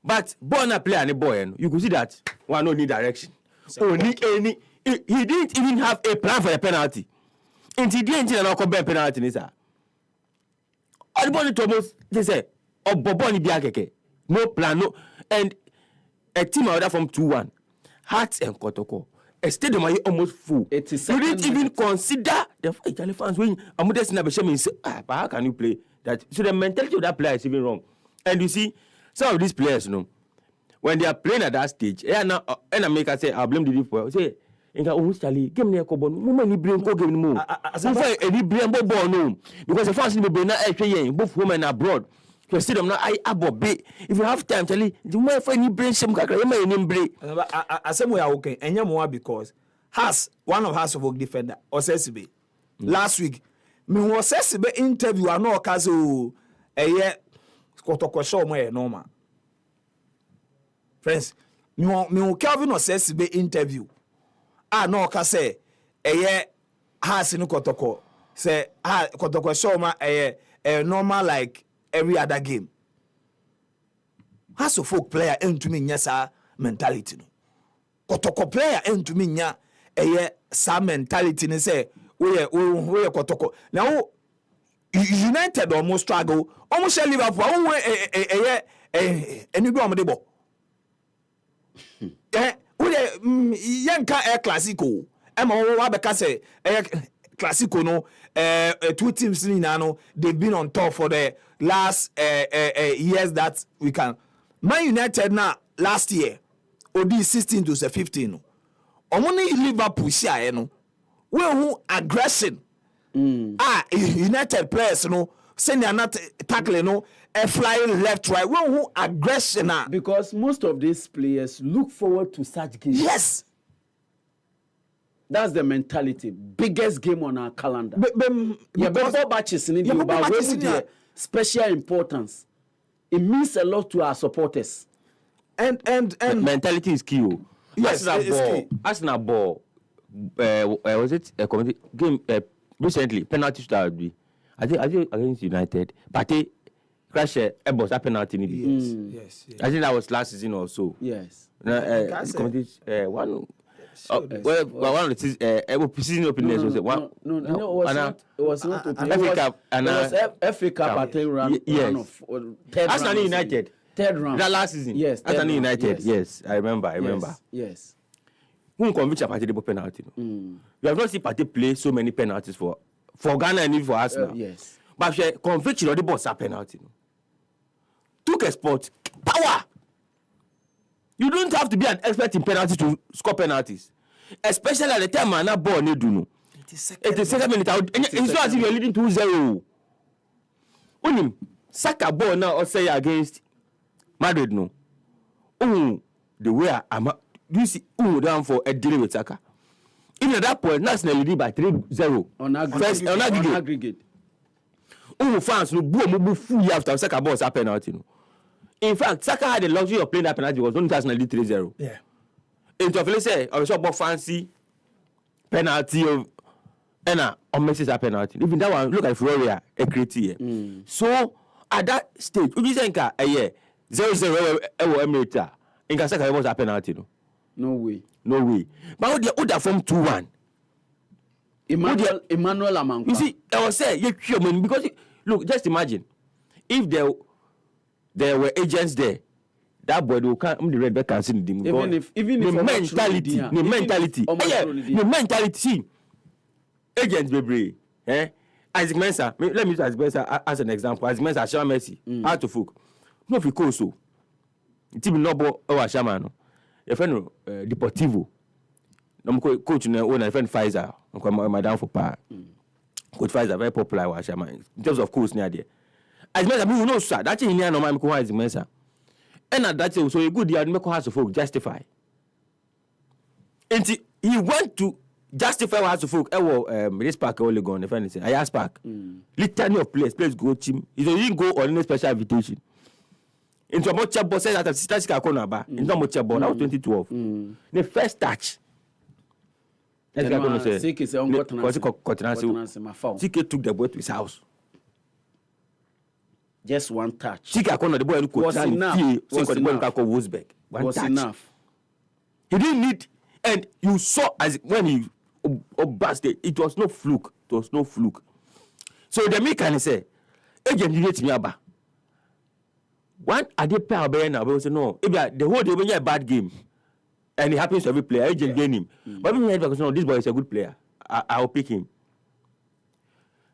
But born a player and a boy, you could see that one no need direction. Only any he didn't even have a plan for a penalty. And he didn't know about penalty, sir. All the body Thomas, they say, oh, Boboni Biakeke. No plan, no. And a team out from 2-1. Hearts and Kotoko. A stadium are almost full. You didn't even consider the Italian fans when Amudes Nabashemi say, how can you play that? So the mentality of that player is even wrong. And you see, some of these players, when they are playing at that stage, and America say, I blame the people. Say, Charlie, give me a cobon, woman, you bring go give me more. Any brain ball, no. Because the fans will be not actually both women abroad. You see them now, if you have time, Charlie, you might find you bring some break. I say we are okay, and you more because one of us of defender or Sesibe last week. Me was Sesibe interview, I know Kazu a year. Kotoko show me normal. Friends, me Calvin or says be interview. No ka say has no Kotoko. Say Kotoko show ma a normal like every other game. Has a folk player into me nyasa mentality no. Kotoko player into me nya sa mentality ne say we Kotoko. Now United almost struggle. Almost Liverpool. Anybody on the ball. Yanka Air Classico. Wabeka say Classico no. Two teams in they've been on top for the last years that we can. Man United now last year, OD 16 to 15. Only Liverpool share no. We who aggression. United players, send they are not tackling, flying left, right. We who aggression. Because most of these players look forward to such games. Yes. That's the mentality. Biggest game on our calendar. Before matches in India, but with the special importance, it means a lot to our supporters. And mentality is key. Yes, Arsenal ball. Was it a community game? Recently, penalty style be. I think against United, but they crash a boss a penalty. Yes. I think that was last season or so. Yes. One of the season openings was one. No, it was not open. FA Cup and FA Cup at 10 round. Yes. Arsenal United. Third round. That last season. Yes. Arsenal United. Yes, I remember. Yes. Who convince a party penalty? You have not seen party play so many penalties for Ghana and even for Arsenal. Yes. But if conviction of the boss a penalty. Took a sport. Power. You don't have to be an expert in penalties to score penalties. Especially at the time man na ball need do no. 82nd minute. It's not as if you're leading 2-0. Unim Saka ball now or say against Madrid no. The way I'm you see down for a deal with Saka. Even at that point, National leading by 3-0 on aggregate. Fans no boo full after Saka ball a penalty no. In fact, Saka had the luxury of playing that penalty because only National lead 3-0. Yeah. Into a say, I was about fancy penalty of on Messi a penalty. Even that one, look at Florida, a critique. So at that stage, you think 0-0 Emirates in Saka was a penalty no. No way. But the other from 2-1. Emmanuel Amankwa. You see, I was saying, because look, just imagine if there were agents there, that boy will come the red back and see them. Even if the mentality. See, agents baby, Isaac Mensah. Let me use Isaac Mensah as an example. Isaac Mensah, Shaman Messi, how to folk. No, if you call so, it will not go over Shaman. Your friend Deportivo, no coach na own friend Pfizer, my down for power. Coach Pfizer very popular with Shaman in terms of course near there. As Mensa, we know sir. That's in here no man ko as Mensa. And at that so a good year make house of folk justify. And he went to justify house of folk. This park only gone. The friend say, I ask park. Litany of players go team. He didn't go on any special invitation. Into a much boss said that assistant Kakona ba. Into much ball. That was 2012. The first touch. Let's go say. CK took the boy to his house. Just one touch. Chika Kono, the boy who could Was enough. Was touch. Enough. He didn't need, and you saw as when he busted, it was no fluke. It was no fluke. So the me can say, agent, you get me about. One are they pair of now? But say no. If the whole day when you a bad game, and it happens to every player, agent gain him. But when you no, this boy is a good player. I'll pick him.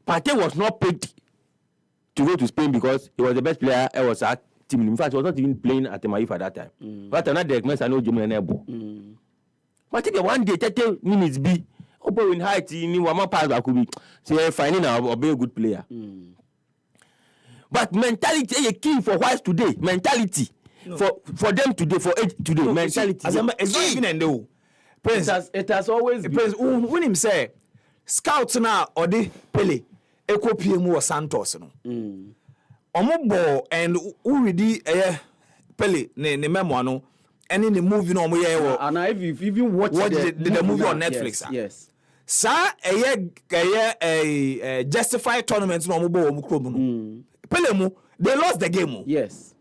Partey was not picked to go to Spain because he was the best player. I was at team. In fact, he was not even playing at Temaifa at that time. But another I know Jimmy and but if one day 30 minutes be, oh boy, in height, in one pass, I could be say finding a very good player. But mentality is a key for wise today. Mentality for them today, for age today. No, mentality. As it's not even and do. It has always been. Prince, when him say scouts now or the Pele, Eko PM or Santos no. Omo and already Pele ne memoir no. And in the movie no more and if you've even watched the movie on Netflix. Yes. Sa a justified tournament no mo club no. Pele mu they lost the game. Yes.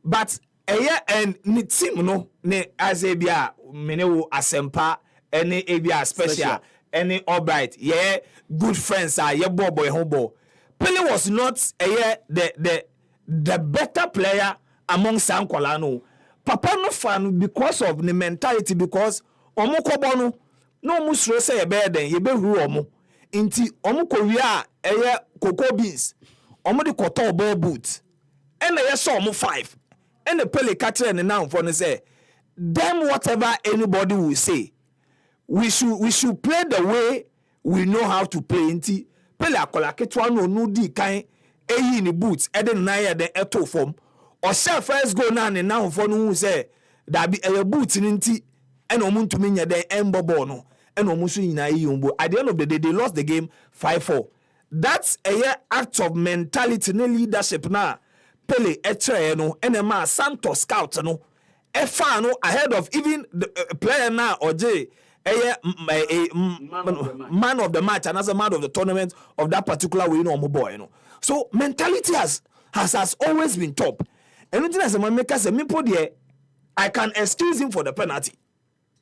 But and ni team no ne as a bia menewo asempa any abia special any alright good friends are ye boy hobo. Pele was not the better player among Sankola no. Papa no fan because of the mentality because omo kobo no omo sure say ye better than ye be hu omo nti omo kowia cocoa beans omo de koto ball boot and ye saw omo 5 and the Pele catcher and now for say them whatever anybody will say we should play the way we know how to play nti Pele akola ketwa no di kan eyi ni boots e de na ye de eto form or say first go now for no who say that be a boot nti and omuntumi nya den embobo no and omusu nyina yi yombo. At the end of the day they lost the game 5-4. That's a act of mentality no leadership na Pele etre no enema Santos scout no e fa no ahead of even the player now or J man of the match and as a man of the tournament of that particular way no boy no. So mentality has always been top. And as a maker say me put there, I can excuse him for the penalty.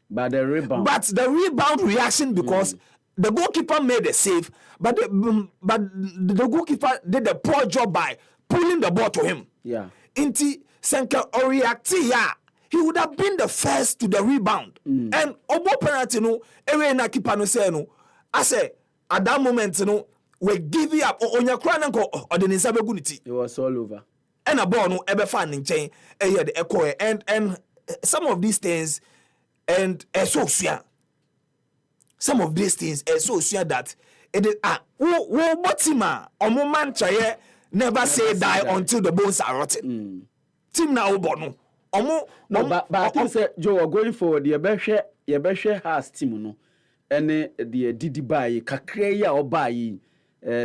But the rebound reaction because the goalkeeper made a save, but the goalkeeper did a poor job by pulling the ball to him. Yeah. Inti Senka or react, he would have been the first to the rebound. And obo penalty no, every na keeper no say no. I say at that moment no, we give it up on your crown or the Nisabe Guniti. It was all over. And a ball no ever fan chain the echo and some of these things and some of these things that it is Botima or moment never say die until the bones are rotten. Team now bono no but I think say Joe going forward your best has team no and the didi buy kakra ya obai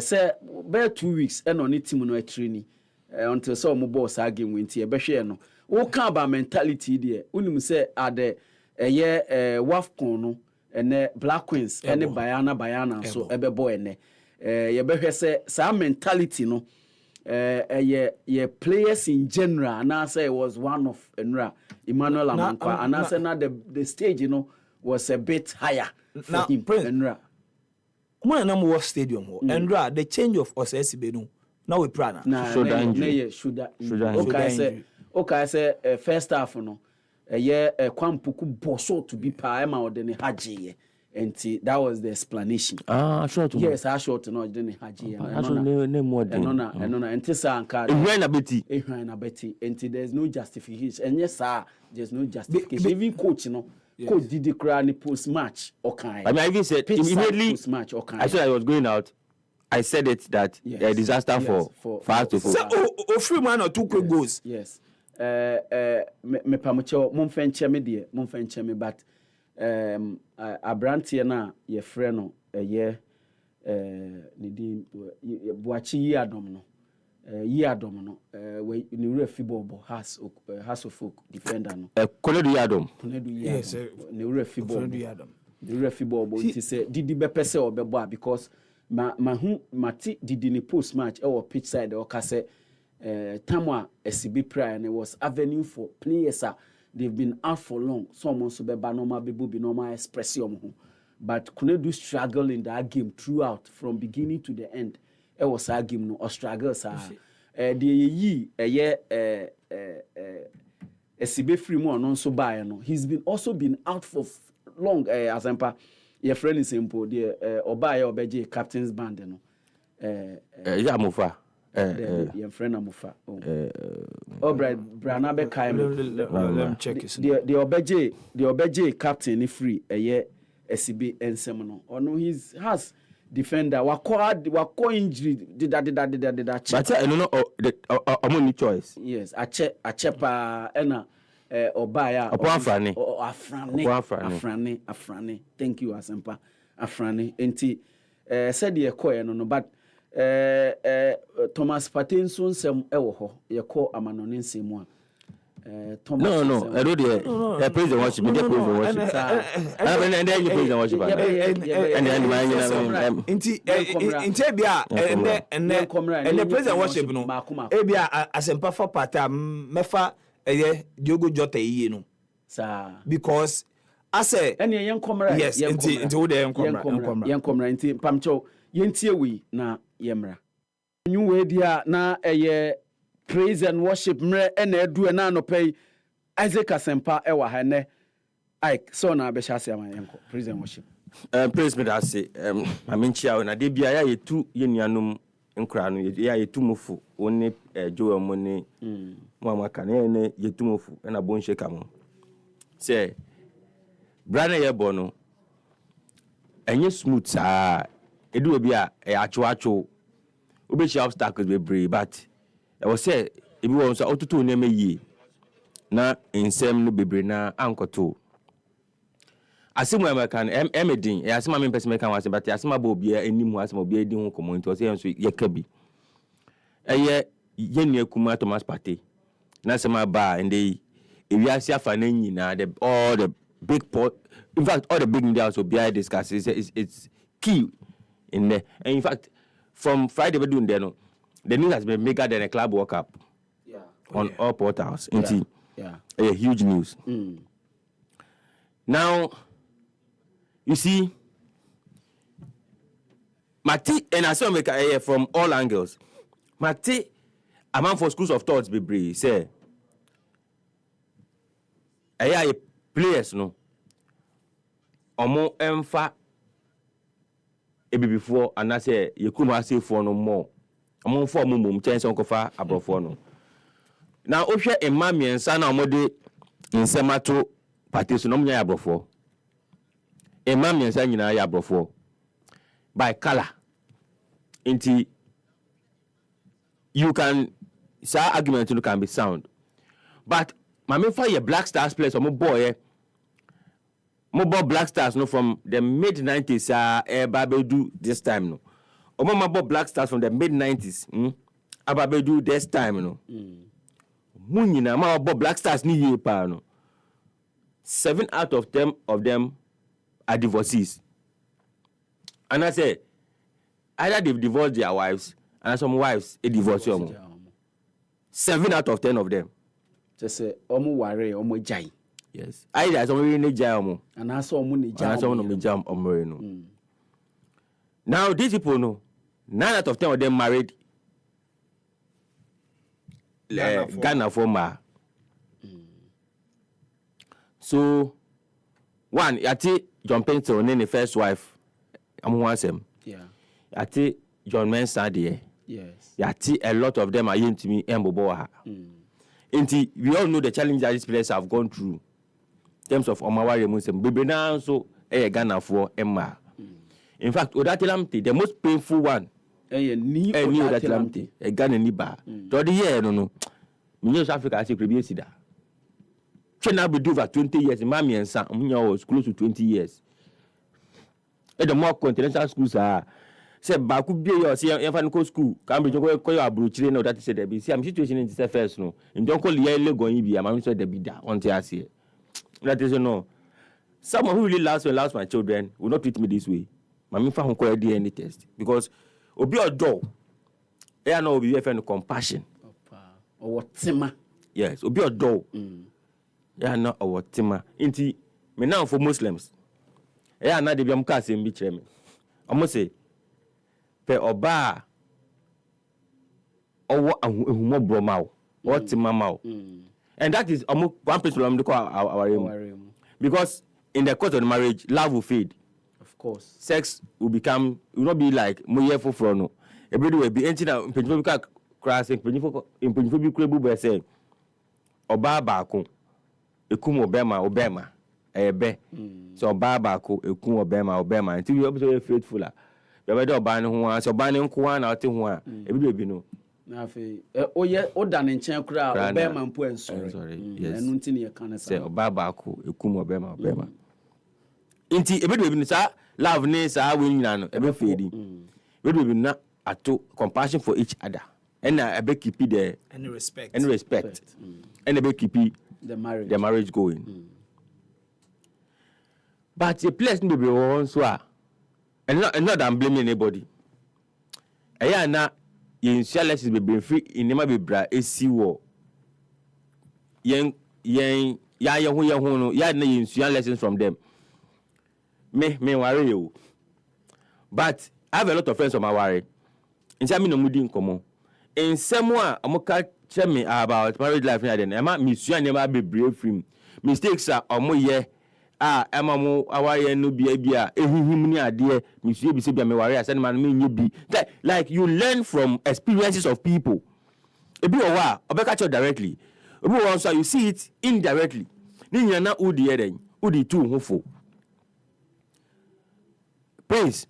say be 2 weeks and on team no training until some boss again win tie be hwe no wo kan ba mentality there unim say ade wafcon no ene Black Queens ene bayana so ebe boy ene ye be hwe say sa mentality no ye players in general and I say it was one of Enra Emmanuel Amankwa and I say now the stage you know was a bit higher for him Enra when na mo stadium ho Enra the change of Osesibe no now we plan should okay say first half no Kwampuku boso to be pa ema odene haji and that was the explanation. Short. Yes, I short no odene haji and ntisa anka ehwan abeti and there's no justification and yes sir there's no justification even coach no coach did the cry post match okay I mean I even said immediately post match okay I said I was going out I said it that a disaster for us to so free man or 2 quick goals. Yes. Me pamucho momfenche me de momfenche me but abrantie na ye frɛ no ye ne din Boachi Yiadom no we ni refi bobo has of folk defender no Konedu Yadom yes ni refi bobo it say didi bepese obebo because ma hu mati didi ni post match e wo pitch side o ka say Tamwa SCB prayer, and it was avenue for players. They've been out for long. Someone so be normal, be normal expression. But couldn't do struggle in that game throughout from beginning to the end. It was a game no or struggle. SCB free more non so by no. He's been also been out for long. As your friend is simple. The Obaya Obeje captain's band no. Mufa. Your friend Amufa. Brana be let me check it. The Obeje captain is free. SCB and Semono. Or no, he has defender. Wako injury. Did that. But I don't know. I'm only choice. Yes, I chepa ena Obaya. Afrani. Thank you, Asempa. Afrani. Enti said ye koye no, but Thomas Pattinson sem ewo ho. Ye ko amanonin semwa. No. I do the praise and worship. Praise and worship. And then you praise and worship. And then Intebia and the praise and worship. No, Ebia as a puffer pata mefa Diogo Jota no. Because I say any young comrade. Yes, into the young comrade. Pamcho yentie we na yemra. New way dia na praise and worship mre ene edu na no pay Isaac Asempa ewa ha ne Ike so na be shase am yenko praise and worship praise me that say aminchia na de bia ya yetu ye nuanom nkra no ya yetu mufu woni Joel money mo amaka ne yetu mufu na bon sheka mo say brana ye bono enye smooth edu obi a acho obi shi obstacles be brave but I was say if you want to auto name ye na insem no bebre na ankoto asimu American emedin e asima me person kan wase but asima ba obi animu asima obi edi ho komo nti o say enso ye ka bi eye yenu akuma Thomas Partey na asima ba ende ewi ase afa na nyina all the big in fact all the big media so be discuss it's key in there and in fact from Friday we doing there no the news has been bigger than a club World Cup on all portals. A huge news. Now, you see, Mati and I saw make from all angles. Mati, a man for schools of thoughts, be brave. Say, I players no. Omo emfa ebi before and I say you come say for no more. Among four mum chance on kofa abrofo no na ohwe emma miensa na omode nsemato party so no nya abrofo emma miensa nyina ya abrofo by color inti you can say argument no can be sound but mama for your Black Stars players or boy Black Stars no from the mid 90s Babedu this time no Omama Black Stars from the mid 90s. Ababedu this time no. Munyina ma Black Stars ni ye pa no. 7 out of 10 of them are divorcees. And I say either they've divorced their wives and some wives a divorce them. 7 out of 10 of them. Just say omo ware omo jai. Yes. Either some we ni jai omo. And also omo ni jai. And also omo ni jai omo no. Now these people know 9 out of 10 of them married Ghana former. So one, yati John Penton name the first wife. I'm one them. Yeah. Yati John Mensah there. Yes. Yati a lot of them are in to me Emboboa. Inti we all know the challenge that these players have gone through in terms of Omawari Muslim. Baby now so Ghana for Emma. In fact, Odatilamti, the most painful one. Ni Odatilamti, a Ghana Niba. To the year, no. South Africa has a previous sida. China be do for 20 years. Mammy and Sam was close to 20 years. And the more continental schools are said, Baku be your infant school. Cambridge, call your abruching, no, that is said, be some situation in the first, no. And don't call the going to be a man said the bida on the that is no. Someone who really loves my children will not treat me this way. Mami fa honko DNA test because obi odo e na obi e fe no compassion Or Tima. Yes, obi odo. Yeah, no or Tima. Inti me now for Muslims. Yeah, na de bi am ka asem bi kire me. Omo say pe oba owo ahumo broma o. What Tima ma o. And that is one principle I'm call our aim. Because in the course of the marriage, love will fade. Of course. Sex will not be like moye for no. Everybody will be anything that people can cross in people be credible by say oba baako ekum obema ebe so oba baako ekum obema until you be faithful la be be oba ne ho so oba ne nko na ote ho a everybody be no na fe oda ne nchen kura obema mpo ensori enu nti ne kan say oba baako ekum obema inti everybody be no sa love ne sa we nyina no ebe fade everybody be na ato compassion for each other and ebe keep the any respect and ebe keep the marriage going. But the place no be one so and not that I'm blaming anybody. Aya na yen lessons be free in nema be bra esi wo yen ya ho no ya na yen lessons from them. Me worry you. But I have a lot of friends on my worry. In me no mudi nkomo. In somewhere amoka tell me about marriage life na den. Ema misua nema be brave film. Mistakes are omoye ema mo awaye no bia ehihim ni ade misua bi se bia me worry asem man me nye bi. Like you learn from experiences of people. Ebi o wa obeka cho directly. Obi won so you see it indirectly. Ni nyana na udi eden. Udi tu hofo. Prince.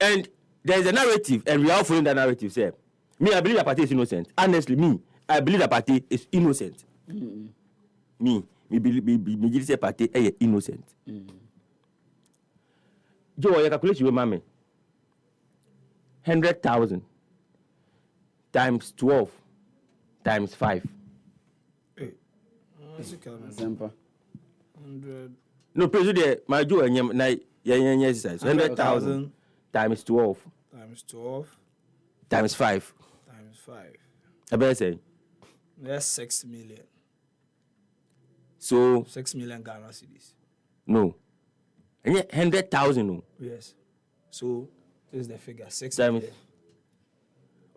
And there is a narrative, and we are following that narrative. Say, me, I believe that party is innocent. Honestly, I believe that party is innocent. Me believe that party is innocent. Joe, you calculate your mommy. 100,000 times 12 times 5. Example. 100. No, president, my Joe, yes, 100,000 times 12 times 5 times 5. I better say That's 6 million. So 6 million Ghana cedis. no, and 100,000 no. Yes. So this is the figure 6 Times- million.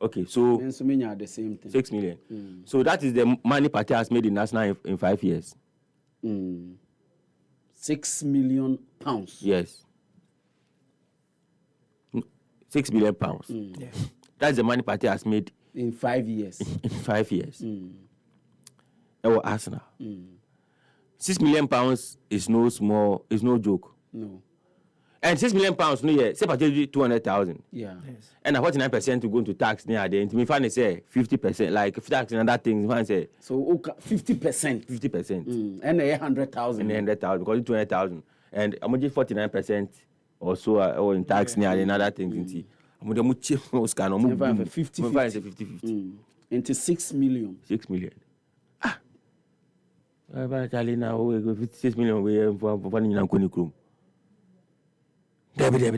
Okay, so And so many are the same thing. 6 million. So that is the money party has made in national in 5 years. 6 million pounds. Yes. 6 billion pounds. Yeah. That's the money party has made In 5 years. in 5 years. Or Arsenal. 6 million pounds is no joke. No. And 6 million pounds, no, yeah, say particularly 200,000. Yeah. Yes. And 49% to go into tax near the end. Me find say 50%, like if tax and other things, find say So okay, 50%. 50%. And 100,000. And 100,000 because it's 200,000. And I'm just 49% or so or in tax near and other things. I'm going to cheap scan or move 50-50. Into 6 million. 6 million. But now we go 6 million we for running in Ankoni Krum. Debbie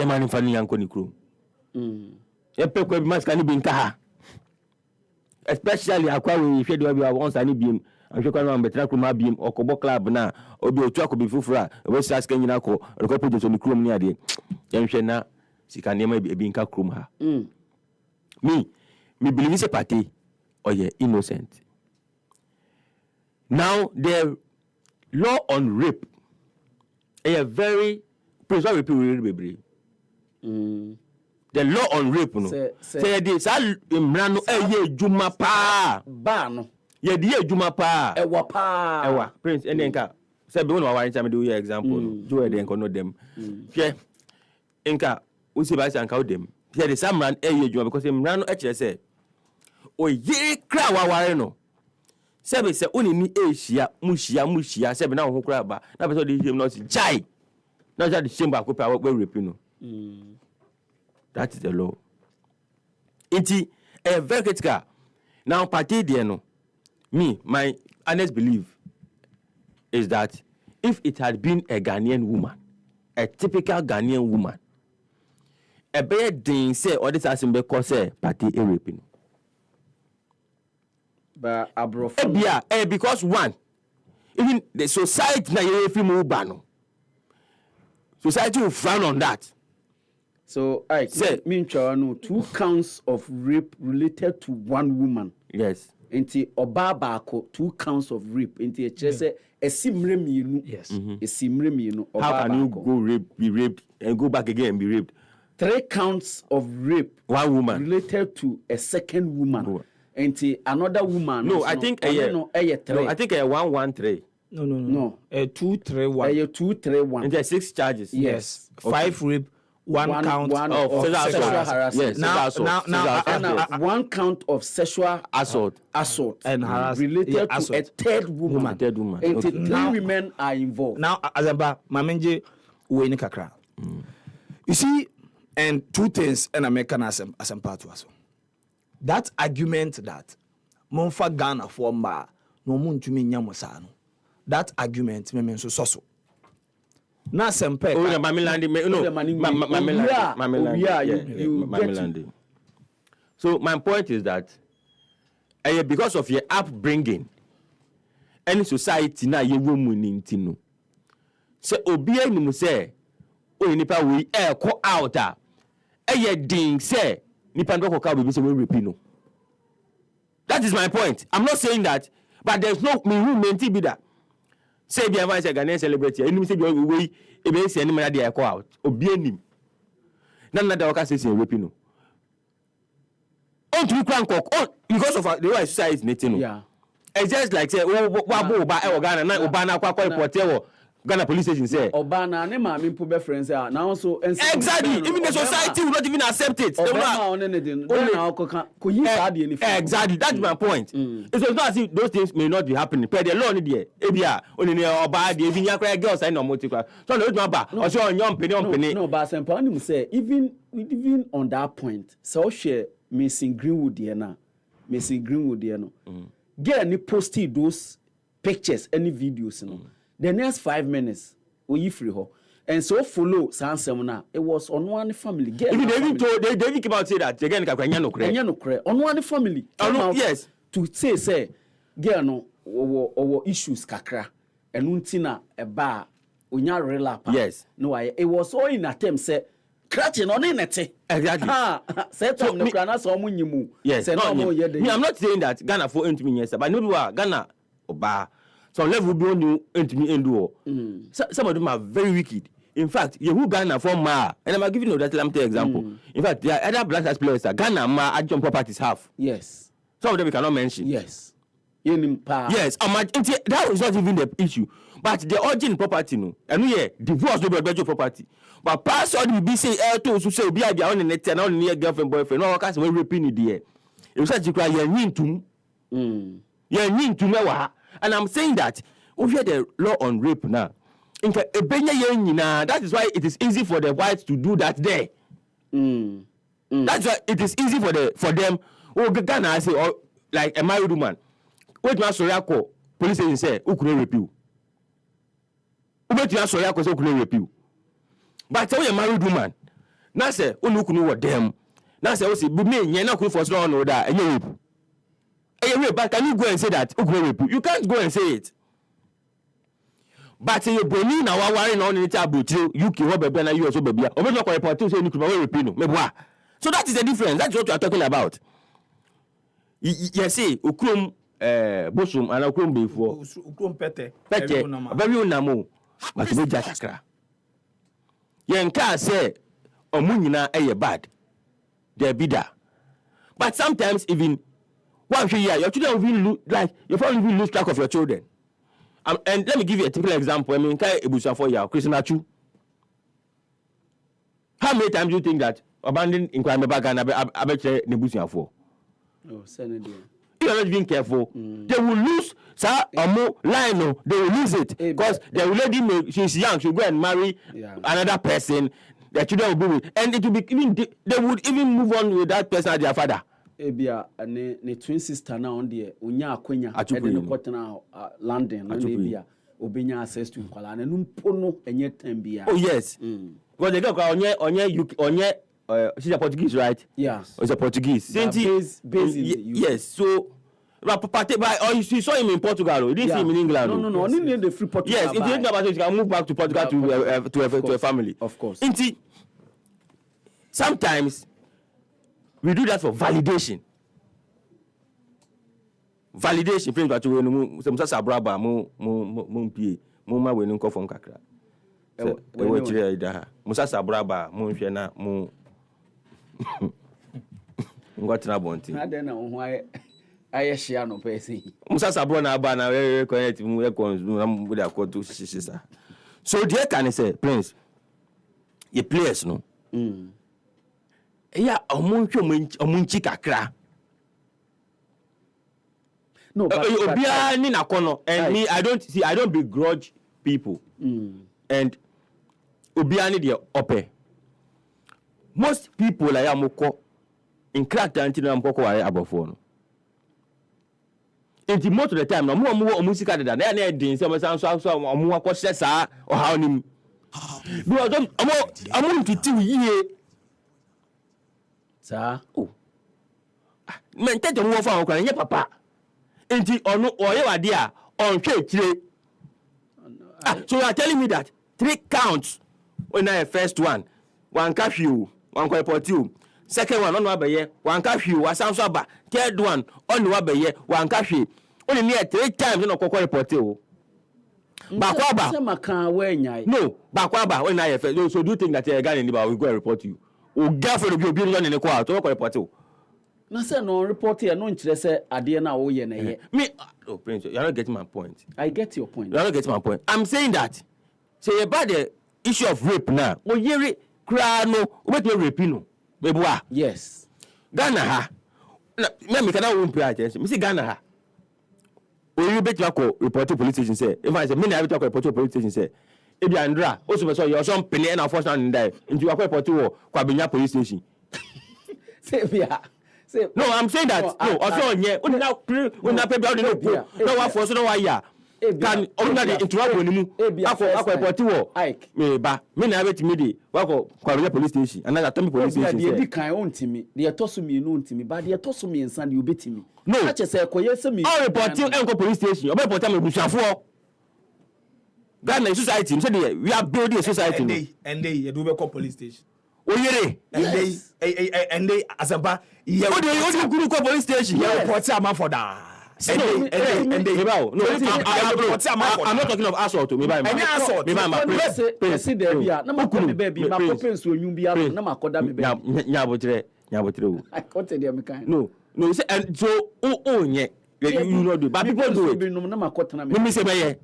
man in Fanny Ankoni Krum. Epe mas can be in Kaha. Especially Aqua, if you do have once any beam, I'm sure I'm better Kuma beam or Kobo Club now, or be a truck be fufra, West asking in Ako, or copy on the Krum near the Yamshana, she can never be a being Krum. Me believe it's a party or you're innocent. Now, the law on rape is a very preserved people. The law on rape, no. Say this, I am juma pa. Ban. Ye dear juma pa. Ewa pa. Ewa. Prince, and then say, don't know why time do your example. Do it, then know them. Yeah. Enka, we see by and count them. Here the some ran juma because him ran actually say, oh, ye cry wa no. Sebe se oni ni ehia mushia sebe na ho kura ba na person dey not jai na just the shame ba ko pa we rape no. That is the law. It's a very critical. Now party there no. Me my honest belief is that if it had been a Ghanaian woman, a typical Ghanaian woman, a bad thing say or this asimbe ko say party e rape no. But abroad. Because one, even the society na you feel move ban. Society will frown on that. So I say, no 2 counts of rape related to one woman. Yes. Inti OBIBA 2 counts of rape. Inti a simre mienu. Yes. A simre mienu. How can you be raped and go back again and be raped? 3 counts of rape. One woman related to a second woman. Inti another woman. No, I think I think 113. No. 231. 231. And there are 6 charges. Yes. 5 rape. One count of sexual harassment. Yes, now 1 count of sexual assault and harassment related to a third woman. And 3 women are involved. Now, Azamba, Mamenje, we kakra. You see, and 2 things, and I make an as part was that argument that Monfa Ghana for ma no mun to me nyamosano. That argument me so. Na sempe So my point is that because of your upbringing any society na ye woman intino say obi anim say o nipa we ko out din say nipa ndo ko be say we repeat no. That is my point. I'm not saying that, but there's no me who maintain be that. Say be advice a Ghanaian celebrity enim say we e be say enim na dey call out obi enim na da waka say rape no on to crank because of the way society is nating. Yeah, it's just like say oba Ghana na oba na kwa report e Ghana police station say oba na ne ma me be friends now so exactly even the society will not even accept it. Exactly, that's my point. It's not as if those things may not be happening per the law ni there ebia onini oba dey even yakra girls I no motikwa so no do aba o so on penny no but sem pa nim say even on that point so share Mason Greenwood there no get any posted those pictures any videos no the next 5 minutes we free her and so follow sansem na it was on one family get even they even came out say that again kakanya no kre on one family yes to say girl no or issues kakra enu ntina eba onya relap yes no it was all in attempt say cracking on it exactly set up no kana so munyimu yes me I'm not saying that Ghana for into me yes but no be Ghana oba some level be on you into me endure. Some of them are very wicked. In fact, you who Ghana for ma, and I'm giving you that lamte example. In fact, there are other black players that Ghana ma adjunct properties have. Yes. Some of them we cannot mention. Yes. Yes. That is not even the issue. But the origin property no, and we divorce no be property. But pass all the be say to so say be a on the net and on near girlfriend boyfriend. No case we repeat there. It was such a you need to. You need to know. And I'm saying that we have the law on rape now. That is why it is easy for the whites to do that there. That's why it is easy for them. Oh, Ghana say, or like a married woman. Wait, my Soriako police station say, who could rape you? Wait, my Soriako say, who could rape you? But tell you a married woman. Now say, who look know what them? Now say, oh, see, but me, you're not good for strong or that, and you rape. But can you go and say that? You can't go and say it. But you bring now worrying on it about you UK baby na US baby. Or not report say you could repeat no. So that is the difference. That's what you are talking about. You see, ukrum bosum and ukrum before. Ukrum pete. Very unamo. But we just cry. Yenka say omunyina bad. They be that. But sometimes even your children will even like your family will lose track of your children. And let me give you a typical example. I mean, Christinachu. How many times do you think that abandoned in crime back and I bet you Nebusia for? Oh, Senator. If you are not being careful, they will lose line. They will lose it because the lady she's young. She'll go and marry another person. Their children will be with, and it will be even they would even move on with that person as their father. Ebia ne twin sister na on there onya akwanya e de kotena London na ebia obenya access to nkwala na numpo no enye tambia. Oh yes. Because the girl onye she's a Portuguese, right? Yes. It's a Portuguese. Based in the UK. Yes. So But you saw him in Portugal. You didn't see him in England. No. Only need the free Portugal. Yes, if you think about it, you can move back to Portugal to a family. Of course. Sometimes we do that for validation. Validation. Friends, but we some such a braba mo pie mo ma we nko from kakra. We chire ida. Musa sabraba mo hwe na mo ngwatina bonti. Na den na ho aye share no person. Musa sabro na aba na we connect mu e consume we dey to sisa. So there can say Prince the players no. Yeah, omunchi kakra. No, but Obia ni na kono and me I don't begrudge people. And Obia ni the ope. Most people like amoko in crack until I'm koko ware abofo no. And most of the time no mo sika deda na na edin se mo san so mo akose saa o ha onim. Because amo ntiti yie. Sa men tete mo fa okwa nye papa. Enti ono oye wade a on hwe kire. So you are telling me that 3 counts when I first one catch you, one report you. Second one on abeye, one catch you, wasan so aba. Third one on abeye, one catch you. Only near 3 times no kokko report you. Bakwaba. No, bakwaba when I first. So do you think that a guy in the bar will go and report you? O girlfriend will be in the car to report you. No say no report here no nkyere say ade na wo ye na ye. Me Prince, you're not getting my point. I get your point. You're not getting my point. I'm saying that say about the issue of rape now. O yere kra no, we be rape no. Bebua. Yes. Ghana ha. Me can won pay attention. Me say Ghana ha. O you bet you report to police station say. If I say me na bet you report to police station say. Ebi Andra, o so you some penny and unfortunately in die. Into you report to Kwabenya police station. Say bia. No, I'm saying that. No, also nye. Una pay bill no go. No wa force no wa ya. Can only interrupt when you akọ report wo. Me ba. Me na bet me dey. Wa ko Kwabenya police station. Another Tommy police station. Dey kan ontimi. Dey toso me no ontimi. Ba dey toso me nsan dey obetimi. No. Ache say koye se me. All report enko police station. Obe report me busuafo. Ghana society, say we are building a society. And they do be police station. Oyere and they asaba ye o dey go police station. Yeah, report am for that. And they no, I'm not talking of assault. Me buy any assault. Me buy my place. See there bia na makope baby, makope nso onwum bia na makoda me baby. Nyabotre. I got there me kind. No, say and so nye you know do. But people do it. Na makotana me. Me say be ye.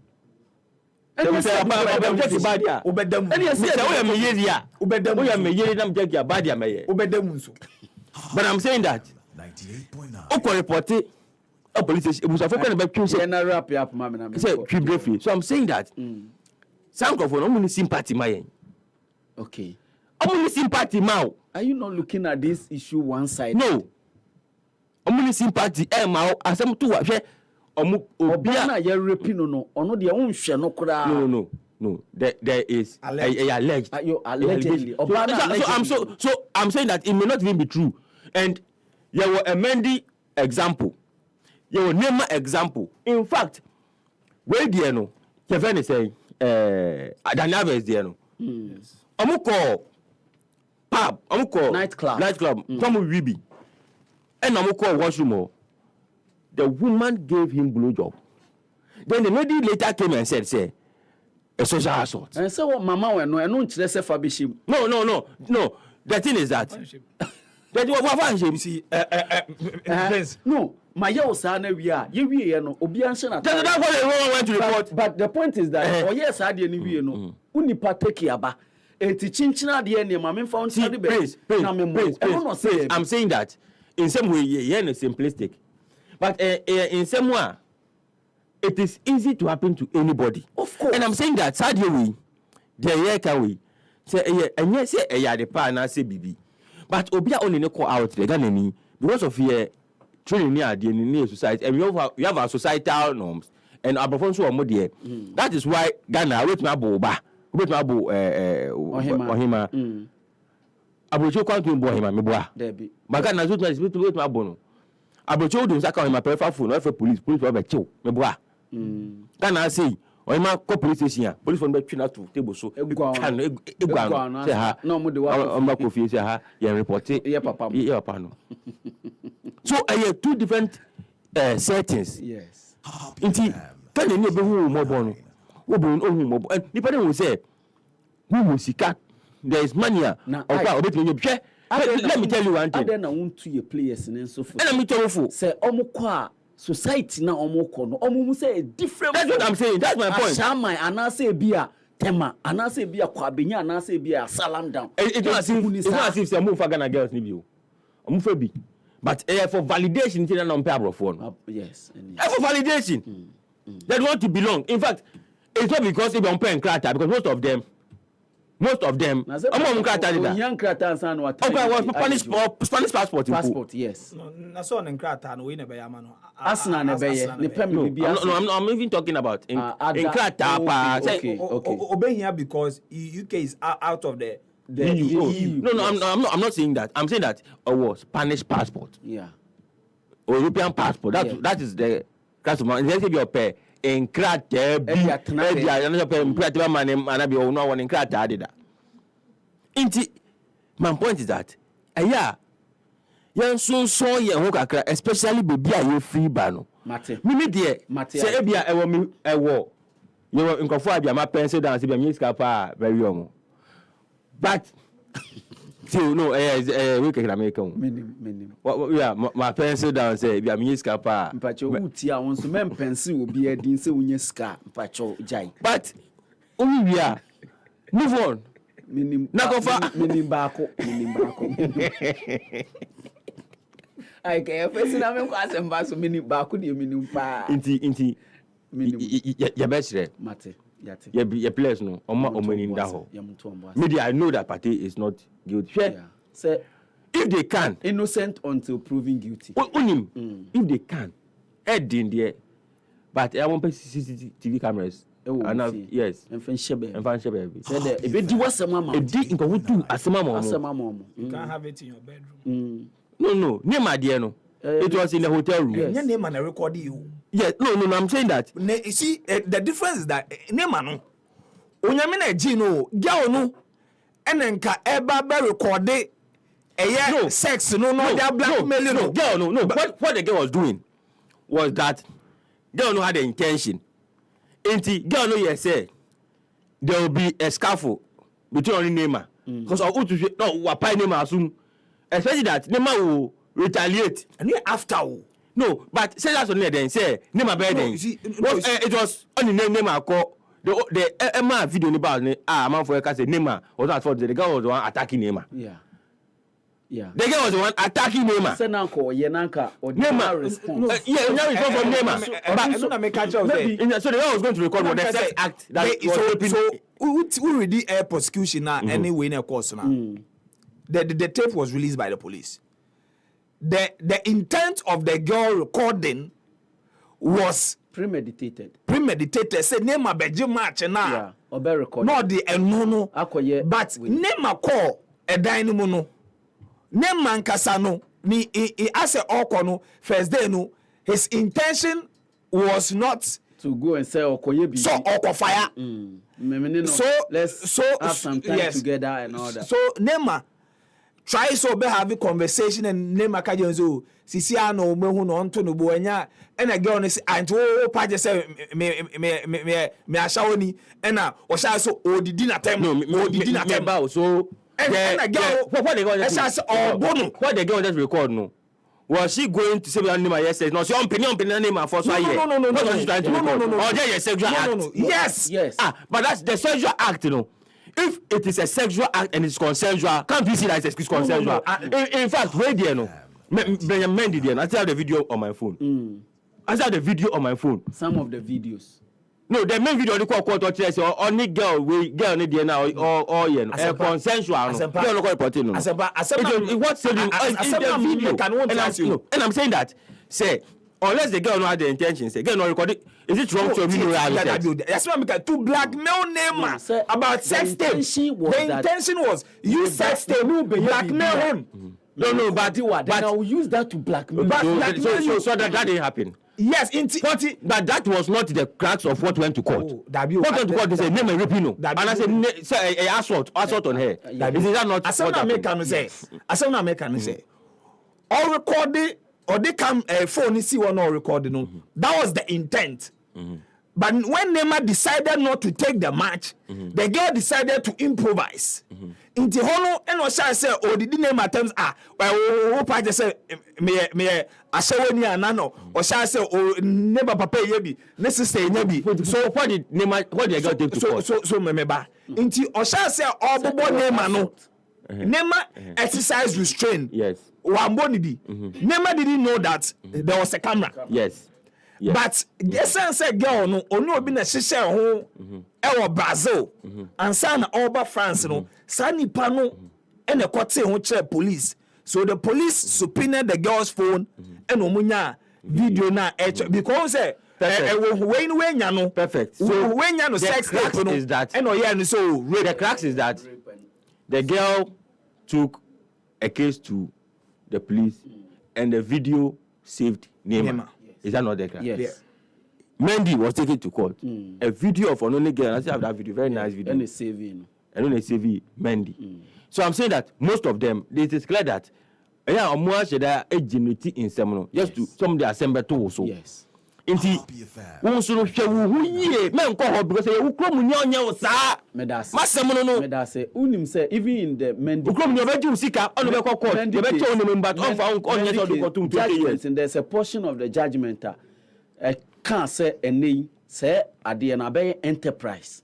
And say about badia. Obedam. And you say we am yeri a. Obedam. We am yeri na mjeki badia me ye. Obedam nso. But I'm saying that 98.9. O ko report a police station. Musa for can be kill say na rap up mama na me. Say briefly. So I'm saying that some of no money sympathy my. Okay. Only sympathy ma. Are you not looking at this issue one side? No. Only sympathy ma asem to wa hwe obia na ye repino no ono de unhwe no kura. No. There is alleged. Allegedly. So I'm saying that it may not even be true. And there were a Mendy example. There were Neymar example. In fact, where there no, Kevin is saying, Daniel is there no. Yes. Amuko pub, amuko nightclub. Come with Wibi. And amuko washroom. The woman gave him blowjob. Then the lady later came and said, say, a social assault. And so what mama went no, and no interest for bishim. No. The thing is that. That what you see, no, my yo sana we are. You no, obianse na. That's what everyone went to report. But the point is that, yes, I didn't we no. Unipa take yaba. Eti chinchina de ne mama found study base. I'm saying that in some way, yeah, simplistic. But in some way, it is easy to happen to anybody. Of course. And I'm saying that sadly we, there can we say and yes, say the partner say BB. But Obia only no call out the Ghana because of here training near the society, and we have our societal norms and our performance are more there. That is why Ghana wait my boba, wait my bo Ohima. Abujo can't do Bohima, me boa. Debbie. But Ghana is wait my bono. Abocho do saka on my prefer phone or for police will be chill. Me boa. Can I say or my police station police phone be twina to table so can say ha no mo de wa on my coffee say ha you report it yeah papa no. So I have two different settings. yes Inti can you be who more born who born more and depending will say who will sika there is money now let me tell you one thing. I don't want to your players and so forth. And let me tell you for say omukwa society na omukọ no omu say different. That's what I'm saying. That's my point. Ashaman anase bia tema anase bia kwabenya anase bia salam down. It's not as if some move for Ghana girls need you. For be. But for validation thing on paper phone. Yes. For validation. They want to belong. In fact, it's not because they don't pay in Krata because most of them among Krata young Krata san what. Okay, was Spanish passport. Passport, yes. Na so on Krata no we never yamano. Asna never ne pemi bi No, I'm even talking about in Krata. Okay. Obey here because UK is out of the EU. No, I'm not saying that. I'm saying that Spanish passport. Yeah. Or European passport. That is the customer. Let's say you pay in Krata. My point is that especially baby are free bano. Mimi dear, say ebia ewo you nkofo abia ma pencil down say be me scapa very young. But still no we can make minim. Yeah, my pencil down say be me scapa. Mpacho uti a won so mem pencil obi adin say unye ska mpacho jai. But we are move on. Minim bako. I can person na me kwa semba so minim bako de minim pa. Inti minim ya best mate yate. Ya place no omani nda ho. Media I know that party is not guilty. Yeah. Say if they can innocent until proven guilty. If they can head in there but I want CCTV cameras. Yes. And fan shebe. Say there e be di wasema ma. E di nko tu asema mo. You can't have it in your bedroom. No. Name there no. It was in the hotel room. Yes. Name and record you. Yes. No. I'm saying that. You see, the difference is that name no. Onyame na ji no, girl no. Enenka eba be record sex no they blackmail no. Girl no. What the girl was doing was that girl no had the intention. Inti girl no yes say there will be a scuffle between only Neymar because of who to no wapai Neymar soon, especially that Neymar will retaliate and after no but say that's only then say Neymar better then it was only Neymar call the Emma video about man for say Neymar was not for the girl was the one attacking Neymar. Yeah. The girl was the one attacking Neymar. Say nanko ye nanka or Neymar response. Yeah, now it's from Neymar. So the girl was going to record what the sex act that so who ready air prosecution now anyway in a course now. The tape was released by the police. The intent of the girl recording was premeditated. Say Neymar beji match now. Yeah. Obe record. No the no. But Neymar call a dynamo no. Neymar nkasa no ni ase okono first day no his intention was not to go and say okoye bi so okofire let's have some time together and all that. So Neymar try so be have a conversation and Neymar ka jenzo sisi ano mehu no onto no bo anya and a girl say and o pa say me ashawoni and o sha so odidi na time odidi na time so what the girl just record no was she going to say we Neymar yesterday no she on Neymar for so year no yes sexual act yes but that's the sexual act you know. If it is a sexual act and it's consensual, can't you see that it's consensual? In fact, wait there no. Mendy there. I still have the video on my phone. I still have the video on my phone. Some of the videos. No, the main video they call touch or only girl need there now or consensual. Girl look reporting no. What said in the video? And I'm saying that say unless the girl no had the intention, say girl no recording. Is it wrong to me? That's why I'm to blackmail Neymar about sex tape. The intention was you sex tape, blackmail him. No, but I will use that to blackmail. So that didn't happen. Yes, but that was not the crux of what went to court. What went to court is a name and rapino. And I said, assault on her. Is that not what happened? Say, all recorded, or they come phone see one or recording. That was the intent. But when Neymar decided not to take the match, the girl decided to improvise. Inti hono eno sha say o did Neymar terms o pa say me ashaweni anano o sha say o neighbor papa yebi necessary nyabi. So what did the girl take to court? So member inti o sha say o bobo Neymar no. Neymar exercise restraint. Yes. Neymar didn't know that there was a camera. Yes. But the sense girl no oni obi na hyehyɛ ho e Brazil and san over France no san nipa no e na kote ho kyerɛ police. So the police subpoenaed the girl's phone and omunya video na because we nya no perfect. So we nya no sex tape no is that and oya no so the crux is that the girl took a case to the police and the video saved Neymar. Is that not the case? Yes. Yeah. Mendy was taken to court. A video of an only girl. I still have that video. Very nice video. And a CV. And only CV Mendy. So I'm saying that most of them, it is clear that genuity in seminal. Just to some they assemble to also. Yes. Inti wonso hwe ye men ko ho because you krom nya wo saa masemono no medase unim say even in the Mendy krom nya beju sika ono be kokko ye be che onim but on fa onye so do kotum 20 years and there's a portion of the judgment can say enei say ade na be enterprise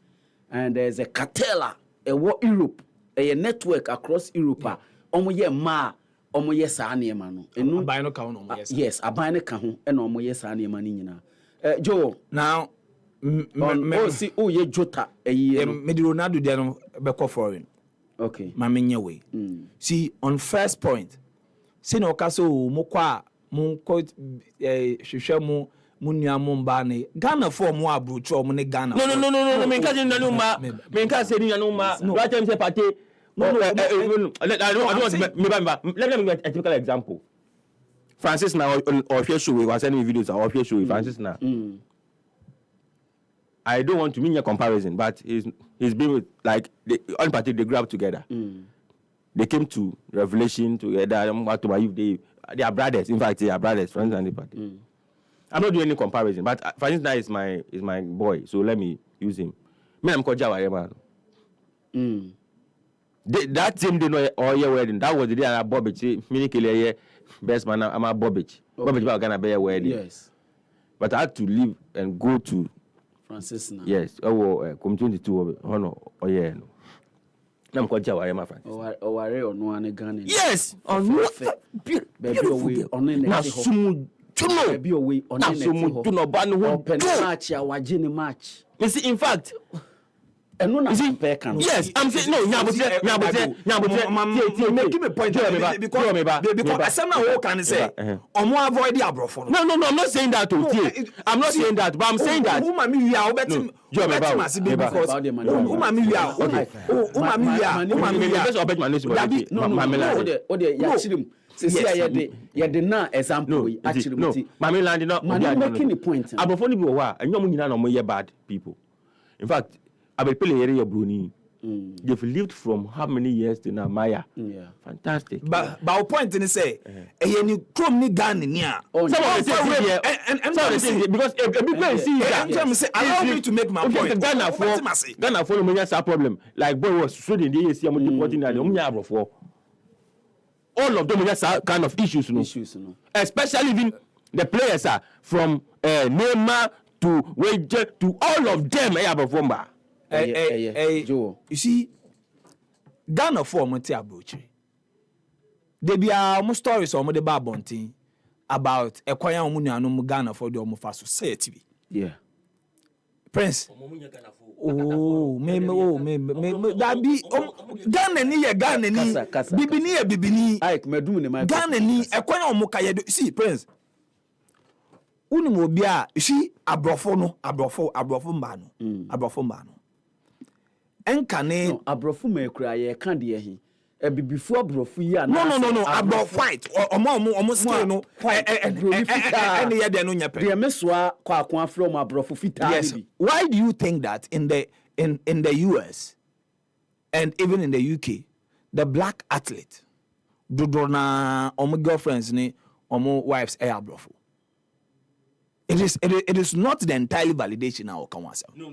and there's a cartel Europe a network across Europe omo ye ma omo ye saa niema no enu aban no ka ho no omo ye saa yes aban ne ka ho e na omo ye saa niema ni nyina Joe now si o ye jota eyi me di Ronaldo dia no be ko foreign okay ma menye we see on first point say no ka so mo kwa mo ko hwehwe mo nua mo mba ne Ghana for mo abroach o mo ne Ghana no me nka se nanu ma me nka se nanu ma right time say party. No, I don't want to let me get a typical example. Francis now or show we was sending me videos or show Francis now. I don't want to mean a comparison, but he's been with like on party they grew up together. They came to Revelation together. They are brothers. In fact, they are brothers, friends and the party. I'm not doing any comparison, but Francis now is my boy, so let me use him. Me I'm called Jawa man. That same day no or your wedding. That was the day I Bobich. Minikele best man. I'm a Bobich. Bobich about gonna be a wedding. Yes. But I had to leave and go to Francis now. Yes. Oh, come 22 honor. Oh yeah. No. I'm called Jawa my friend. Oh, I no one Ghana. Yes. On beautiful. On the next. Tuno. Be away on the next. Tuno ban who open match. I watch any match. You see, in fact. Yes, I'm saying no. Give me point because some now can say omo avoid the abrofo. No, I'm not saying that. I'm not saying that, but I'm saying that. Umami we are betting. Bad people. In fact, they've lived from how many years to now, Maya? Yeah. Fantastic. But our point in say, you chrome ni Ghana niya. Because everybody see allow me to make my point. Ghana for no problem. Like boy was shooting the AC, I'm reporting that for all of them have kind of issues, no? Especially even the players are from Neymar to Wager to all of them. You see, Ghana for Monte Abuchi. There be almost stories on the Babonti about a choir on Ghana for the Omofa society. Yeah. Prince. Oh, that be Ghana ni Ghana ni Bibini. Ghana ni a choir on Mokaya. See, Prince. Unimobia, see, abrofo mbano. Enkane abrofo me kura ye kan de hi before brofu no about fight omo stay no and yeah they no nya pe mesoa kwakwa from abrofu fita. Yes, why do you think that in the US and even in the UK the black athlete dodo na omo girlfriends ni omo wives abrofu? It is not the entirely validation now can one. No.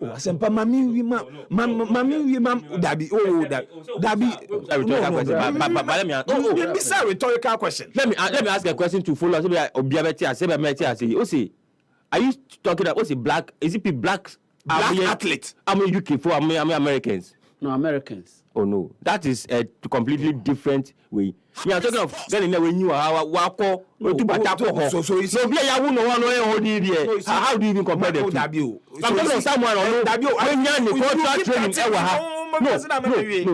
Asempa mami dabi dabi. This is a rhetorical question. Let me ask a question to follow. Are you talking about black? Is it black athlete? I'm UK for Americans. No, Americans. Oh no, that is a completely different way. Me, I'm talking of then when you are wako so you say how do you even compare the two? I'm talking of someone when you contract training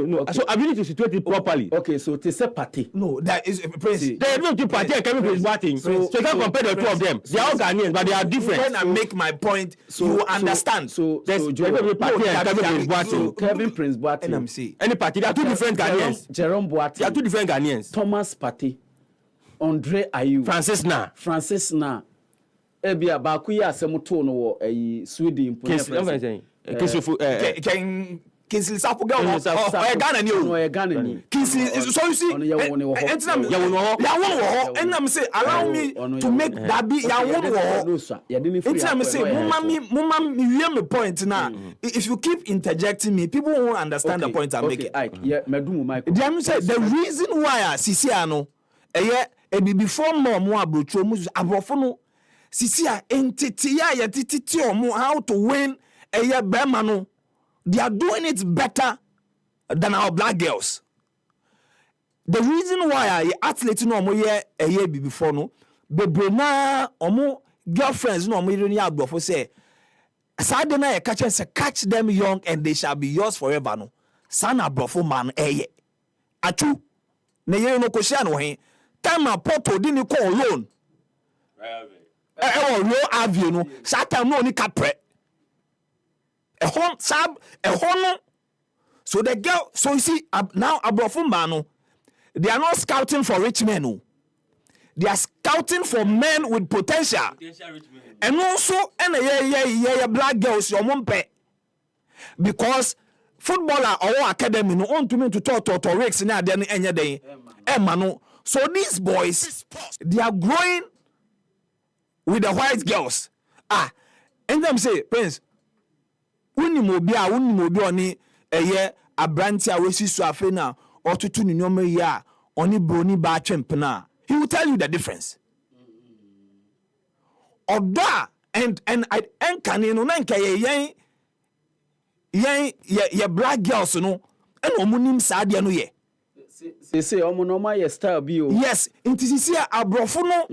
no. So ability to situate it properly. Okay, so to say party. No, that is Prince. They don't do party and Kevin Prince batting. So you can't compare the two of them. They are all Ghanaians, but they are different. When I make my point, you understand. So Kevin Prince batting. Any party, they are two different Ghanaians. Jerome Boateng. They are two different Ghanaians. Thomas Partey, Andre Ayew, Francis Na. Ebia baku ya asemuto no wo Sweden Kinsley Sapo girl Ghana ni o Ghana ni Kinsley so you see enam say allow me to make that be ya won wo enam say mumma me hear me point now. If you keep interjecting me, people won't understand the point I'm making. Yeah, medumu Michael. They say the reason why sisi ano before more abrocho mu abrofo no sisi a entity ya titi omo how to win bema no. They are doing it better than our black girls. The reason why athletes no omo ye before no bebre na omo girlfriends no omo ni abrofo say asade na ye catch them young and they shall be yours forever no sana abrofo man atu na ye no ko share no he time apoto di ni call loan low avie no satan no ni kapre so the girl, so you see now abrofo man no they are not scouting for rich men no. They are scouting for men with potential and also and black girls your mom pay because footballer or academy no on to me to talk Rex na then enya day no. So these boys they are growing with the white girls and them say Prince unimobi oni abranti a wesi so afe na otutu ni nyoma yi a oni broni ba twempena he will tell you the difference oda and I enkane no na nka ye black girls no en omunim saade no ye say omo no ma ye star bi o yes inti sisi abrofo no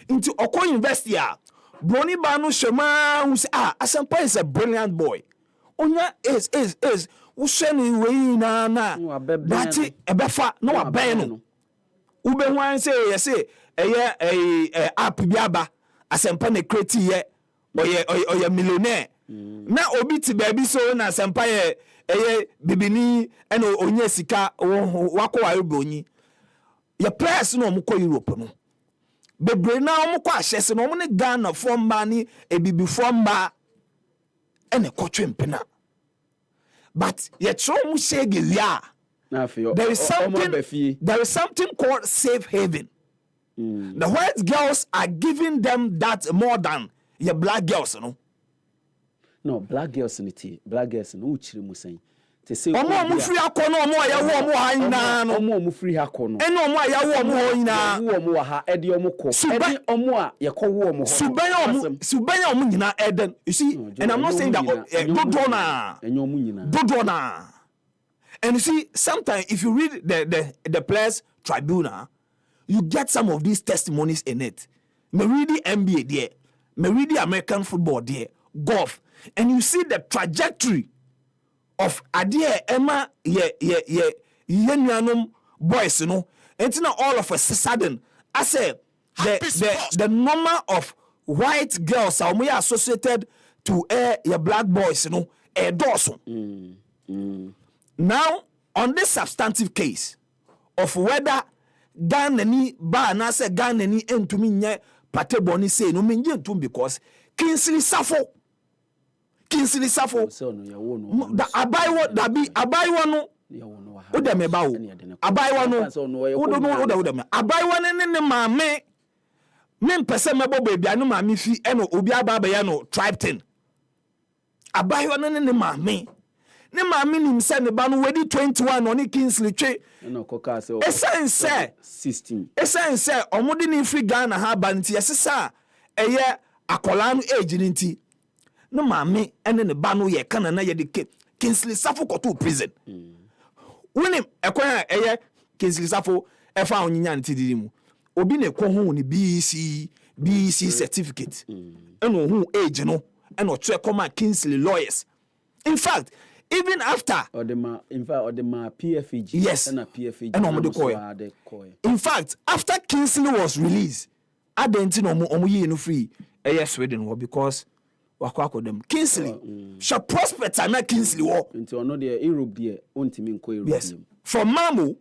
inti okọ university a broni ba no hwema hu say Asampa is a brilliant boy. Onya is usheni we na that ebefa no aben no ube wan say app biaba Asampa na create ye oye millionaire na obi ti baby so na Asampa ye bibini ena onye sika wako wa obonyi ye press no omko Europe no bebre na omko ahyese no omne Ghana from mani ebibi from ba ene kotwe mpena but yet so mu shege ya there is something called safe haven. The white girls are giving them that more than your black girls no black girls no uchiri musan te say omo free akono omo ayawo omo ha nyina no omo free akono ene omo ayawo omo ho nyina omo wa ha ede omo ko ede omo a ye ko wo omo ho subanya omo nyina eden you see and I'm not saying that dodona and you see sometimes if you read the players tribunal you get some of these testimonies in it. Me read the NBA there, me read the American football there, golf, and you see the trajectory of adie Emma ye boys, you know. And now all of a sudden, I say the number of white girls are we associated to your black boys, you know, a dozen. Now on this substantive case of whether Ghana ni ba na say Ghana ni entumi nye pate boni say no menje ntum because Kingsley Safo the abaiwo no Oda me ba wo abaiwa no oda me abaiwa ne maame me mpese mebo bebia no maame fi eno obi aba ya no tribe thing abaiwa no ne maame nim se ne ba no wedi 21 oni Kingsley twe no koka se essence 16 essence omudi ni free Ghana ha ba nti yesesa eye akola no age ni nti no maame ene ne ba no ye kana na ye de Kingsley Safo koto prison Wini ekwan eye Kingsley Safo efa onyinya ntidiri mu obi ne ko hu ni BC certificate eno hu age no eno twe come Kingsley lawyers in fact even after Odema PFAG yes and PFAG eno mo de koy in fact after Kingsley was released adenti no omo yi no free eye Sweden because wakwa them Kingsley shall prospect na Kingsley wo nti ono de Europe de ontimi nko Europe yes from Mamu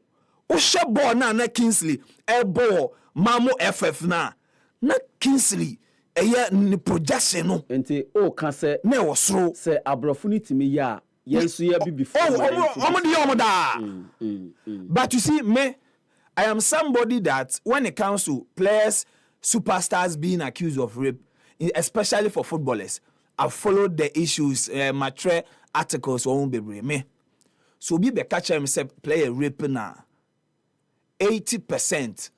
o she ball na Kingsley e ball Mamu FF na Kingsley eye ni projection no nti o ka se na wo soro se abrofo ni timi ya yensu ya bi before but you see me I am somebody that when it comes to players superstars being accused of rape especially for footballers I've followed the issues matre articles on bebre me so be catch him say play a rape na 80%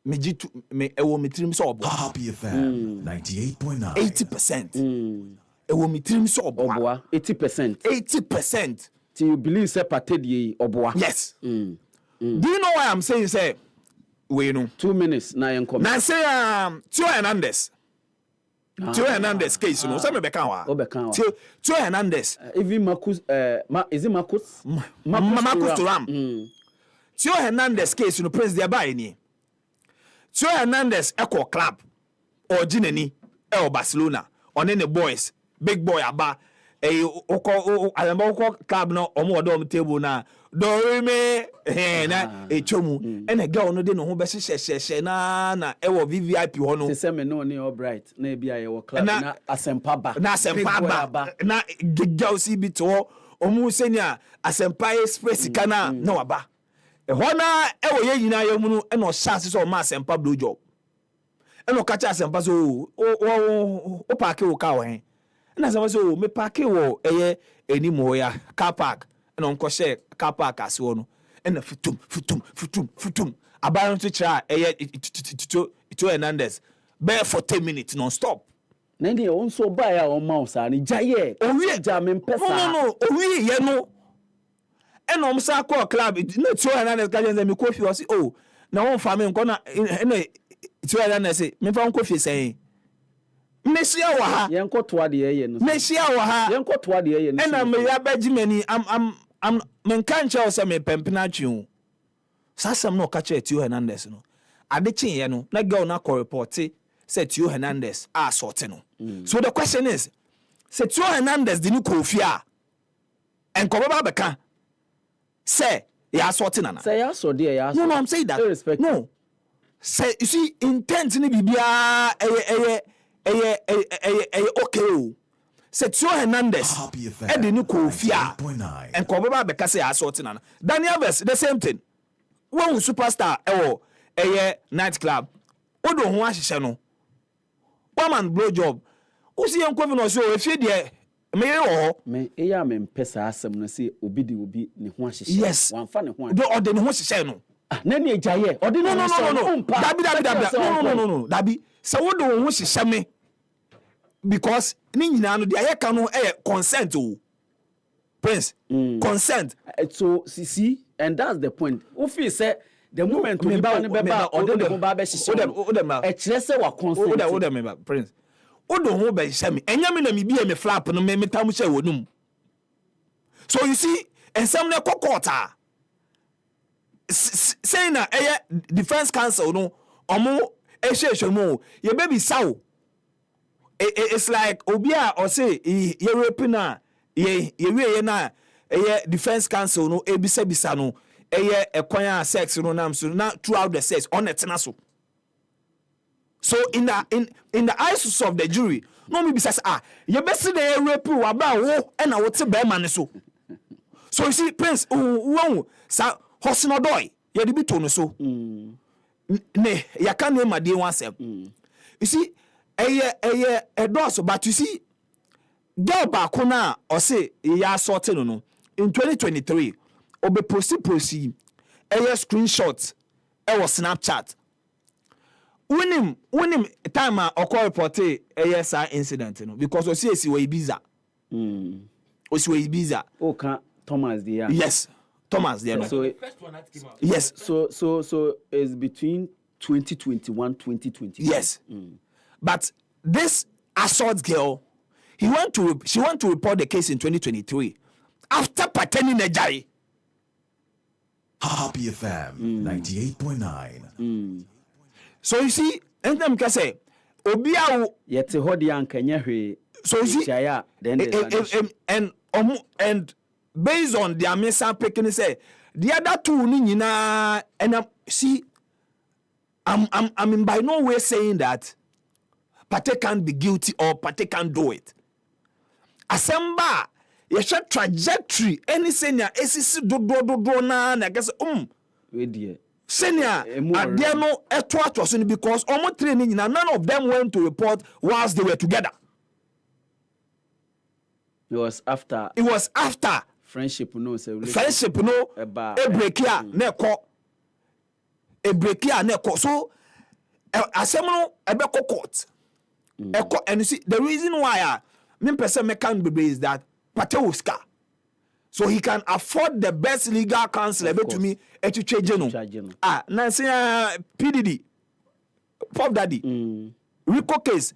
me jitu me ewo mitrim so obo Happy FM 98.9 80% ewo mitrim so obo 80% till you believe say patedie obo yes do you know why I'm saying say we know 2 minutes na yen come na say Tio Hernandez case no say me beka wa Tio Hernandez even Marcus is it Marcus Thuram Tio Hernandez case no praise there by ni Tio Hernandez echo club or Gineni e Barcelona on any boys big boy aba oko club no omo do table na do me na echomu ene girl no de no ho be hye na e wo VVIP ho no se me no ne Albright na e bia ye wo club na asempa ba na girl si bi to omu senia asempa express kana na waba e ho na e wo ye nyina ye mu no e no chance so ma asempa blow job e no catch asempa so o park wo ka wo hen na sama so me park wo eye enimo ya car park na onko share car park aso no na futum abayon to try eye Tio Hernandez be for 10 minutes non stop na ndi on so ba ya on mouse ani jaye owie ja me mpesa no owie ye no na om sa call club na Tio Hernandez ka jenze me kofi o si oh na won fa me nko na Tio Hernandez say me fa nko fi sen Mesia wa ha yenkotoa de ye no Mesia wa ha yenkotoa de ye no na me ya bagimani am men kan che o se me pempena twu sasam no ka che Tio Hernandez no ade chin ye no na girl na call report say Tio Hernandez assault no so the question is say Tio Hernandez di ni kofi a enko baba beka say ya assault na say ya so de ya no I'm saying that no say you see intent ni bibia okay say Tio Hernandez e de ni kofi a enko baba beka say assault na Daniel Vess the same thing when superstar ewo night club odo ho ahihye no woman blow job usi enko no so efi de me wo me eya me mpesa asem no say obi de obi ne ho ahihye yes wanfa ne ho do ode ne ho hihye no na ne ejaye ode no dabi say wodo ho hihye me because ni nyina no de ayeka no consent o Prince consent so see and that's the point who feel say the moment we ba ne beba ode ne ho ba be hihye e kire say wa consent oda me ba Prince odo ho be hihye me enya me na me bia me flap no me tam hye wonum so you see ensam ne kokota saying na defense counsel no omo ehye mo ye baby saw it's like obia or say ye rape na ye we na defense council no ebisa no ekwan sex no nam so na throughout the sex on etena so in the eyes of the jury no me bisa you best dey rape wa ba wo na wo te be ma ne so you see prince wo sa hosino doy ye de bi to no so ne ya kan name ma dey one step you see does but you see girl ba ko na o say ya sort no in 2023 obe proceed screenshot was Snapchat Winim time okọ report sa incident no because o we Ibiza we Ibiza Thomas there. Yes, Thomas there. So the first one that came out. Yes. So it's between 2021 2022. Yes. But this assault girl, she went to report the case in 2023 after patterning a jai. Happy FM 98.9. So you see, and them can say, Obia yet hodi ankanya hwe. So you see, and based on their message picking say the other two nyina and see I'm in by no way saying that Pate can't be guilty or Pate can't do it. Asemba ye trajectory any senior esisi do na guess we dear senior there no eto so because almost training none of them went to report whilst they were together. It was after friendship no say friendship no e break here naeko so asem no e be court and you see the reason why me person me can be is that Pate Oscar so he can afford the best legal counsel ebe to me to change no na say PDD Pop Daddy Rico case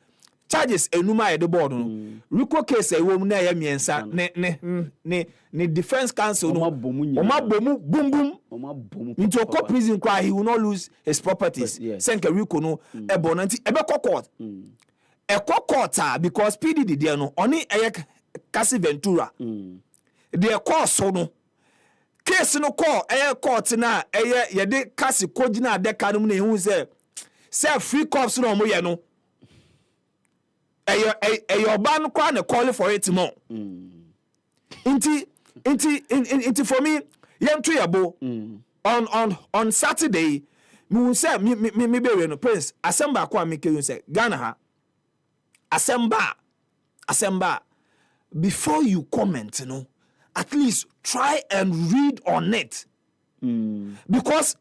charges enuma the board no Rico case e wo mu na ya miensa ne defense counsel no bomu boom into a prison cry he will not lose his properties senke Rico no e bonanti ebe court because PDD there no oni Kasi Ventura the course so no case no call court na ye de Kasi kogina de kanum na hu say free cops no mo ye no oba no kwa na call for it more inti for me yentu yabo on Saturday me say me be no prince assemble kwa me ke say Ghana ha assemble before you comment at least try and read on it because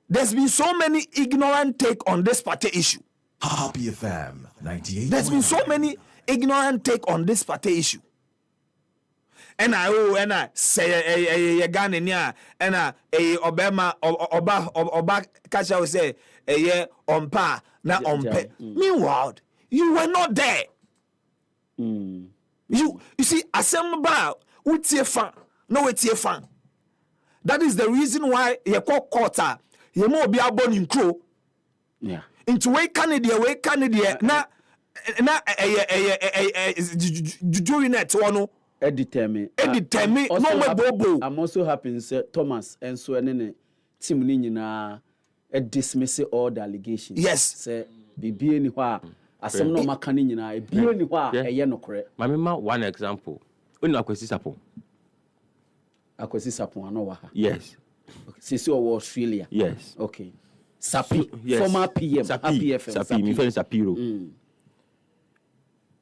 there's been so many ignorant take on this particular issue. Happy FM 98. There's been so many ignorant take on this particular issue. And I say Ghana niya and Obama Oba Kasha will say on pa na on pe. Meanwhile, you were not there. You see, assemble utie fan, no utie fan. That is the reason why you call quarter. You more be abon in crow. Yeah. Into way Canada na jury net one. Determine no way bobo. I'm also happy say Thomas and so any team ni nyina dismiss all the allegations. Yes. Say bibi ni hwa asem no maka ni nyina bibi ni hwa eye no kore. Mama one example. Unu Akwesi Sapon ano wa ha. Yes. Okay. Sisi o Australia. Yes. Okay. Sapi, yes. Former PM, Happy FM. Sapi, my friend Sapiro.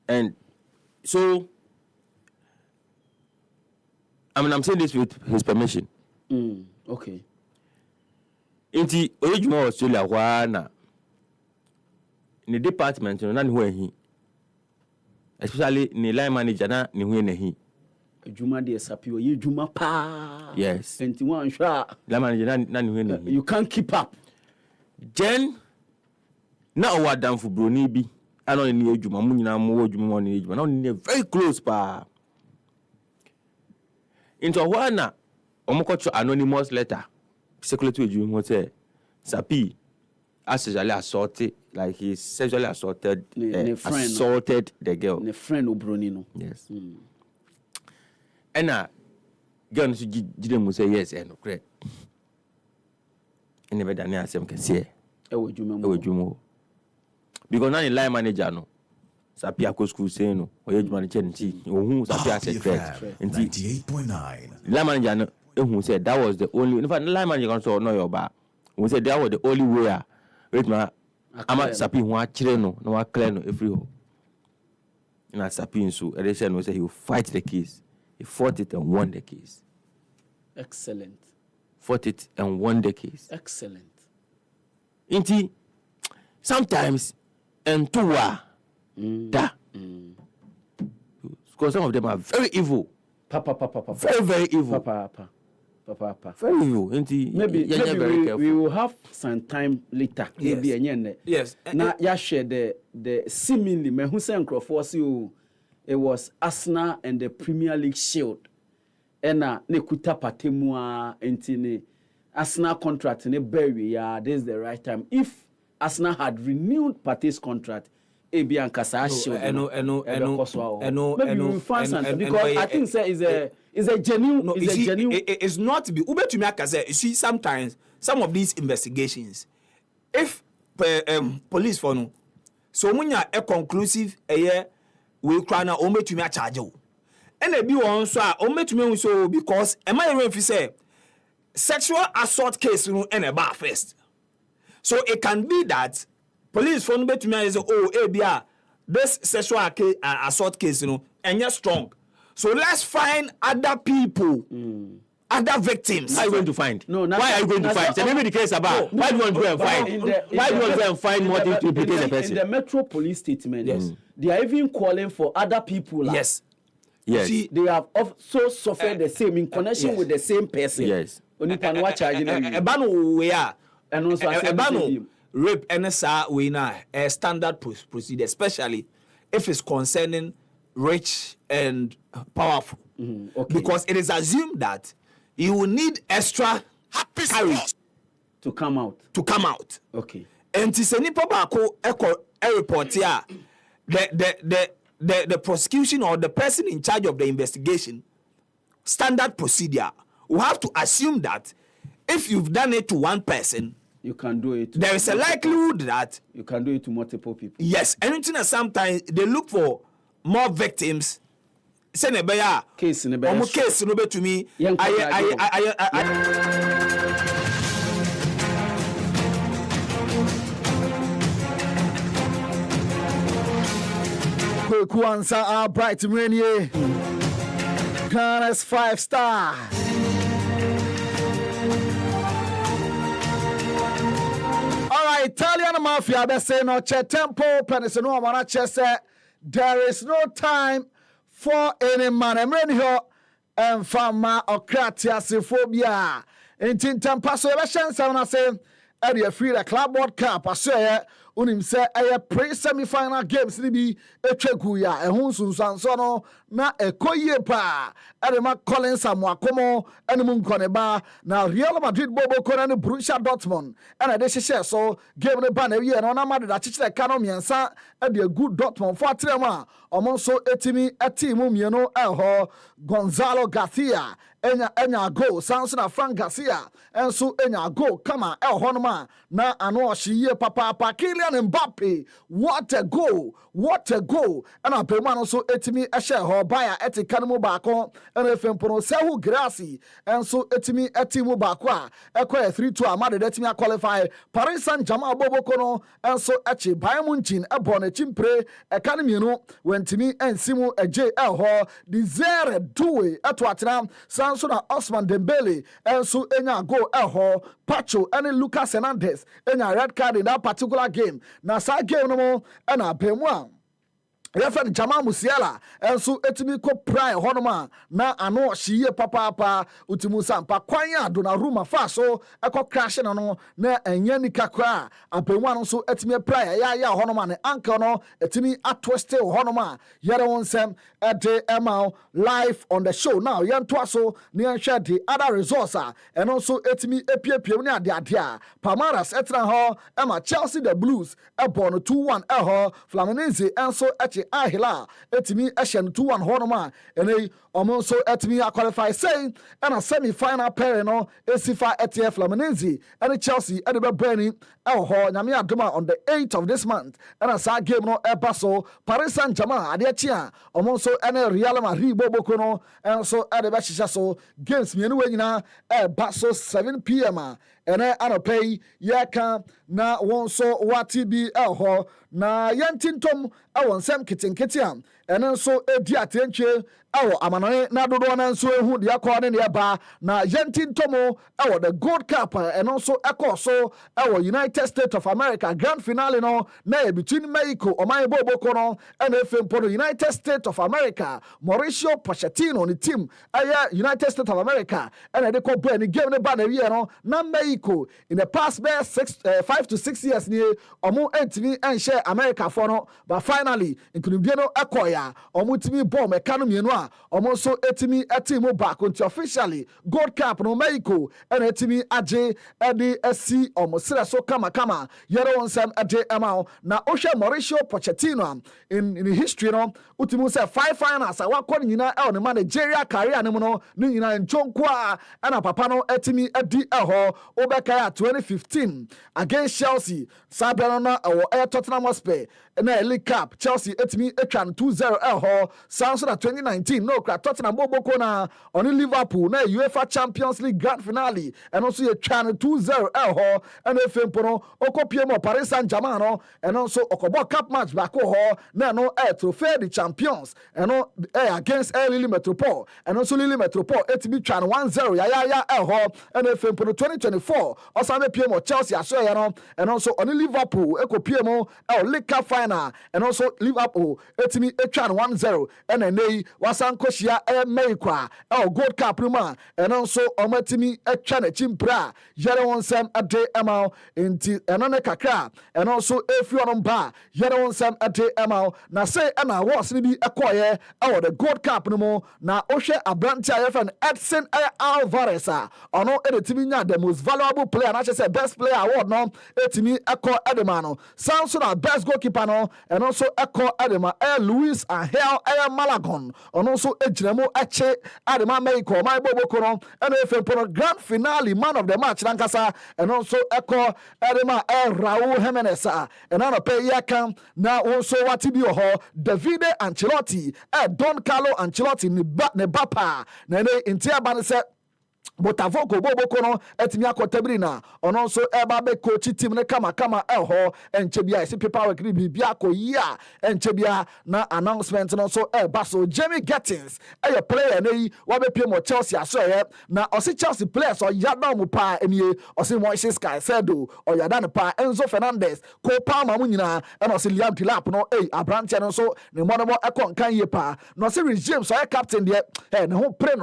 And so, I'm saying this with his permission. Okay. Inti Oyejuma Australia wana in the department na ni he. Especially ni line manager na ni hu na he. Juma de Sapi oye juma pa. Yes. 21 sha. Line manager na ni hu na he. You can't keep up. Then na owa danfo broni bi ano ni ejuma mu nyina mu ejuma mo ni ejuma na ni very close pa into wana omokocho anonymous letter secretary ejuma say Sapi sexually assaulted, like he sexually assaulted the girl. The friend obroni no. Yes. And girl so gide mu say yes and correct and never done asem kese ewo dwuma because now the line manager no sapia ko school say no oye dwuma ne chenchi ohun sapia say correct and 98.9 line manager no ehun said that was the only in fact line manager can so no your ba we said that was the only way wait ma ama sapi hu a kire no na wa clear no every ho na sapi so they said no say he will fight the case. He fought it and won the case. Excellent. Fought it and won the case. Excellent. Inti sometimes and tuwa da. Because some of them are very evil. Papa. Very evil. Papa. Very evil. Inti maybe very careful. we will have some time later. Yes. Maybe Yes. Now ya share the seemingly me who say Crawford it was Arsenal and the Premier League Shield. Ena ne kuta patemua entine Arsenal contract ne bury this is the right time. If Arsenal had renewed Partey's contract, ebi ankasa Shield. Maybe we find something because I think say is a genuine. No, is a genuine. It's not to be. Ube to me akase. You see, sometimes some of these investigations, if police for no, so when you a conclusive we cry now, ome to me a charge you. And they be on so ome to me so because am I even if you say sexual assault case you know and a bar first. So it can be that police for no to me is ABR this sexual assault case you know and you're strong. So let's find other people, other victims. How are you going to find? No, why are you going to find? So maybe the case about why do you want to go and find? Why do you want to go and find more things to implicate the person? In the Metro Police statement, they are even calling for other people. Yes. Yes. See, they have also suffered the same in connection with the same person. Yes. Only can watch charging Ebano we are and also Ebano rape NSA we now a standard procedure, especially if it's concerning rich and powerful. Okay. Because it is assumed that you will need extra courage to come out. Okay. And to say nipa bako a report here, the prosecution or the person in charge of the investigation, standard procedure, will have to assume that if you've done it to one person, you can do it. There is a likelihood that you can do it to multiple people. Yes, anything that sometimes they look for more victims. Say nebeya case nebeya. Omo case no be to me. Kwanza are bright and rainy. Ghana's 5-star. All right, Italian mafia be say no che tempo penise no amana che say there is no time for any man. Emre here and fama okratia sephobia. Intin tempa so be shen say na say e dey free the club world cup aso unim say pre-semi-final games ni bi etwegu ya ehun sunsanso no na ekoyie pa edema Collins Amuakomo enum nkoneba na Real Madrid bobo kona ne Borussia Dortmund ena de hyehyɛ so game ne ba na wie no na Madrid akyekere ka no miensa e de good Dortmund for atrem a omo so etimi etimu mieno eho Gonzalo Garcia enya goal sanso na Frank Garcia enso enya goal kama eho no ma na ano ohyiye papa Kylian Mbappe, what a goal and a payman so etimi eshe ho baya eti kanmu baako and efempono sehu grasi and so etimi etimu baako a ekwa 3-2 amade etimi qualify Paris Saint-Germain bobokono and so echi Bayern Munich ebon echimpre ekanemi no wentimi ensimu eje eho Desire Doué eto atena sanso na Ousmane Dembele and so enya goal eho Pacho and Lucas Hernandez enya red card in that particular game. Na sa game no mo na bemwa referee Jamal Musiala enso etimi ko prime honoma na ano hyiye papa utimu sampa kwanya Donnarumma fa so ekọ crash no na enya nikakra abemwa no so etimi prime ya honoma ne ankle no etimi atwiste honoma yere wonsem ede emao live on the show now yento so ne nhwe the other results and also etimi epiepiem ne ade a Palmeiras etra ho ema Chelsea the Blues ebon 2-1 eho Fluminense enso eche agye Ahila etimi ehye 2-1 honoma ene omo so etimi qualify say and semi final pair no esifa ETF Fluminense and Chelsea and the Bernie ho nyame adoma on the 8th of this month and as game no ebaso Paris Saint-Germain adechia omo so ene Real Madrid boboko no and so at the bashisha so games mienu we nyina ebaso 7 p.m. ene anopay yaka na won so wati bi ho na yantintom awon sem kitenketiam ene so edi atentwe awo amanane na dodo na nso ehu de akọ ne ne ba na yantintomo awo the Gold Cup and also ekọ so awo United States of America grand finale no na between Mexico oman boboko no and efempo United States of America Mauricio Pochettino ni team aya United States of America and they ko play ni game ne ba na wie no na Mexico in the past 5 to 6 years ni omo entimi enhye America for no but finally including no ekoya omo timi ball mekano mienu a omo so etimi etimo back until officially Gold Cup no Mexico and etimi age edi esi omo sere so kama yero onsem ade amao na ohwe Mauricio Pochettino in history no utimu say 5 finals awakọ nyina el ne managerial career ne mu no ne nyina nchonko a ana papa no etimi edi eho obeka 2015 against Chelsea sabeno na Tottenham Hotspur na League Cup Chelsea etimi etwan 2-0 eho sanso na 2019 no kra Tottenham boboko na on Liverpool na UEFA Champions League grand finale and also ye twan 2-0 eho and efempo no okopie mo Paris Saint-Germain no and also okobo cup match back ho na no trophy the champions and no against Lille Metropole and also Lille Metropole etimi twan 1-0 ya eho and efempo no 2024 osame pie mo Chelsea aso ya no and also on Liverpool ekopie mo League Cup final and also Liverpool etimi etwan 1-0 and enei wasan koshia Mexico Gold Cup ruma and also omatimi etwa na chimpra yere wonsem ade amao enti enone kakra and also efi onom ba yere wonsem ade amao na say na awards ni bi ekoye the Gold Cup no mo na ohwe abranti ayefa Edson Alvarez ono edetimi nya the most valuable player na say best player award no etimi eko edemano sounds na best goalkeeper no and also eko edema Luis Angel Malagon and also ejiremo eche adema Mexico my boboko no and efempo grand finale man of the match nankasa and also eko adema Raul Jimenez and ana pay yakan na also watibi ho Davide Ancelotti Don Carlo Ancelotti ne bapa na ne intia ban se Botavoko boboko no etimi akotabiri na ono so eba be coach team ne kama eho enchebia isi paperwork ni bibia akoyia enchebia na announcement no so eba so Jamie Gettins a player nei wa be pie mo Chelsea aso ye na osi Chelsea players o yada mo pa enie osi Moises Caicedo o yada ne pa Enzo Fernandez ko pa ma mu nyina na osi Liam Delap no Abrante no so ne monomo ekon kan ye pa no osi Rich James o captain de ne ho pre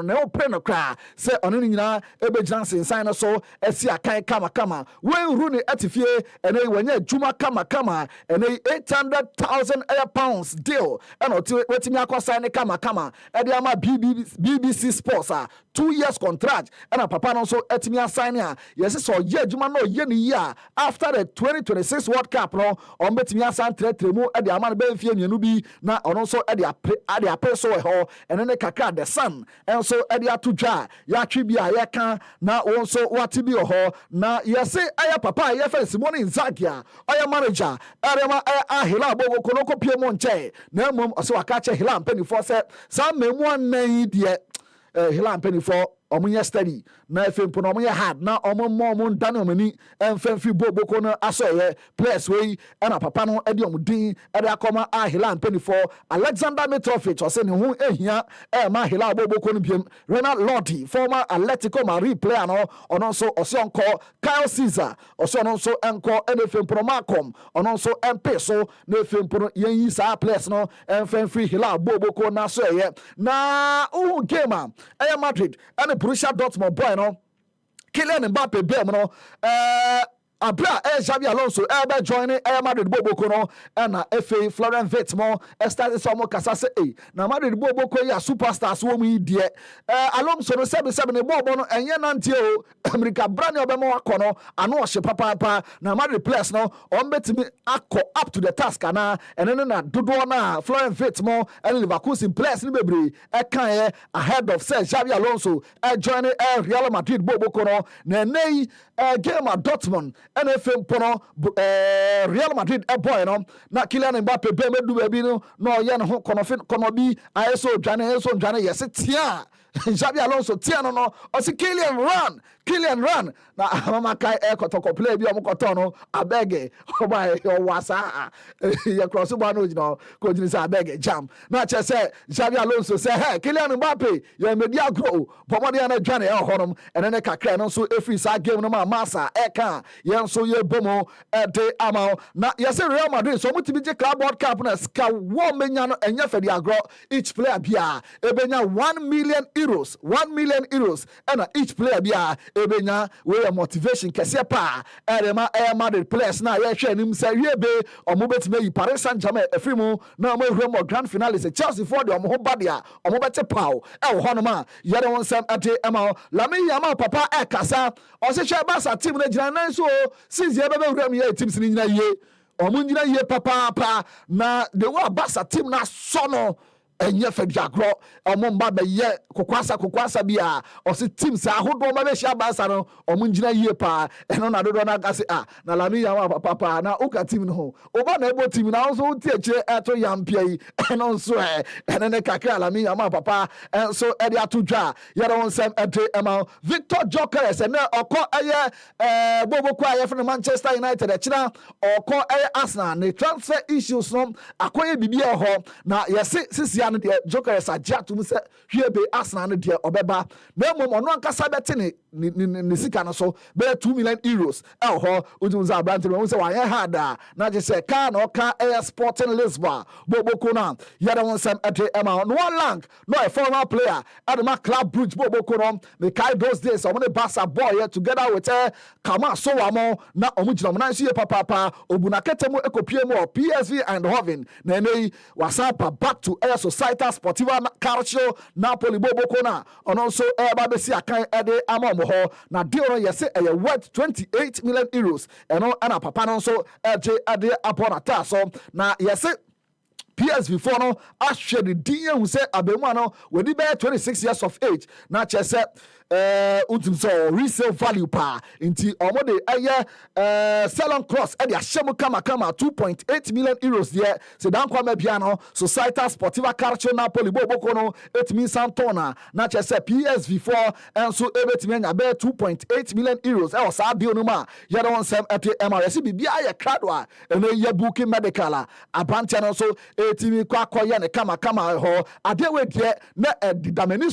no kra se ono nyina ebe Johnson sign so esi akan kama when Rooney atifie ene wanya juma kama ene 800,000 pounds deal ene wetimi akọ sign kama ede ama BBC Sports 2 years contract ene papa no so etimi assign a yes so ye juma no ye ni year after the 2026 World Cup no on betimi assign tremu ede ama be mfie mienu bi na ono so ede apre so ho ene ne kakra the sun and so ede atudwa ya twibia kan na wonso watibi ho na yese aya papa ye fa Simone Inzaghi aya manager arema Ahila bogo konoko pie mo nche na mom oso waka che Hila mpanifo se sa memu anan de Hila mpanifo omunye study na efempo na omunye hard na omo ndane omani emfemfi boboko no asoye players wey na papa no ede omudin ede akoma Ahila mpanifo Alexander Mitrovic ose ne ho ehia ma Ahila boboko no biem Renald Lodi former Atletico Madrid player no ono so ose onko Kyle Caesar ose ono so enko efempo Malcolm ono so MP so na efempo yen yi sa players no emfemfi Ahila boboko na asoye na game Madrid and Borussia Dortmund boy no Kylian Mbappe be no abra Xabi Alonso ebe join Madrid Boboko no na FA Florent Vetmo started some kasa say na Madrid Boboko ya superstars wo mu die Alonso no 77 ne bobo no enye nante o America brand obemo akono ano ohye papa na Madrid players no on betimi akọ up to the task na ene na dodo na Florent Vetmo and Leverkusen players ni bebre kan ahead of Xabi Alonso join Real Madrid Boboko no na nei game at Dortmund NFM pono Real Madrid boy no na Kylian Mbappe be medu baby no ye no ho kono bi ayeso dwane yes tia Xabi Alonso tia no o si Kylian run na mama kai kotoko play bi o koto no abege oba o wasa ye cross ba no jino ko jini sa abege jam na che say Xabi Alonso say hey Kylian Mbappe ye media grow pomode na dwane e honom ene kakra no so efri sa game no ma masa eka ye so ye bomo de ama na ye say Real Madrid so mutibi je club world cup na ska wo menya no enye fedi agro each player bia ebenya 1 million euros and each player bia ebenya we motivation kese pa erema Madrid players na ye hwe nim say we be omo betime yi Paris Saint-Germain efrimu na omo ehwe mo grand finale say Chelsea for the omo ho badia omo bete paw e wo hono ma ye de won sam ate ema Lamine Yamal papa e kasa o se hwe Barca team na gina nan so since ye be wura mi ye teams ni nyina ye omo nyina ye papa na the wa Barca team na so no enye fedi agro omo mba be ye kokwasa bia o se team sa ahodo ma be hia Barca no omo ngina ye pa eno na dodo na gase na Lamine Yamal papa na uka team no oba na ebo team na so ti eche eto yampia yi eno so ene ne kakra Lamine Yamal papa so e dia to dwa ye don sem ete ema Victor Gyökeres ene okọ eye bobo kwa ye from Manchester United e kira okọ eye Arsenal ne transfer issues no akoye bibia ho na ye sisi no de Gyökeres agya to se hwebe Arsenal no de obeba na mom ono ankasa bete ne sika no so be 2 million euros ho udunza abante we say wa ye hada na je say ka na oka air Sporting Lisbon boboko na yada won sam ete ema no one lang no a former player at my club Brugge boboko no me kai those days omo ne Barca boy here together with Kama so wamo na omo jina mo na nsie papa obunakete mo ekopie mo PSV Eindhoven na nei wasapa back to air Società Sportiva Calcio Napoli boboko na ono so ba be si akan ede amom ho na deal no yese e worth 28 million euros eno ana papa no so ede upon attack so na yese PSV for no actually the who say abemu no we be 26 years of age na chese utim so resale value pa inti omode eye salon cross e dia shemu kama 2.8 million euros there se dan kwa mebia no Società Sportiva Calcio Napoli boboko no etimi santona na chese PSV4 enso ebetimi anya be 2.8 million euros e o sa deal no ma ye don sem ete MRC bibia ye kradwa ene ye booking medical abante no so etimi kwa ye ne kama ho ade we de na didamani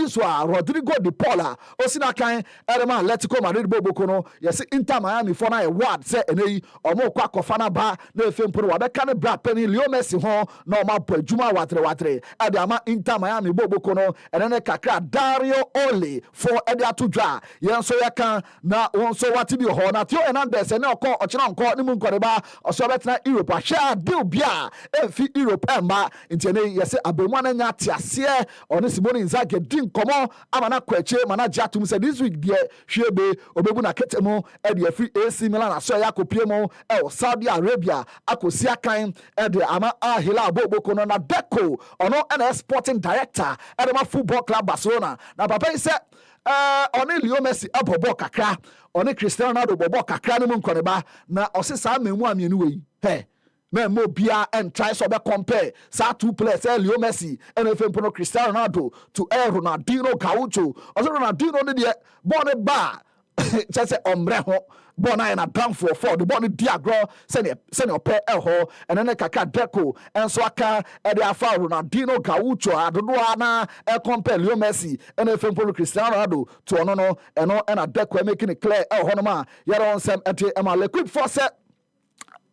so Rodrigo de Paula osina kan Erema Atletico Madrid boboko no yes Inter Miami for na a word say enei omo kwa kofana ba na efemporo wa be kan bra penny Leo Messi ho na o ma bo adwuma watre ade ama Inter Miami boboko no ene kakra Dario Oli for ade atodwa yenso ye kan na wonso wati bi ho na Theo Hernandez ene okọ ochira nko ni mu nkoreba oso betena Europe ahia deal bia efi Europe emba ntene yes abemu na nya tiase oni Simone Inzaghi din komo ama na kwache mana jatum say this week there hwebe obebu na ketemo e de free AC Milan aso ya kopie mo Saudi Arabia akosi akan e de ama Ahila boboko no na Deco ono na sporting director e de ma football club Barcelona na papa say oni Leo Messi abobo kakra oni Cristiano Ronaldo bobo kakra ne mu nkoreba na osesa memu amienu wei he Memo Bia and try so be compare sa two players Leo Messi and if Cristiano Ronaldo to Ronaldinho Gaucho also Ronaldinho de born ba just say ombre born na down for the born diagro send your pair ho and then kaka Deco and so aka e dey afa Ronaldinho Gaucho adodo na compare Leo Messi and if Cristiano Ronaldo to no and Deco making it clear ho no ma yaro on sem ete le quick for set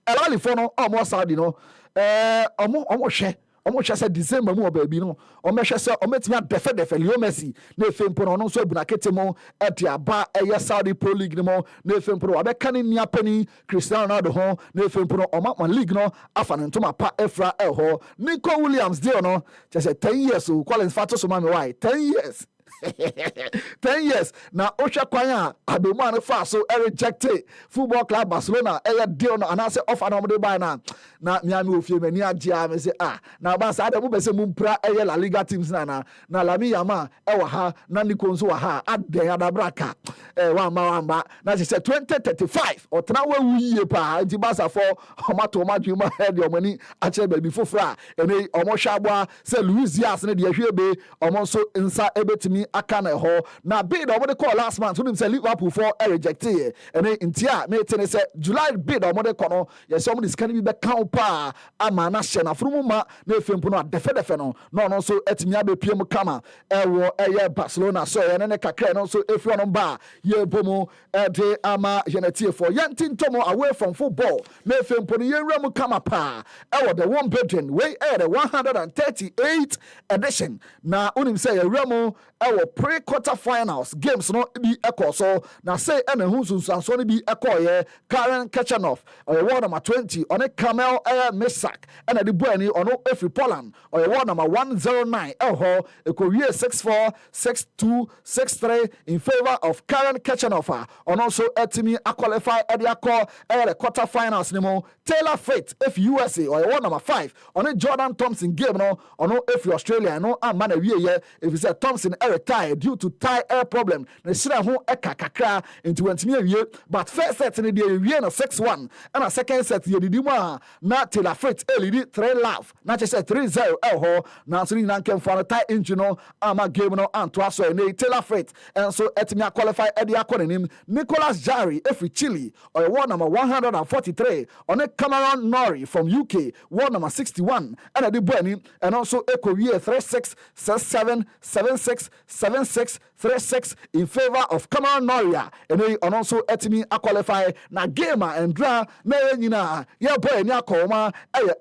Elali for no almost Saudi no omo hwe Almost just said December more baby no. Or measure so or met me at defe Leo Messi. Ne film put on so bunaketemo at the aba a Saudi Pro League no. Ne film pro abe canin nia penny Cristiano Ronaldo ho. Ne film pro or man league no. Afan to my pa Efra El ho. Nico Williams deal no. Just said 10 years so calling fato so mami why 10 years. 10 years now Osha Kwanya Abemane fa so rejected Football Club Barcelona deal no and I say offer no buy na Miami ofie mani agya me say na ba sa da mo be say mumpra La Liga teams na Lami Yama wa ha na Nikonzo wa ha aden adabraka wamba na say 2035 or tena we yie pa nti Barca for omato omadwuma head your money ache baby fofra ene omo hwabwa say Luis Diaz ne de hwebe omo so nsa ebetimi akana ho na bid omo de call last month who say Liverpool for rejected ene ntia me tene say July bid omo de kono yes omo dis can be count pa ama na hye na furu ma na efempo no defe no so etimi abepiem kama ewo eye Barcelona so ene ne kakra no so efi ono ba ye bomo de ama yenetie for yantintomo away from football na efempo no ye nwram kama pa ewo the one bedroom we the 138th edition na unim say ye nwram ewo pre-quarter finals games no bi ekọ so na say ene hu sunsanso no bi ekọ ye Karen Kechenov or ward number 20 on a Kamel Mesak and the Bueni on Efri Poland or ward number 109 Elho Korea 6-4 6-2 6-3 in favor of Karen Kechenov on also Etimi a qualify at the quarter finals nimo Taylor Fate if USA or ward number 5 on a Jordan Thompson game no on Efri Australia no man if it's a Thompson retired due to tie air problem na shira ho kakra into wentimi but first set in the na 6-1 and a second set yedidima na Taylor Fate elidi 3 love na just 3-0 elho na so ni nankem for tie engine no ama game no anto so na Taylor Fate and so etimi qualify edi akonim Nicholas Jarry every Chile or ward number 143 on a Cameron Norrie from UK ward number 61 and the Bueni and also Korea 3-6 7-7 7-6 7-6 3-6 in favor of Cameron Noria and on also etimi a qualify na game and draw na nyina ya boy ni akoma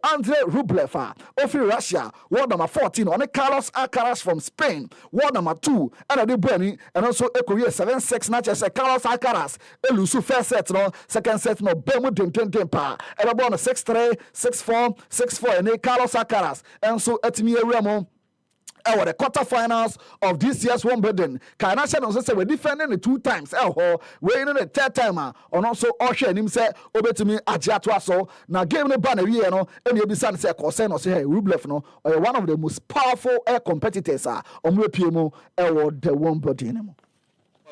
Andre Rublev of Russia ward number 14 on Carlos Alcaraz from Spain ward number 2 and the Bueni and also Korea 7-6 na chese Carlos Alcaraz elusu first set no second set no bemu den pa and about 6-3 6-4 6-4 and Carlos Alcaraz and so etimi ewemo the quarterfinals of this year's Wimbledon. Kanasha no say we defending the 2 times. We in the 3rd time on also Osha him say obetumi agiato so na game no ban we no and you be say concern or say Rublev no or one of the most powerful competitors on we PMO the Wimbledon.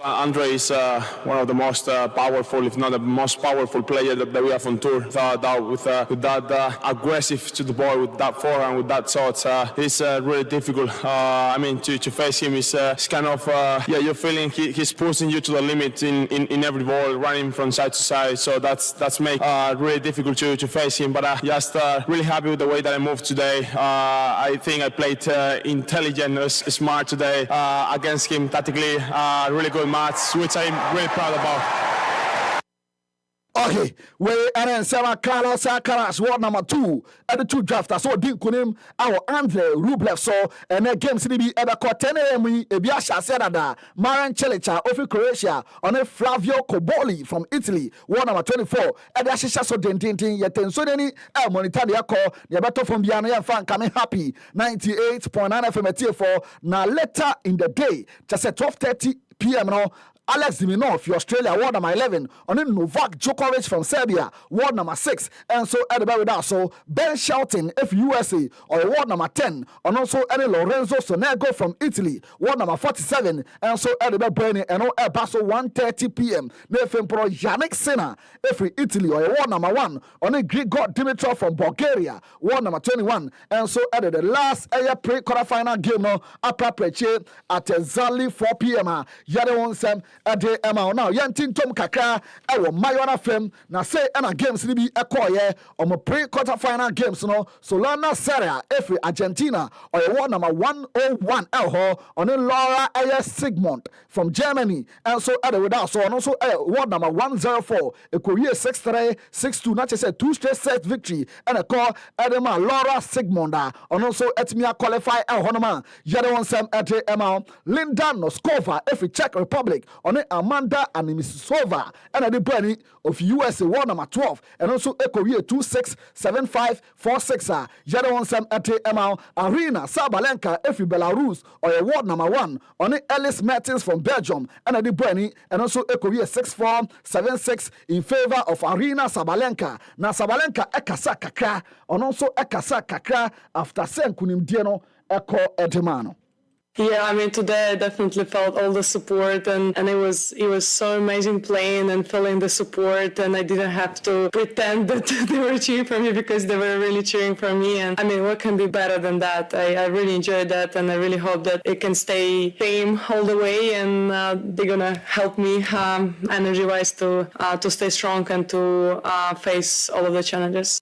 Andre is one of the most powerful, if not the most powerful player that we have on tour. With that aggressive to the ball, with that forehand, with that shot, it's really difficult. I mean, to face him is kind of you're feeling he's pushing you to the limit in every ball, running from side to side. So that's make really difficult to face him. But just really happy with the way that I moved today. I think I played intelligent, smart today against him tactically. Really good match, which I'm really proud about. Okay, we and Sarah Carlos Alcaraz ward number 2 at the 2 drafters. So did kunim our Andre Rublev so and the games to be ever caught 10 a.m. Ebiasha Serada, Maran Celica of Croatia on a Flavio Coboli from Italy, ward number 24. And the Ashisha so denting yet and so any Monitaria call the battle from Biana fan coming happy 98.9 FM at 4 now later in the day, just at 12:30 p.m. now. Alex Diminov, Australia, ward number 11. On Novak Djokovic from Serbia, ward number 6. And so at the very that, so Ben Shelton, if USA, or ward number 10. And also any Lorenzo Sonego from Italy, ward number 47. And so at the very Bernie, and all at Basso 1:30 p.m. Nathan Pro Yannick Sinner, if Italy, or ward number 1. On a Grigor Dimitrov from Bulgaria, ward number 21. And so at the last pre-quarterfinal game, no, at exactly 4 p.m. Yadon Sam. ɛde ɛma now yɛnti ntom kakra ɛwɔ Mayona Fam na say ɛna games ni bi ɛkɔɔyɛ ɔmo pre-quarter final games no Solana Serra every Argentina ɔyɛ number 101 ɛhɔ ɔne Laura ɛyɛ Sigmund from Germany and so ɛde without so ɔno nso ɛyɛ number 104 ekowie 6-3 6-2 na kyerɛ sɛ 2 straight set victory ɛna ɛkɔ ɛde ma Laura Sigmund a ɔno nso ɛtumi qualify ɛhɔ no ma yɛde wɔn nsɛm ɛde ɛma Linda Noskova every Czech Republic ɔne Amanda Animisova ɛna de bɔni of USA world number 12 and also ekowie 2-6 7-5 4-6 a yɛde wɔn nsɛm ɛde ɛma Arena Sabalenka every Belarus ɔyɛ world number 1 ɔne Ellis Mertens from Belgium ɛna de bɔni and also ekowie 6-4 7-6 in favor of Arena Sabalenka na Sabalenka ɛkasa kakra ɔno nso ɛkasa kakra after sɛ nkunimdie no ɛkɔ ɛde no. Yeah, I mean, today I definitely felt all the support and it was so amazing playing and feeling the support, and I didn't have to pretend that they were cheering for me because they were really cheering for me. And I mean, what can be better than that? I really enjoyed that, and I really hope that it can stay same all the way, and they're gonna help me energy-wise to stay strong and to face all of the challenges.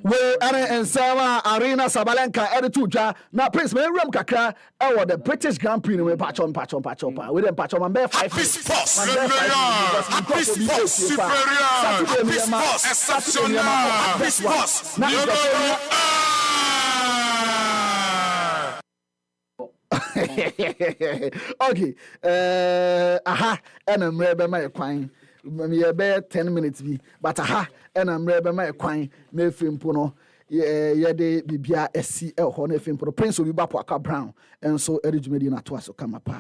We and Sarah Arena Sabalenka Edituja. Now, Prince Miriam Kakra, the British Grand Prix, we patch on. We then patch on my 5 HappySports, HappySports, superior, HappySports, exceptional, HappySports. Okay, and I'm ready my coin. Me about 10 minutes be, but and I'm ready my coin. Ne film puno. Yede bibia SCL hone film puno. Prince will be back POAKWA Brown, and so Erich Medina twice come up.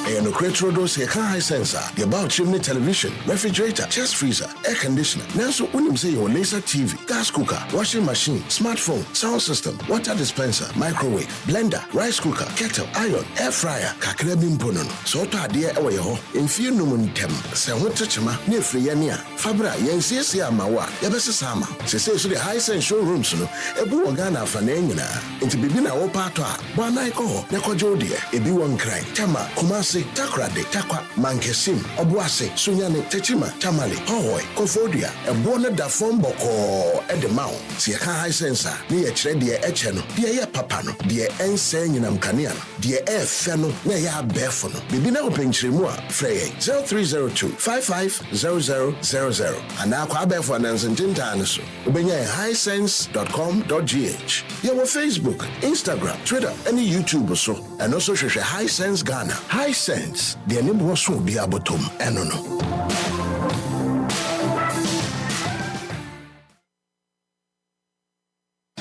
And the creator does a high sensor, the about chimney television, refrigerator, chest freezer, air conditioner. Now, so when you say your laser TV, gas cooker, washing machine, smartphone, sound system, water dispenser, microwave, blender, rice cooker, kettle, iron, air fryer, kakrabim ponon. So to idea away ho, in few numun tem, say what touchma, near free yania, Fabra, yensia mawa, yabesa sama. Say so the high sense showrooms no, a boo organa fanenina, into bibina o patoa, banaiko, nekojodia, a be one cry, Tama, Kumasi. Takrade, Takwa, Mankesim, Obuase, Sunyane, Techima, Tamale, Hohoi, Kofodia, a bonnet da Fomboko, Edemao, Siaka High Sensor, near Tredia Echeno, dear Papano, dear Ensen in Amcanian, dear F Feno, Nea Befono, Bibina Pinchrimua, Frey, 0302 550000, and now Quabefon and Zintintanis, Ubenya highsense.com.gh. You have Facebook, Instagram, Twitter, any YouTube or so, and also share High Sense Ghana. High Sense, the name was so be abotum, enono.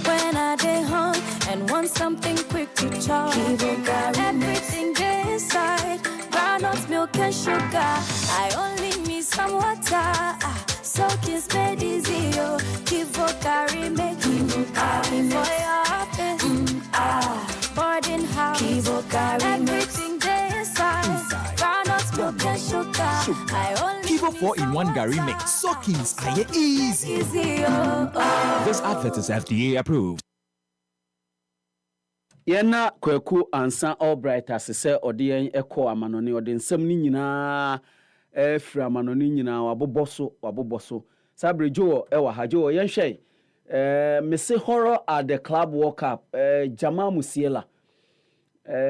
When I get home and want something quick to chop, everything inside, groundnuts, milk and sugar. I only need some water, so kiss made easy. Carry me, carry me for your office. Boarding house, everything inside, groundnuts, milk and sugar. I only Kivo 4-in-1 Gary Mix. Soakings are easy. This advert is FDA approved. Yena Kweku ansa Albright asese ode yen ekọ amanoni ode nsem ni nyina efra amanoni nyina waboboso sabrejo ewa hajo yen hwe mese horror at the club world cup Jamal Musiala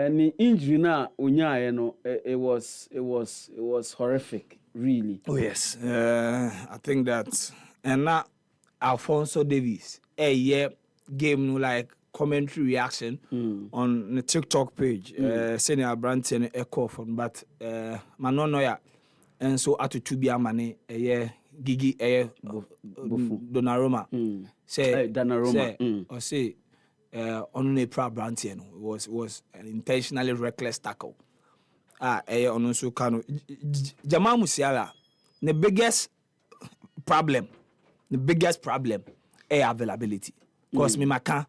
ni injury na onyaye no it was horrific really. Oh yes, I think that and now Alphonso Davies game no like commentary reaction on the TikTok page. Senior Branton echo from but Manonoya and so atutubi amane Gigi Donnarumma say Donnarumma or say on a proud Branton was an intentionally reckless tackle. On so Kano Jamal Musiala the biggest problem availability because me maka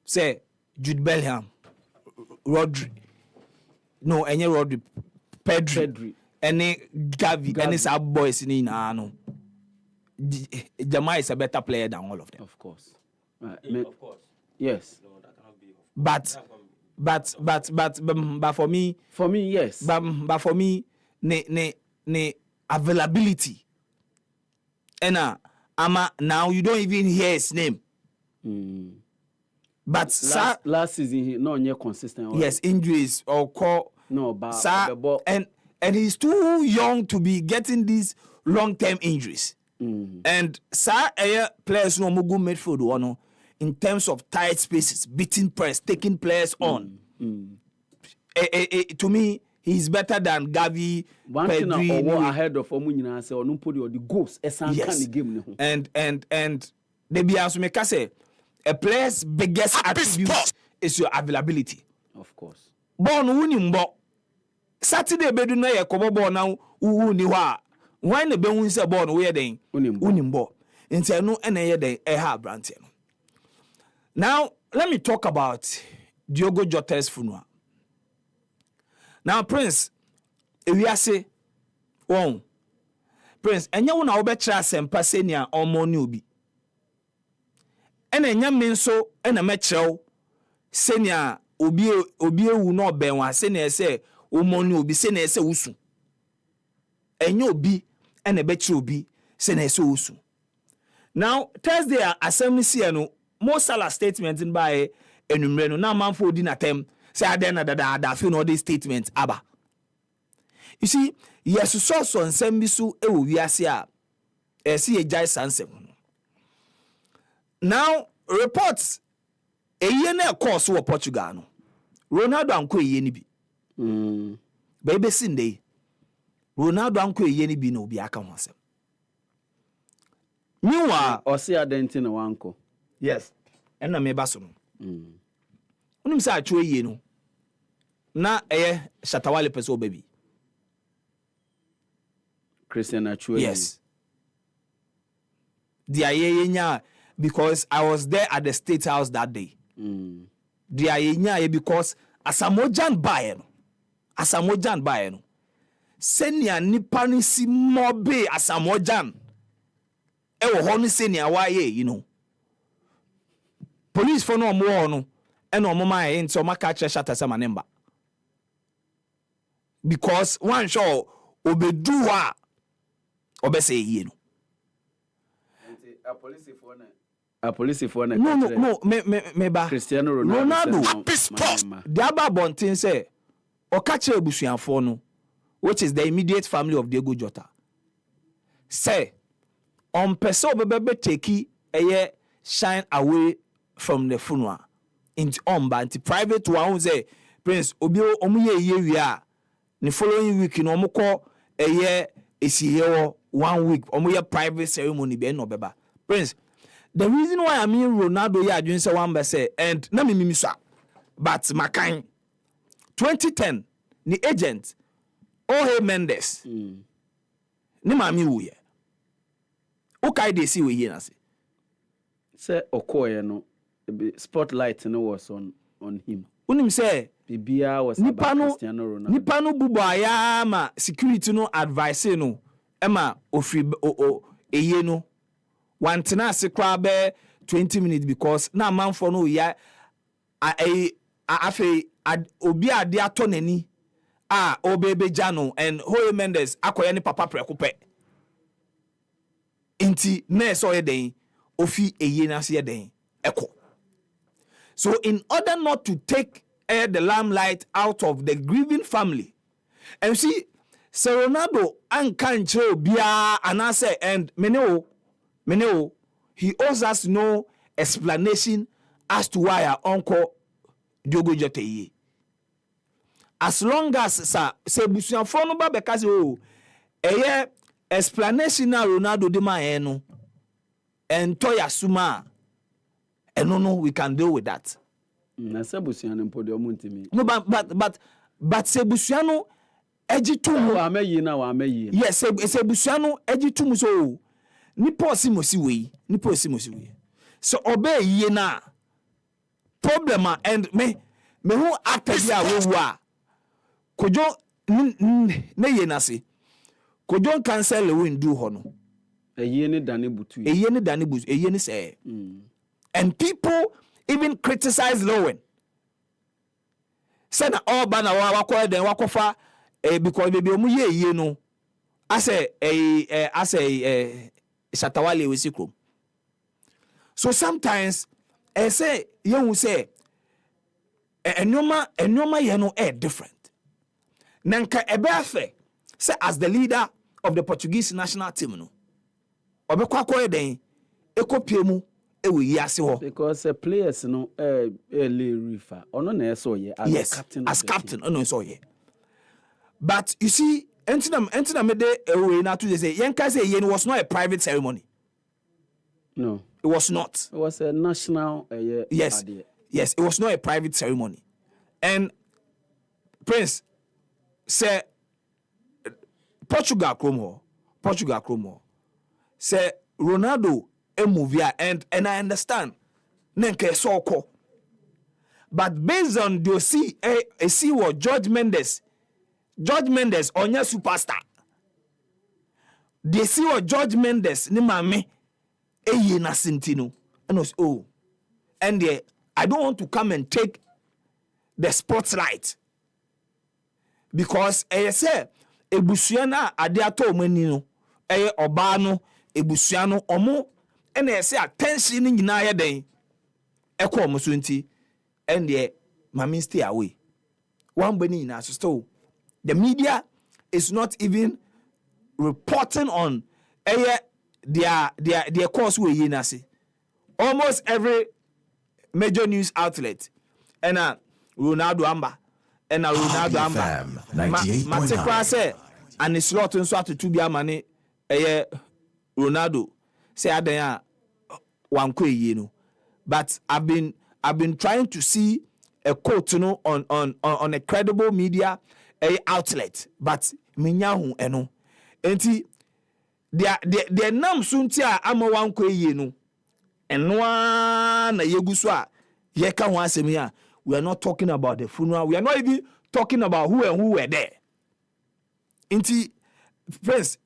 say Jude Bellingham, Rodri, Pedri, any Gavi, any sub boys in no. Jamal is a better player than all of them. Of course. Of course. Yes. But but for me, yes. But for me, ne availability. And now you don't even hear his name. But last season he no near consistent. Yes, injuries or call and he's too young to be getting these long-term injuries. And players no mugu midfield one in terms of tight spaces, beating press, taking players on. To me, he's better than Gavi. One Pedri, thing ahead of Omunyina say on put the goals yes. Game. And they be as me say a player's biggest attribute is your availability. Of course. Born winning bo Saturday bedu na ye kobo ball now ni wa when the be win say ball we den winning ball nti no na ye den e ha brand no. Now let me talk about Diogo Jota's funeral. Now Prince ewiase won Prince enye wo na wo be kira sempa senia omo ni obi ena enya me nso ena me kirew senia obi ewu na obenwa senia se omo ni obi senia ese wusu enye obi ena be kire obi senia ese wusu. Now Thursday assembly see no Mo Salah statement in by enumere no na manfo di na tem say aden na da feel no this statement aba. You see, yes so nsem bi so e wo wiase a see a jai sansem. Now reports eye na course wo Portugal no Ronaldo anko eye ni bi baby sinde Ronaldo anko eye ni bi na obi aka ho asem niwa o see identity na wanko. Yes. And na me baso no. Unim say atwe ye no. Na Shatawale peso baby. Christian Achwe. Yes. Dia ye nya because I was there at the State House that day. Dia ye nya because Asamojan bae no. Asamojan bae no. Senia nipa ni si mobe Asamojan. E wo ho ni senia wa ye, you know. Police for no more no and no more my into my catch shot as a manemba. Because one show obeduwa obese ye no. A police for no me ba Cristiano Ronaldo HappySports the aba bontin say o catch ebusuanfo no which is the immediate family of Diogo Jota. Say on person obebe take eye shine away from the funeral into anti private one say Prince obi omuye ye a the following week no omko eye esi here 1 week omuye private ceremony be no beba Prince. The reason why I mean Ronaldo ya adwin say one be say and na me so but makan 2010 ni agent Jorge Mendes ni mami wo ye o kai dey see we here na say okoye no spotlight no was on him. Unim say Bibia was about Cristiano Ronaldo. Nipa no bubo aya ma security no advice no ema ofri eye no wantena se kwa be 20 minutes because na manfo no ya afi obi ade ato nani obebe jano and Jorge Mendes akoye ni papa prekupe inti na so ye den ofi eye na se den eko. So in order not to take the limelight out of the grieving family, and see, Sir Ronaldo ankanche bia anase and meneo, he owes us no explanation as to why our uncle Diogo Jota ye. As long as se busuanfo no ba beka se eye explanation na Ronaldo de ma no and toya suma and no we can deal with that. Na sebusiano podium ntimi. No but sebusiano ejitum wa meyi na wa meyi. Yes, sebusiano ejitum so ni posi mosi we. So obey ye na problem and me who atadi a we wa kojo ne ye na se kojo cancel we do ho no. Eye ni dane butu. Eye ni say. And people even criticize Lowen. Say na all ba na wa call then wakofa because baby omu ye no. I say Shatawale we sikro. So sometimes I say you say enoma ye no different. Nanka ebeafe say as the leader of the Portuguese national team no. Obekwa koye den ekopiemu ewe yiase ho. Because players no le refer ono na eso ye as yes, captain. As captain ono eso ye. But you see entina me de ewe na to say yenka say ye was not a private ceremony. No. It was not. It was a national yes. idea. Yes, it was not a private ceremony. And Prince say Portugal Chromo say Ronaldo a movie and I understand nenke soko. But based on the see what George Mendes on your superstar. They see what George Mendes ni mame eye na sentino and was and I don't want to come and take the spotlight because say ebusuana ade ato mani no oba no ebusuano omo and say attention ni nyina ye den omo so nti and mami stay away one bani na so the media is not even reporting on their course we yi na se almost every major news outlet and Ronaldo Amba and Ronaldo Amba Matekwa say and slot nso atutu bia mane Ronaldo say adan wanko yi no but I've been trying to see a quote no on a credible media outlet but minya hu eno enti the nam sunti a ama wanko yi no eno na yeguso a ye ka ho asemi a we are not talking about the funeral. We are not even talking about who and who were there. Inti friends,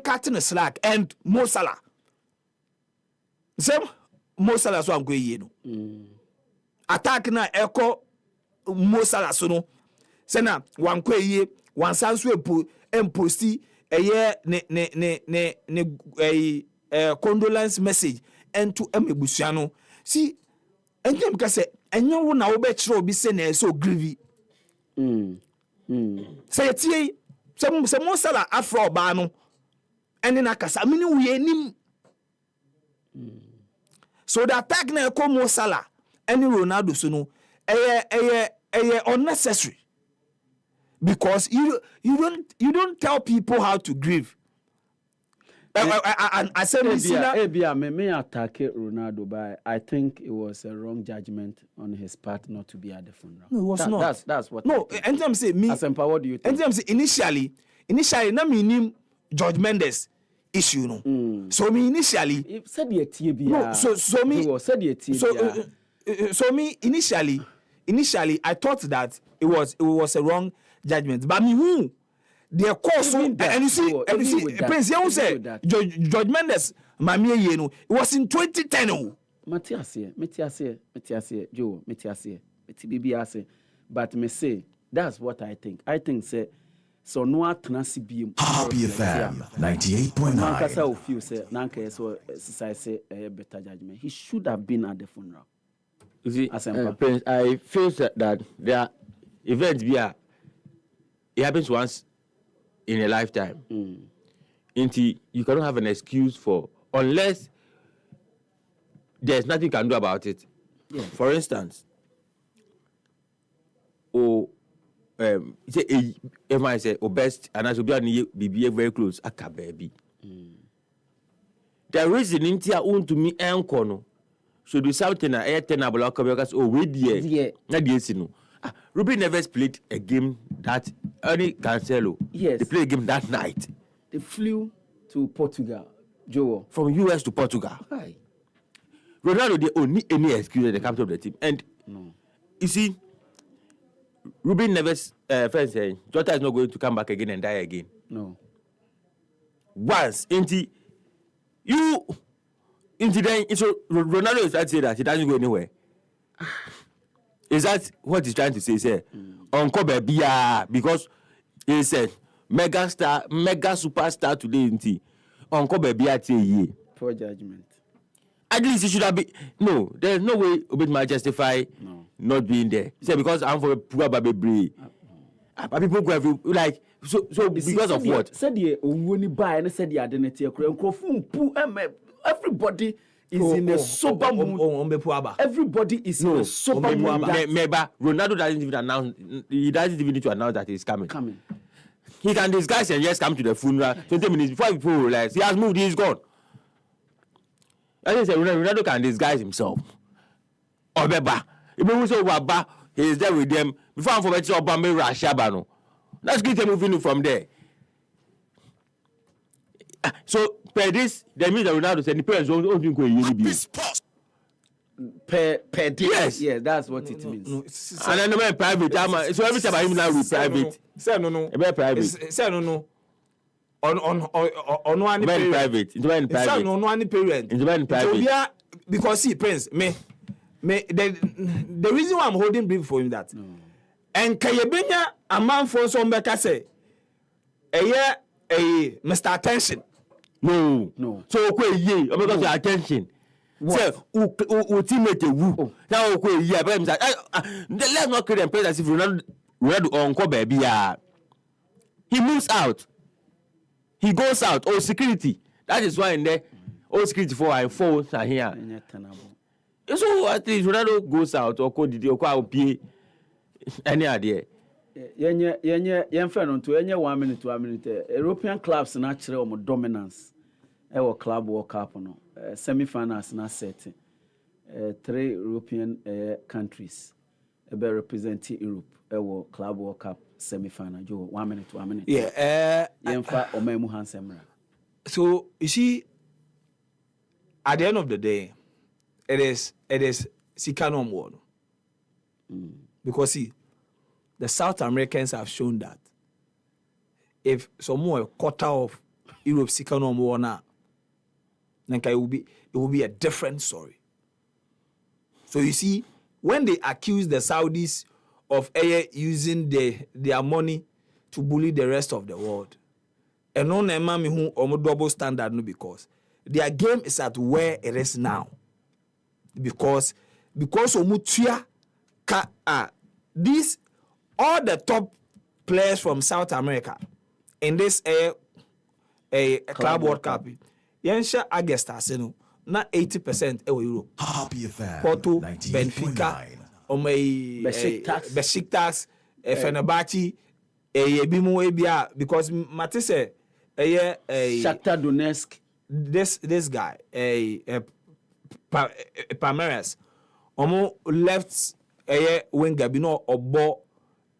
cutting a slack and Mo Salah. Same Mo Salah so I'm going attack na echo Mo Salah so no. Sena wan kweye wan sanso posti condolence message and to emebusuano. See and them can say, and you will now bet you be saying so grievy. Say it, some Mosala Afro Bano, and then I can say, I mean, we him. So the attack na come Mosala, and Ronaldo Suno, unnecessary because you don't tell people how to grieve. I said, me attack Ronaldo, but I think it was a wrong judgment on his part not to be at the funeral. No, it was not. That's what. No, and I'm saying me. As empowered, do you think? And I'm saying initially, na me name George Mendes issue no. So me initially. Said the TBA. No, so me. Said the TBA. So me initially I thought that it was a wrong judgment, but me who. Their course and you see Prince you say George Mendes mamie ye no it was in 2010 oh Metiase Joe Metiase Bibiase but me say that's what I think say so no atnasi biem Happy FM 98.9 Nankasa o feel say nanka so say a better judgment he should have been at the funeral. You see Prince, I feel that there are events it happens once in a lifetime. You cannot have an excuse for unless there's nothing you can do about it. Yeah. For instance, everyone say best and I should be very close. Aka baby. The reason in tia to me enkono should be something I tenable because we dear. Not the Ruby never played a game that only Cancelo. Yes. They played a game that night. They flew to Portugal, Joe. From US to Portugal. Hi. Ronaldo, they don't need any excuse at the captain of the team. And you see, Ruby Neves friend saying Jota is not going to come back again and die again. No. Once then Ronaldo is trying to say that he doesn't go anywhere. Is that what he's trying to say? Say, Uncle Baby, because he said mega superstar today in T. Uncle Baby, Poor judgment. At least it should have been. No, there's no way Obit might justify not being there. Say because I'm for a poor baby. But people go every like so because of what? Said the when you buy and said the identity everybody is in a sober mood. Everybody is in a sober mood. Ronaldo doesn't even announce. He doesn't even need to announce that he's coming. He can disguise and just come to the funeral 20 minutes before people realize he has moved. He's gone. I say Ronaldo can disguise himself. Obeba, if we say Waba, he is there with them. Before I'm forgetting Obama Rashabano. Let's get him moving from there. So per this, that means that Ronaldo said the parents don't think we be. Per day. Yes. Yeah, that's what it means. And then the private. So every time I him now with private. Say no. Private. Say no. On one private. It's on one parent. Private. Because see, Prince, the reason why I'm holding brief for him that, and Kayebenya a man for some better say, Mr. Attention. No. So ye, because your attention. Say, ultimate woo. Now ye, but let's not create a place as if Ronaldo Uncle Baby. He moves out. He goes out. Oh, security. That is why in there, all security for and phones are here. So at least Ronaldo goes out or code or pay any idea. Yen friend to any 1 minute to 1 minute. European clubs naturally more dominance. Our club World Cup no semi-finals na set. 3 European countries be representing Europe. Our club World Cup semi-final. 1 minute to 1 minute. Yeah. Yenfa omemu hansemra. So you see, at the end of the day, it is Sikano Mwono. Because see, the South Americans have shown that if some more quarter of Europe Sikano Mwono, then it will be a different story. So you see, when they accuse the Saudis of using their money to bully the rest of the world, and no name who double standard no, because their game is at where it is now. Because Omutia these all the top players from South America in this Club World Cup, Yensha Augusta Seno, not 80% Europe. Happy FM. Porto, 98.9. Benfica, Besiktas, Fenerbahce, Ebimu Ebia, because Matisse, Shakhtar Donetsk. This guy, Palmeiras, Omo left winger bino obo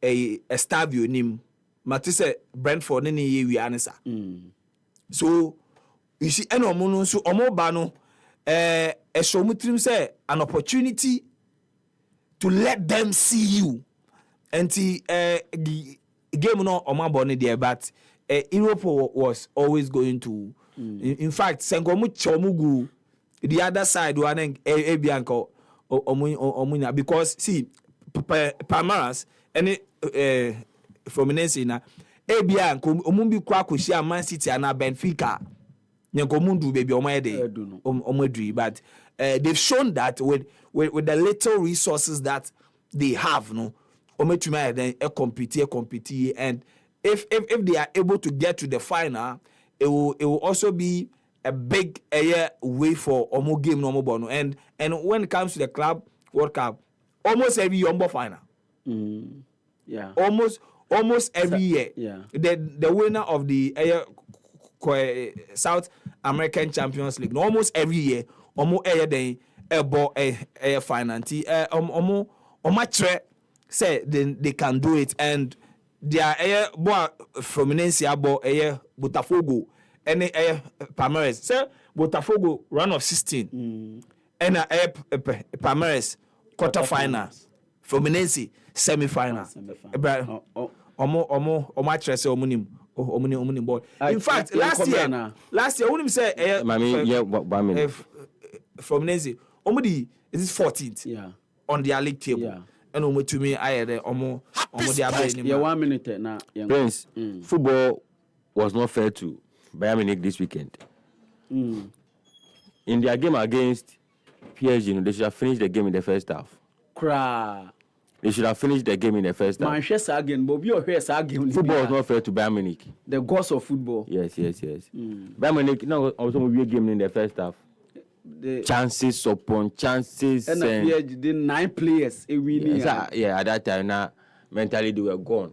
Estavio nim. Matisse Brentford ni ye wi anisa. So you see, any omo so omo bano esomutrim say an opportunity to let them see you. And the game no omo boni there, but Europe was always going to. In fact, Sengomu Chomugu, the other side, one Bianco Omunia, because see, Palmeiras, any Fluminense na Bianco, Omumbi Kwakushia, Man City, and Benfica, Nyankomundu, baby, Omedri, but they've shown that with the little resources that they have, no, Ometuma then compete, and if they are able to get to the final, it will also be a big way for Omo game no bono. And when it comes to the Club World Cup, almost every Yombo final. Yeah. Almost every year. Yeah. The winner of the South American Champions League, almost every year, Omo then a final. Omo say they can do it, and they are Fluminense Botafogo and Palmeiras. Say Botafogo round of 16 and Palmeiras quarter final, Fluminense semi final. In fact, last year Omunim say Fluminense is 14th on their league table. and omo to me I the omo the abẹ. Yeah, 1 minute now. Prince, football was not fair to Bayern Munich this weekend. In their game against PSG, they should have finished the game in the first half. They should have finished the game in the first half. Football was not fair to Bayern Munich. The gods of football. Yes. Bayern Munich also will be a game in the first half. Chances upon chances. And PSG did 9 players. Yeah, at that time, now, mentally they were gone.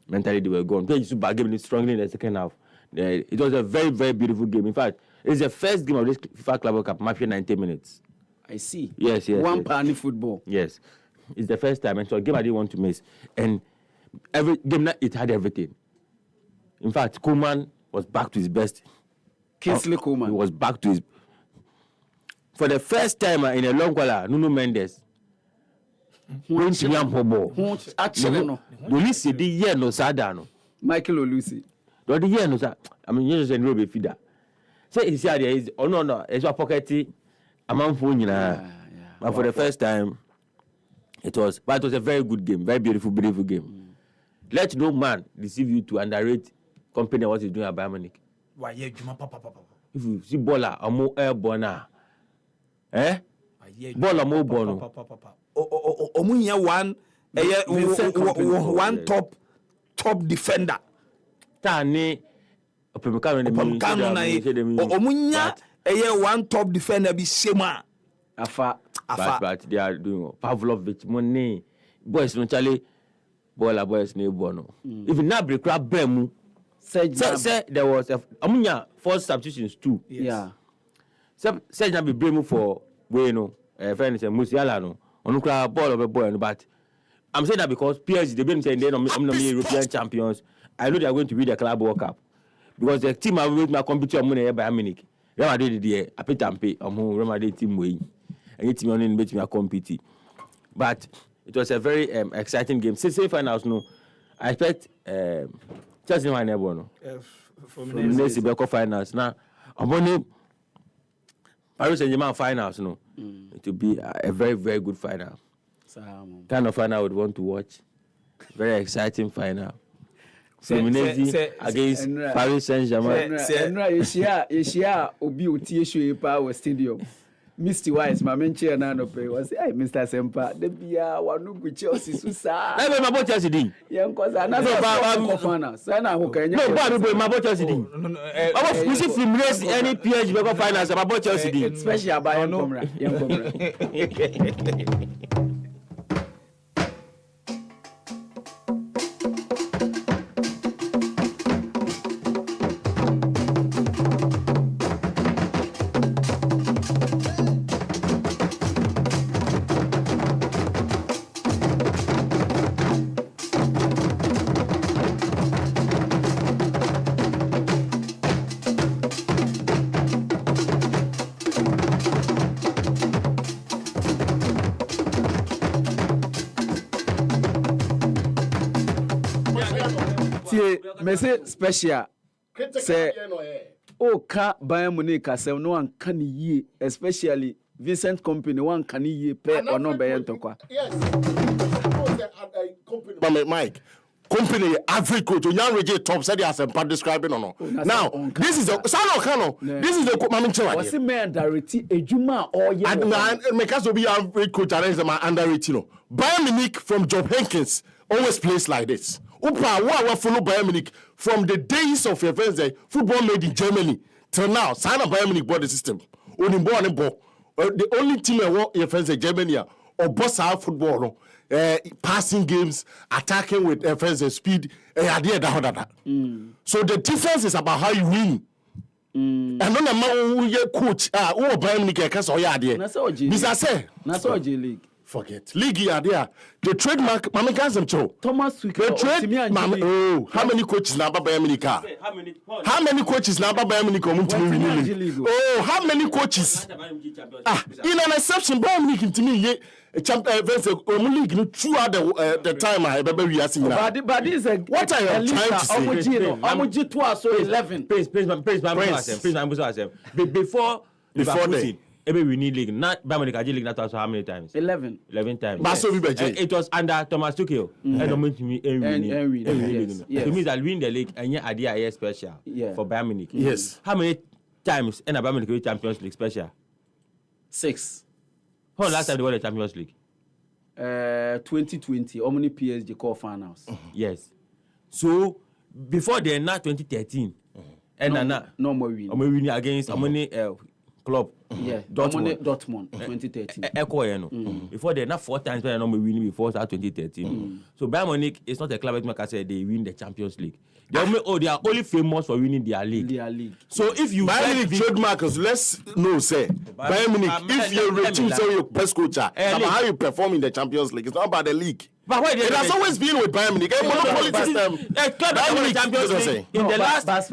PSG used to bargain strongly in the second half. It was a very, very beautiful game. In fact, it's the first game of this FIFA Club World Cup, match 90 minutes. I see. Yes. One party football. Yes. It's the first time, and so a game I didn't want to miss. And every game, it had everything. In fact, Koeman was back to his best. Kingsley Coman. He was back to his... For the first time in a long while, Nuno Mendes. Michael Olusi. I mean, you just a Robe feeder. Say he's here, is oh no, it's a pocket among phone, but for the first time, it was a very good game, very beautiful game. Let no man deceive you to underrate company what he's doing at Bayern Munich. Why, yeah, if you see baller, a more airborne, baller more born. Omunya one top defender. Tani Opamecano na omunya one top defender be Sema. Afa. But they are doing Pavlovic money. Boys no Charlie. Boys no bono. If not break crab bemu. Say there was omunya 4 substitutions too. Yeah. Say na be bremu for we no. Friend say Musiala no. Onukra ball of a boy, but I'm saying that because PSG they've been saying they're not European champions. I know they are going to win the Club World Cup because the team are with my competitor money by Munich. Real Madrid the Apetampe Real Madrid team way and team only bet me a compete. But it was a very exciting game. Semi finals no. I expect Chelsea win never no. From next finals now. I'm Paris Saint-Germain finals no. It will be a very, very good final. Kind of final I would want to watch. Very exciting final. Fluminense against Paris Saint-Germain. Asia Obi Otieshu Power Stadium. Mr. Wise, my mentor na no pay was hey Mr. Sempa. The bia wanu gu Chelsea susa. Na be mabo Chelsea din. Yen koza na so final. Say na ho kan. No, ba be mabo Chelsea din. Abo we see Fluminense any PSG be go finals mabo Chelsea din. Special ba yen komra. Mese special say o ka Bayern Munich asem no an kan yie especially Vincent Company one kan yie pe ono Bayern tokwa. Yes. Mike Company average coach Onyan Reje top said he has a part describing or no. Now this is the Sano Kano. This is the Mami Chewa. Was the man directly ejuma or yeah. And Mekaso be average coach arrange them under it, Bayern Munich from Job Henkins always plays like this. Upa wa follow Bayern Munich from the days of your friends football made in Germany till now. Sign up Bayern Munich bought the system. The only team your friends in Germany or boss our football passing games, attacking with friends and speed. So the difference is about how you win. And no man who coach who Bayern Munich can say idea. That's all J League. Forget. League are there. The trademark, Mama Gansam Cho. Thomas Wick. The trade, how many coaches now by Bayern Munich? How many coaches now by Bayern Munich? Oh, how many coaches? In an exception, Bayern Munich to me, champion league throughout the time I remember we are seeing now. But this is what I am trying to say. Please, 11. Please, before Maybe we need league. Not Bayern Munich league not also how many times? 11 times. But so It was under Thomas Tuchel. And it means that win the league and yeah, idea special for Bayern Munich. Yes. How many times in a Bayern Munich Champions League special? 6. When last time they won the Champions League? 2020. How many PSG call finals? Yes. So before then, not 2013. And no more win. I'm winning against how many club? Yeah, Dortmund 2013. Before then, not 4 times when I'm winning before that 2013. So Bayern Munich is not a club like I said they win the Champions League. They are only famous for winning their league. So if you Bayern Munich trademark, let's know say Bayern Munich. If you return say your best coach, how you perform in the Champions League, it's not about the league. But why it has always been with Bayern Munich. Monopoly system. Bayern Munich Champions League in the last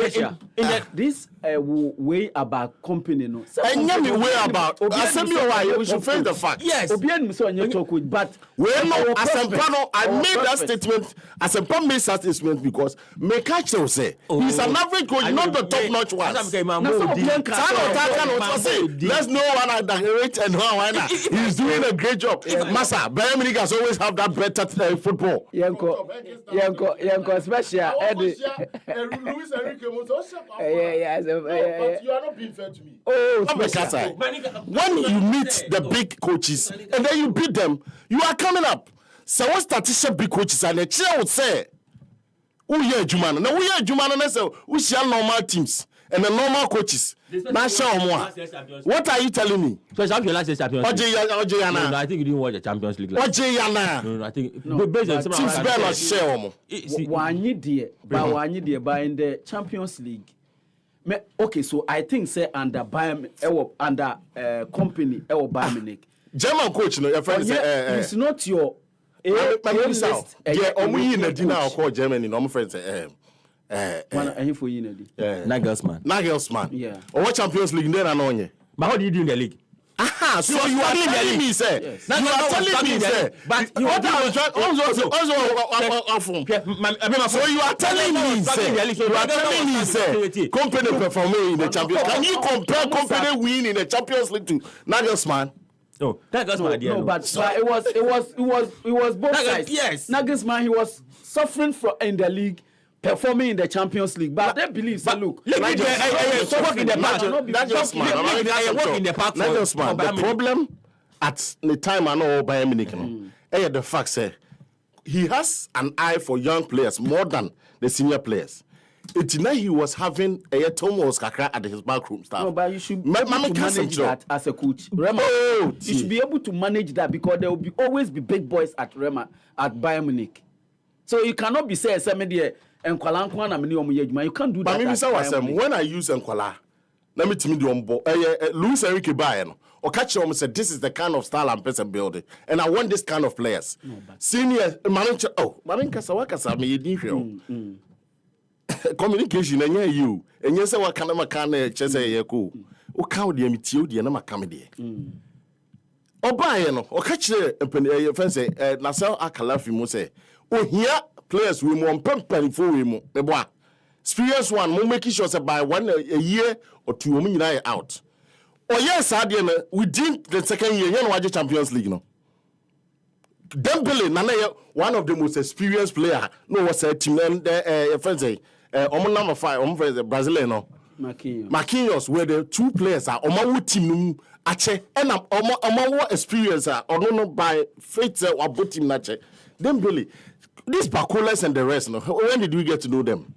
this way about company no. And me way about. Assembly why we should face the fact. Yes. But we know as a panel, I made that statement. As a panel made that statement because Mekacho say he's an average coach, not the top notch one. Let's know one direct and one. He's doing a great job. Massa, Bayern Munich has always have that better football. Yanko special. Luis Enrique but you are not being fair to me. When you meet the big coaches and then you beat them, you are coming up. So what statistician big coaches and the chair would say, "Oh yeah, Jumana. Now we are Jumana. And say we share normal teams and the normal coaches." What are you telling me? So champion last year's Champions League. No, I think you didn't watch the Champions League. No, I think based on some teams better not share. One year, but in the Champions League. Okay, so I think say under Bayern, under company, Bayern Munich. German coach, no, your friend say, it's not your. Yeah, in the dinner call Germany. No, my friend say, Nagelsmann. Yeah. Or what Champions League? Then I know you. But how do you do in the league? Aha, so you are telling me, sir. Yes. You are telling me, sir. But you are telling me, sir. So you are telling me, sir. Company performing in the Champions League. Can you compare company win in the Champions League to Nagelsmann? No, Nagelsmann. No, but it was both sides. Yes, Nagelsmann, he was suffering in the league. Performing in the Champions League, but they believe. So look, the problem at the time I know Bayern Munich, the fact say he has an eye for young players more than the senior players. It's now he was having a Thomas Kakra at his backroom staff. No, but you should manage that as a coach. You should be able to manage that because there will always be big boys at Bayern Munich. So you cannot be saying somebody. You can't do that. When I use Nkwala, let me tell you the Luis Enrique Bayern or catch him said this is the kind of style I'm person building, and I want this kind of players. Senior manager, communication and you and yes, what kind of chess a cool. O count the MTO, the number comedy. Or Bayern or catch a fence, Nasser Akalafi Mose. Oh, here. Players we want pempen for we experience one we make sure by a year or 2 we out. Oh yes, within the second year, you know what Champions League no. Dembele, one of the most experienced player. No, was a team and friends say number 5, friends Brazilian no. Marquinhos were the 2 players are omawu team ache and omawu experience are no by faith or both team nache. Dembele. These Bacolas and the rest, no? When did we get to know them?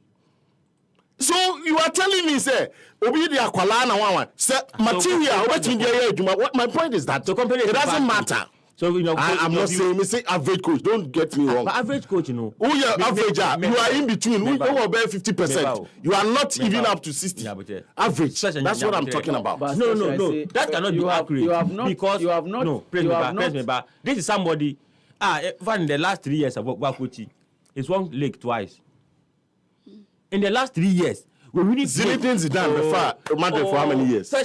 So you are telling me, say, Obidia Kwalana one, say material. What my point is that it doesn't matter. So I'm not saying average coach. Don't get me wrong. But average coach, Oh yeah, average. You are in between. We go about 50%. You are not even up to 60. Average. That's what I'm talking about. No. That cannot be accurate. Because you have not. No, praise me. But this is somebody. In the last 3 years of Wakuchi, it's won league twice. In the last 3 years, we really Zinedine Zidane before for how many years? So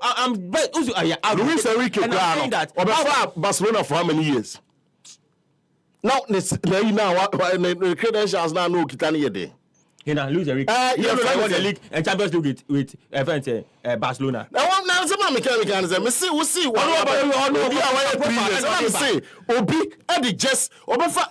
I'm Luis Enrique that Barcelona for how many years? Now the credentials now no Kitani there. He now lose the league. Won the league and Champions League with Barcelona. Now some mechanical say, me see, we see. Obi away 3 years. I say, Obi, Eddie just Obefa.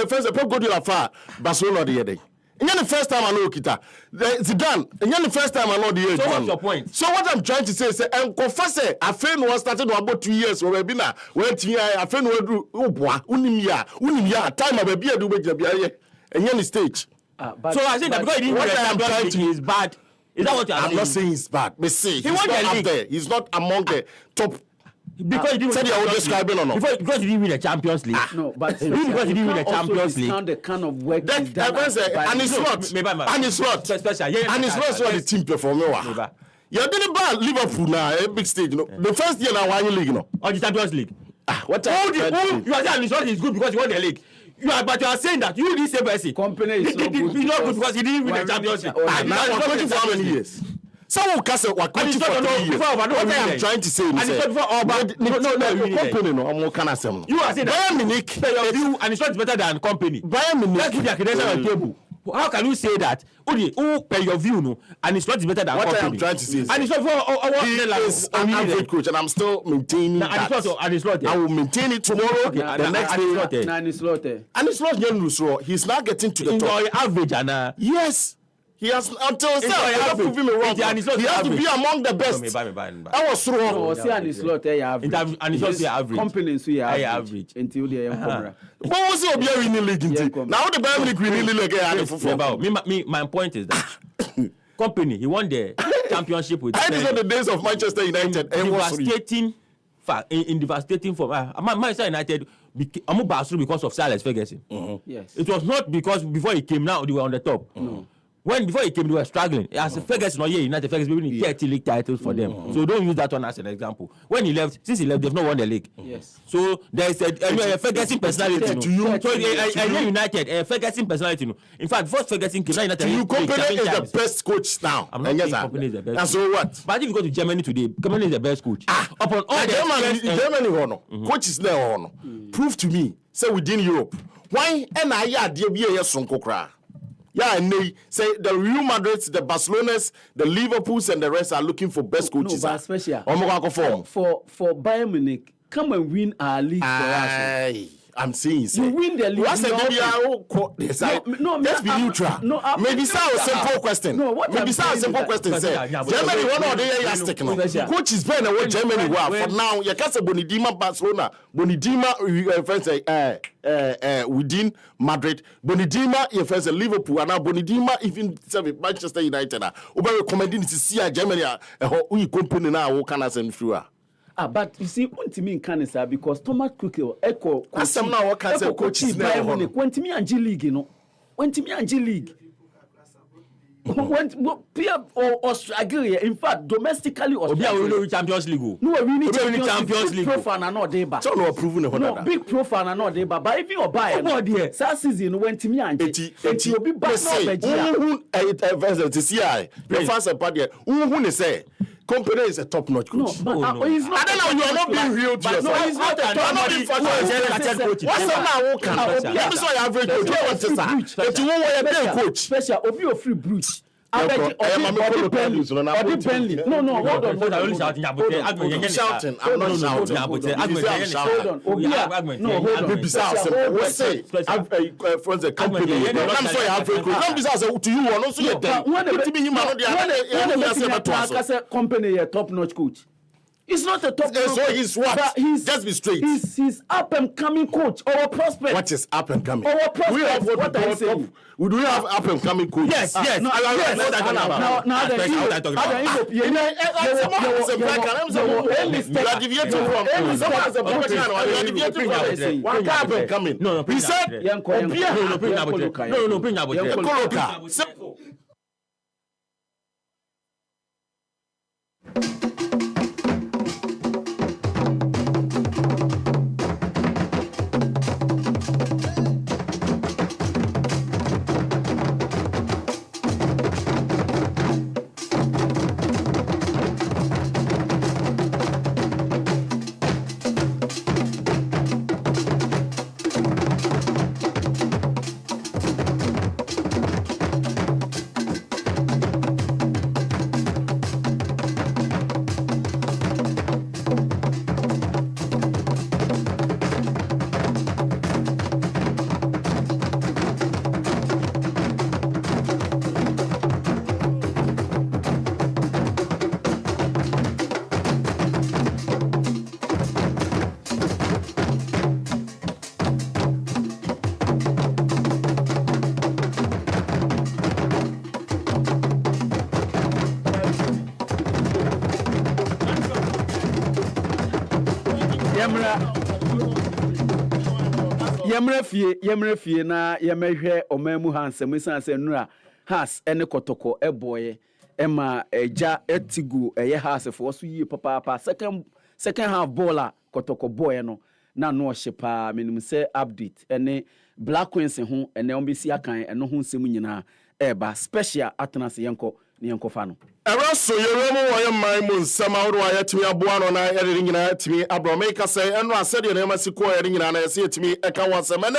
First, Pep Guardiola for Barcelona the other day. And the first time I know Kita, Zidane. And the first time I know the age. So what's your point? So what I'm trying to say is, confess, I feel was started about 2 years. Or maybe now, when I feel no do unimia time of a beer do make and any stage. So I think that because he didn't win the Champions League is bad. Is that what you're saying? I'm not saying he's bad. But see, he's not up there. He's not among the top. Because he didn't win the Champions League. Because he didn't win the Champions League. No, but because he didn't win the Champions League. The kind of work and it's not. And it's not. And it's not so the team perform. You didn't buy Liverpool now, a big stage. You know, the first year now, won league, or the Champions League. What you are saying it's not is good because you won the league. But you are saying that you didn't say Messi. Company is not good because he didn't win the Champions League. Now we're going for how many years? Someone can say what coaching for 3 years. What I'm trying to say is company no, I'm more kind of saying. You are saying Bayern Munich, and it's not better than company. Bayern Munich. Let's put the credential on the table. How can you say that? Who pay your view no, and it's not better than what company? I'm trying to say is, and it's not for he is an average coach, and I'm still maintaining that. And it's not. I will maintain it tomorrow. The next day, and it's not. He's not getting to the top. Average, and yes. He has until now proving me wrong. He has to be among the best. I was wrong. No, see, and it's not average. And it's not average. Companies so average until they are. But what's the Obi winning league? Now the Bayern Munich winning league. My point is that company he won the championship with. These are the days of Manchester United. In devastating form. Manchester United I'm Barcelona because of Sir Alex Ferguson. Yes. It was not because before he came now they were on the top. No. When before he came, they were struggling. As Ferguson or United, Ferguson winning 30 league titles for them. So don't use that one as an example. When he left, since he left, they've not won the league. Yes. So there is a Ferguson personality to you. So United, a Ferguson personality. In fact, first Ferguson came, United. To you, Company is the best coach now. I'm not saying Company is the best. And so what? But if you go to Germany today, Company is the best coach. Upon all Germany, coach is there. Prove to me, say within Europe, why and yeah, and they say the Real Madrids, the Barcelonas, the Liverpools, and the rest are looking for best coaches. No, but especially for Bayern Munich, come and win our league for us. I'm saying, you win the league. Let's be neutral. Maybe it's a simple question. Maybe it's a simple question. Germany, one of the years, coach is better than Germany. For now, you can't say Bonidima Barcelona, Bonidima, friends, within Madrid, Bonidima, your friends, Liverpool, and now Bonidima, even Manchester United. Over recommending to see Germany, who company now, who can send through. But you see, when Timmy can say because Thomas Cook echo. Some now what can say coaches now. When Timmy and G League, you know, when Timmy and G League. When or struggle, in fact, domestically or Champions League. No, we need Champions League. Profile and not deba. So no proven no big profile and not deba. But if you are buying, that season when Timmy and G, it will be back now. To see, the first part here. Who say? Company is a top-notch coach. No, he's not. I don't know. You are not being real to yourself. No, he's not a top-notch coach. What's the now? Let me say average coach. What's the star? But you want to be a coach. Special. Obi a free brute. Obi Bentley. No, hold on. I'm not shouting. I'm not shouting. Hold on. No, hold on. What's say? Friends, a company. I'm sorry, average coach. I'm just to you. Also, you're there. When company a top-notch coach. He's not a top. So he's what? Just be straight. He's up and coming coach. Our prospect. What is up and coming? Our prospect. We have what I say. We do have up and coming coach. Yes. Now he said, yemra fie na yemehwe omemu hansem sanse nura has ene kotoko eboye ema eja etigu eye has for so yi papa second half baller kotoko boy no na no hyepa menim say update ene Black Queens ho ene ombesi akan eno ho nsem nyina eba special atnase yenko fa no Eraso yeremu wa yemman mu nsama wo wa yatimi aboa no na yede nyina yatimi abromeka say eno asede na masiko yede nyina na yese yatimi eka wasemene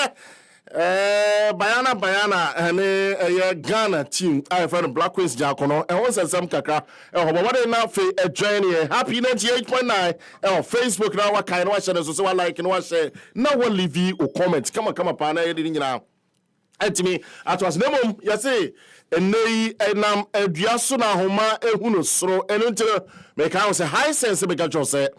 bayana ene eye Ghana team I find Black Queens jakono e won sensem kakra e hobomode na fe join here Happy 98.9 e Facebook na wa kan wa share so wa like na wa share na wa leave o comment kama pa na yede nyina atimi atwas nemom yese enei enam aduaso na homa ehunu soro eno ntire me kan say high sense be ka chose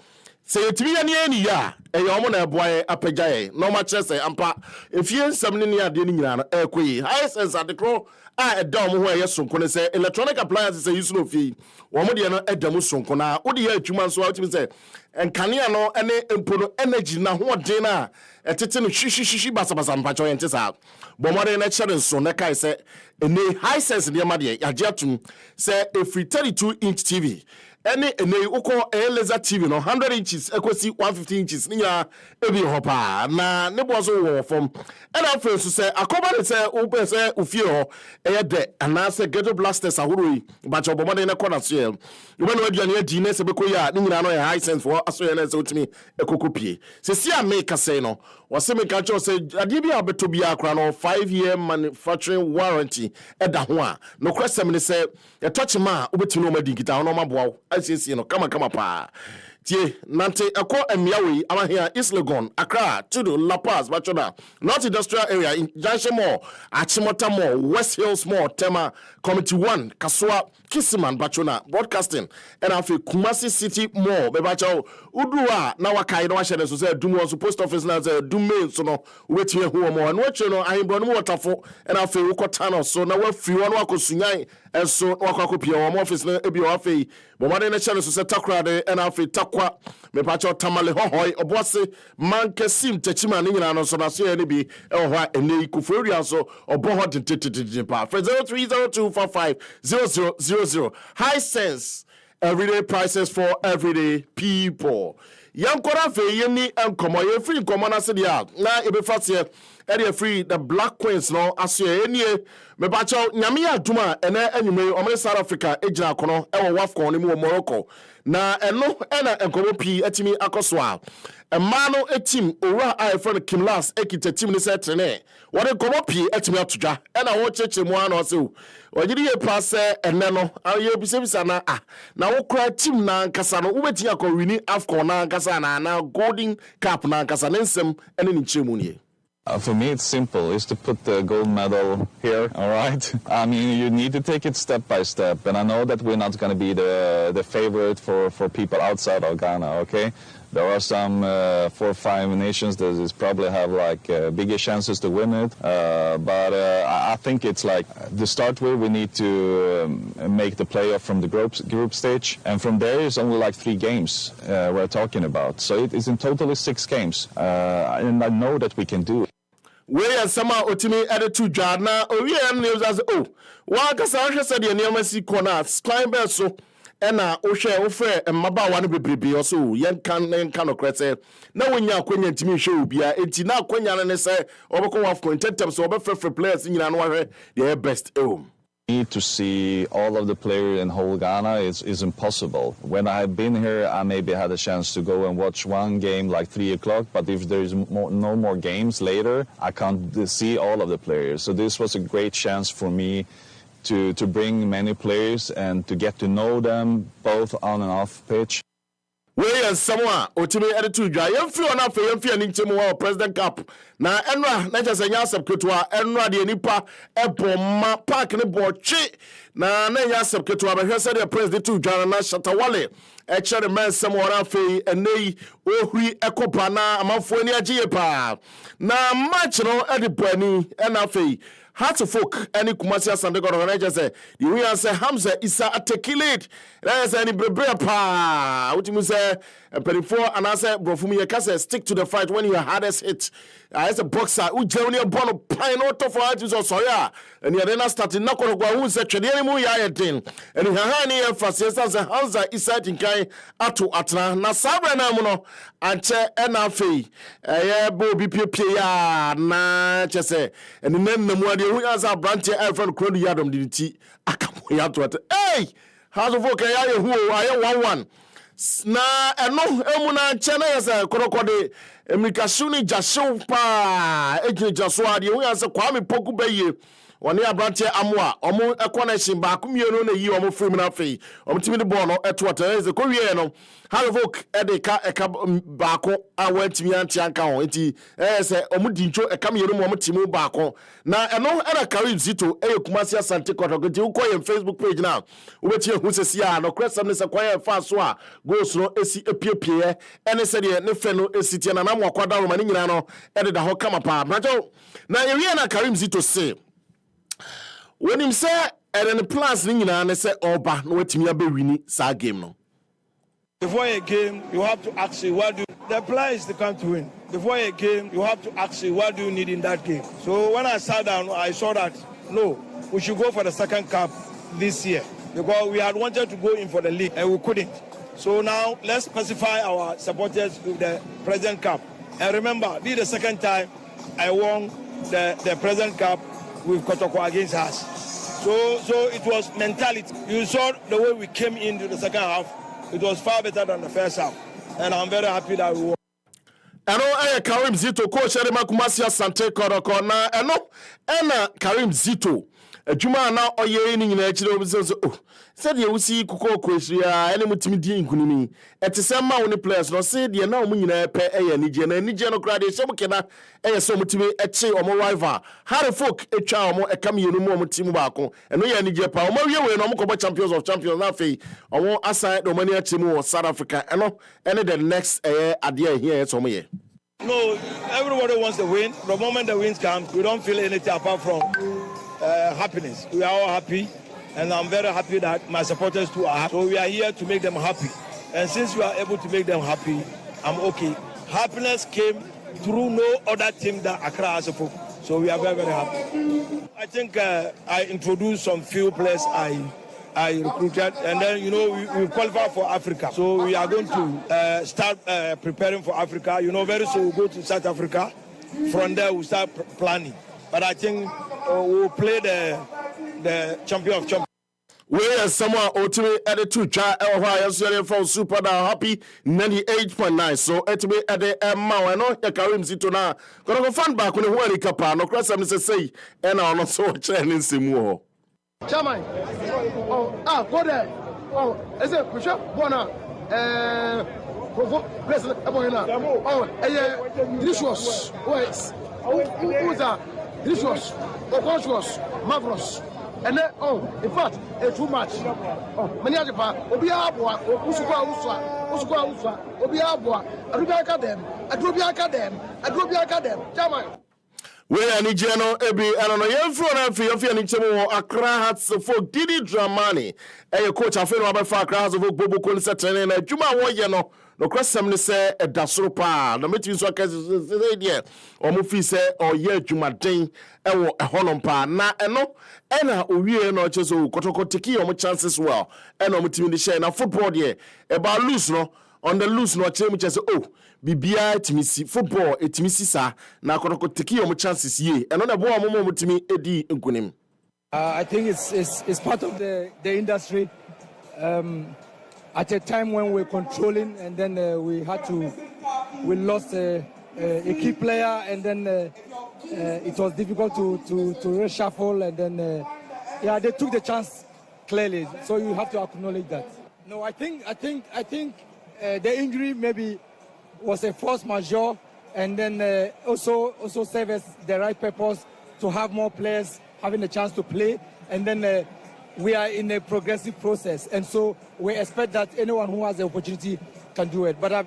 say yetimi ani ya eyo na eboaye apegaye no ma chese ampa efie nsam ne ade ni nyina no ekoyi high sense adekro a edom ho sonko ne say electronic appliances say use no fie wo mo de no edam sonko na wo de ya atwuma nso a utimi say enkane no ene empono energy na ho de na etete no hwihwihwi basabasa mpacho yente sa bomode na chere nso na kai say ene high sense de ma de yaje atum say a free 32-inch TV any uko laser TV no 100 inches ekosi 150 inches niya ebi hopa na ne bozo wo form and after so say akoba ne say upe say ufie ho de anase ghetto blasters ahoroi but obomode ne corner so you when we aduane adi ne se bekoya ni nyina no high sense for aso ye na se utimi ekokopie se si ameka say no wase me ka cho say ade bi abeto bi akra no 5-year manufacturing warranty eda ho a no kwesem ne say e touch ma ubetino no madingita no maboa asiesie no kama pa tie nante eko emiawe amahia Islegon Accra Tudu La Paz Bachona North Industrial Area in Junction Mall Achimota Mall West Hills Mall Tema Committee 1 Kaswa Kisiman Bachona Broadcasting and afi Kumasi City Mall bebacha udua na wakai no ahye so say dum was post office na say dum main so no wetie hu mo no ache no ahimbo no watafo and afi ukota no so na wafi won wakosunyan enso wakakopia wo office na ebi wo afi bomade na channel so say takra de and afi takwa mepacha tamale hohoi obose mankesim techima ni nyina no so na so ye ne bi e ho a ene ikufori so oboho de pa 0302450000 high sense everyday prices for everyday people. Yankora fe yeni enkomo ye free enkomo na se dia na ebefase e free the Black Queens no aso enie me ba chaw nyame aduma ene anyume omre South Africa ejina kono e wo wafcon ni mu Morocco na eno ena enkomo pi atimi akoso a ema no etim owura I friend Kim Las ekita team ni se trene wo de enkomo pi atimi atodwa ena wo cheche mu ana se ojiri ye passe ene no aye bisebisa na na wo kra team na nkasa no wo betia ko wini AFCON na nkasa na golden cap na nkasa nensem ene ni chemu nie. For me, it's simple. It's to put the gold medal here, all right? I mean, you need to take it step by step. And I know that we're not going to be the favorite for people outside of Ghana, okay? There are some 4 or 5 nations that is probably have like bigger chances to win it. But I think it's like to start with, we need to make the playoff from the group stage. And from there, it's only like 3 games we're talking about. So it is in totally 6 games. And I know that we can do it. We are some otimi editu jana owie news as wa kasa hwe se de niam si kona climb so ena ohwe ofre mmaba wa no bebrebe oso yenka no krete na wonya akwanya ntimi hwe obia enti na akwanya ne se obekọ wa content so obefrefre players nyina no hwe the best Need to see all of the players in whole Ghana is impossible. When I have been here, I maybe had a chance to go and watch one game like 3 o'clock, but if there is no more games later, I can't see all of the players. So this was a great chance for me to bring many players and to get to know them both on and off pitch. We are someone otimi editu dwa yemfi ona fe yemfi ani ntemu wa president cup na enra na jase nya subketwa enra de nipa ebomma park ne bochi na nya subketwa ba hwese de president tu dwa na Shatawale e chere men samora fe enei ohuri ekopa na amafo ani agye pa na match no edipani na fe Hearts of Folk any Kumasi Asante Kotoko na say the way say Hamza Isa articulate na say any brebe pa ultimu say perifo and say brofumi ye stick to the fight when your hardest hit as a boxer who generally born of pine out for artists or soya and you then starting na Kotoko who say twede ni mu ya den and he hani emphasis say Hamza Isa tinkai atu atna na sabre na mu no anche na afei bo bi pie ya na che say and nem na mu ade hu as a branch I friend Krodu Yadom diditi akamo ya to hey House of Folk ya hu aye 1-1 na eno emuna nche na yesa korokode emikasuni jasho pa ejinaso ade hu as Kwame Poku beye woni abrante amoa omo connection ba kumienu na yi omo frame na fei omo timi de ball no etwata eze ko wie no Halvok edeka eka baako awantimi anti anka ho enti se omo dincho eka mienu mo timi baako na eno era Karim Zito Kumasi Asante Kotoko ti ukoye Facebook page na ubeti ehu sesi a no kresam ne se kwaye fa so a goals no esi epiepie ene se de ne fe no esiti na mo akwada ro mani nyina no ededa ho kama pa brajo na ewie na Karim Zito say when him say and the plans ni nyina ne say oba no watimi abewini sa game no. Before a game, you have to ask you what do the players to come to win. Before a game, you have to ask you what do you need in that game. So when I sat down, I saw that no, we should go for the second cup this year because we had wanted to go in for the league and we couldn't. So now let's specify our supporters with the President Cup. And remember, this is the second time I won the President Cup with Kotoko against us. So it was mentality. You saw the way we came into the second half. It was far better than the first half. And I'm very happy that we won. Eno Karim Zito coach Erema Kumasi Asante Kotoko na ena Karim Zito adwuma na oye ni nyina akire obiso said you wusi kuko kwehia ene mutimi di nkunimi etese ma woni players no say de na omu nyina pe nije na nije no kra de shebukena so mutimi eche omo rival Harry Folk etwa omo ekamienu mu omutimi baako eno ye nije pa omo wie we no omo kobo champions of champions na fei omo aside do mani achimu wo South Africa ene the next ade here so omo ye. No, everybody wants to win. The moment the wins come, we don't feel anything apart from happiness. We are all happy, and I'm very happy that my supporters too are happy. So we are here to make them happy. And since we are able to make them happy, I'm okay. Happiness came through no other team than Accra as a folk. So we are very, very happy. I think I introduced some few players I recruited, and then we qualify for Africa. So we are going to start preparing for Africa. Very soon we'll go to South Africa. From there we'll start planning. But I think we'll play the champion of champions. We are someone ultimately at the 2 try Ohio from Super Happy 98.9. So ultimately at the Emma no Karim Zito na gonna fan back when the Kapa no cross am say and I not so training simu. Chairman, go there. Is it Bishop Bona? President Aboyna. Delicious. Who's that? Delicious. Conscious. Marvelous. And then, in fact, it's too much. Many other parts, Obiabwa, Usua, Obiabwa, Adrubia Academ, Chairman. We are Nigeno Ebi and on your phone and Fia Nichemo Accra Hearts of Folk Didi Dramani. A coach of Fenway for Accra of Bobo Concert and Juma Wayano. No question say a dasropa. The meeting so idea or Mufi say or ye Juma Dane a Honompa. Na eno ena uwie no cheso Kotoko tiki or chances well. And no mutim the share na football ye about loose no. On the loose no chem chese bibia timisi football etimisi sa na Kotoko tiki omo chances ye and on the boy momo mutimi edi nkunim. I think it's part of the industry. At a time when we're controlling, and then we lost a key player, and then it was difficult to reshuffle, and then they took the chance clearly. So you have to acknowledge that. No, I think the injury maybe was a force majeure, and then also serve as the right purpose to have more players having a chance to play, and then we are in a progressive process, and so we expect that anyone who has the opportunity can do it. But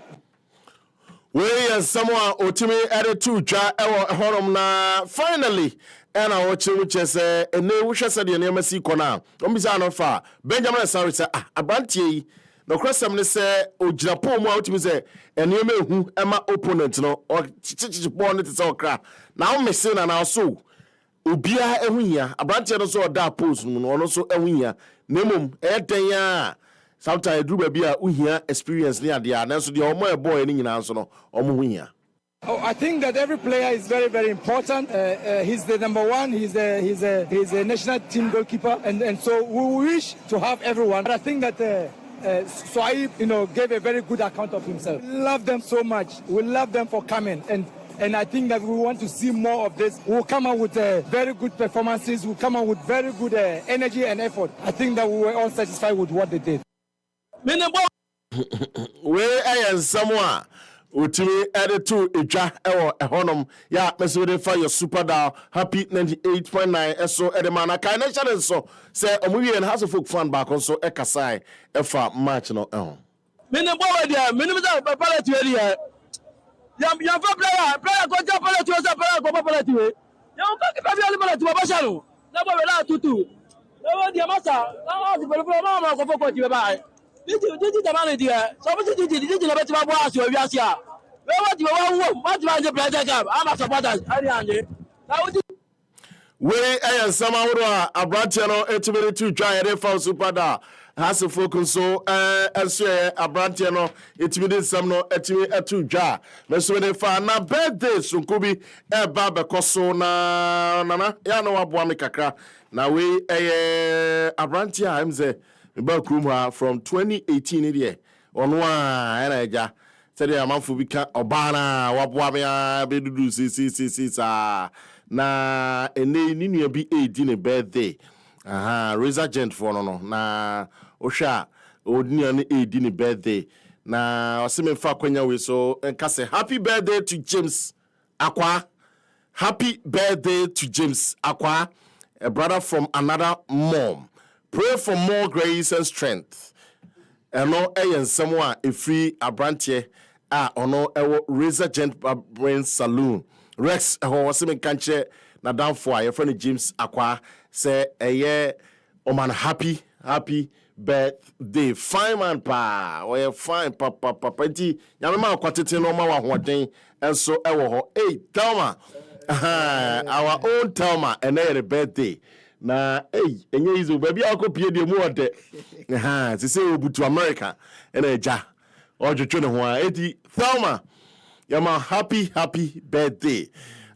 we are someone ultimately added to Horom na finally and I watch which is a new wish said the name of Sikona. Omizano fa Benjamin Sarri say Abanti. No question say o Japan mo out say eneme hu ema opponent no or chichichi born it is all crap. Now me say na now so obia ehunya Abanti no so da post no no so ehunya nemum eden ya sometimes do baby a uhia experience near there na so the omo boy ni nyina so no omo hunya. Oh, I think that every player is very, very important. He's the number one. He's a national team goalkeeper, and so we wish to have everyone. But I think that Soaib, gave a very good account of himself. We love them so much. We love them for coming, and I think that we want to see more of this. We'll come out with very good performances. We'll come out with very good energy and effort. I think that we were all satisfied with what they did. Where I am someone. Utimi added to Ija Ewo Ehonum, ya Mesode for your super dial, happy 98.9 SO Edemana. Can I challenge so? Say, Omuvi and House of Folk fan back also Ekasai, Efa match no elm. Minimum, minimum, pallet to Elia. Young player, go to pallet to us, go pallet to it. Young pallet to Bashalo. Never allowed to do. No, the Massa, now the Mama of what you buy. This is the money, dear. Somebody did it about to watch your Yasia. What you want the pleasure cap? I'm a supporter. We are somehow a branchano 8 try a refund super da. Has a focus so elsewhere a branchano 8 some no 2 jar. Let's when they find na birthday so could be a baba coso na no abuami kakra. Now we a branchia I'm there. Bakrumha from 2018 here on one energy said a month for bika obana wabwamia bedudu si na ene ninu bi 18 birthday Razor Gent for no na osha odini ne 18 birthday na oseme fa kwanya we so enka say happy birthday to James Akwa. Happy birthday to James Akwa, a brother from another mom. Pray for more grace and strength. Eno eyen someone a free abrantie ono ewo Razor Gent Brain Saloon. Rex ho waseme kanche na danfo a your friend James Akwa say eye oman happy birthday. Fine man pa. Oye fine papa nti nyame ma kwatete no ma wa hoden enso ewo ho. Hey Thelma. Our own Thelma and her birthday. Na enye izo baby akopie de mu ode se se obutu America ena eja ojotwe ne ho a edi Thelma yama happy birthday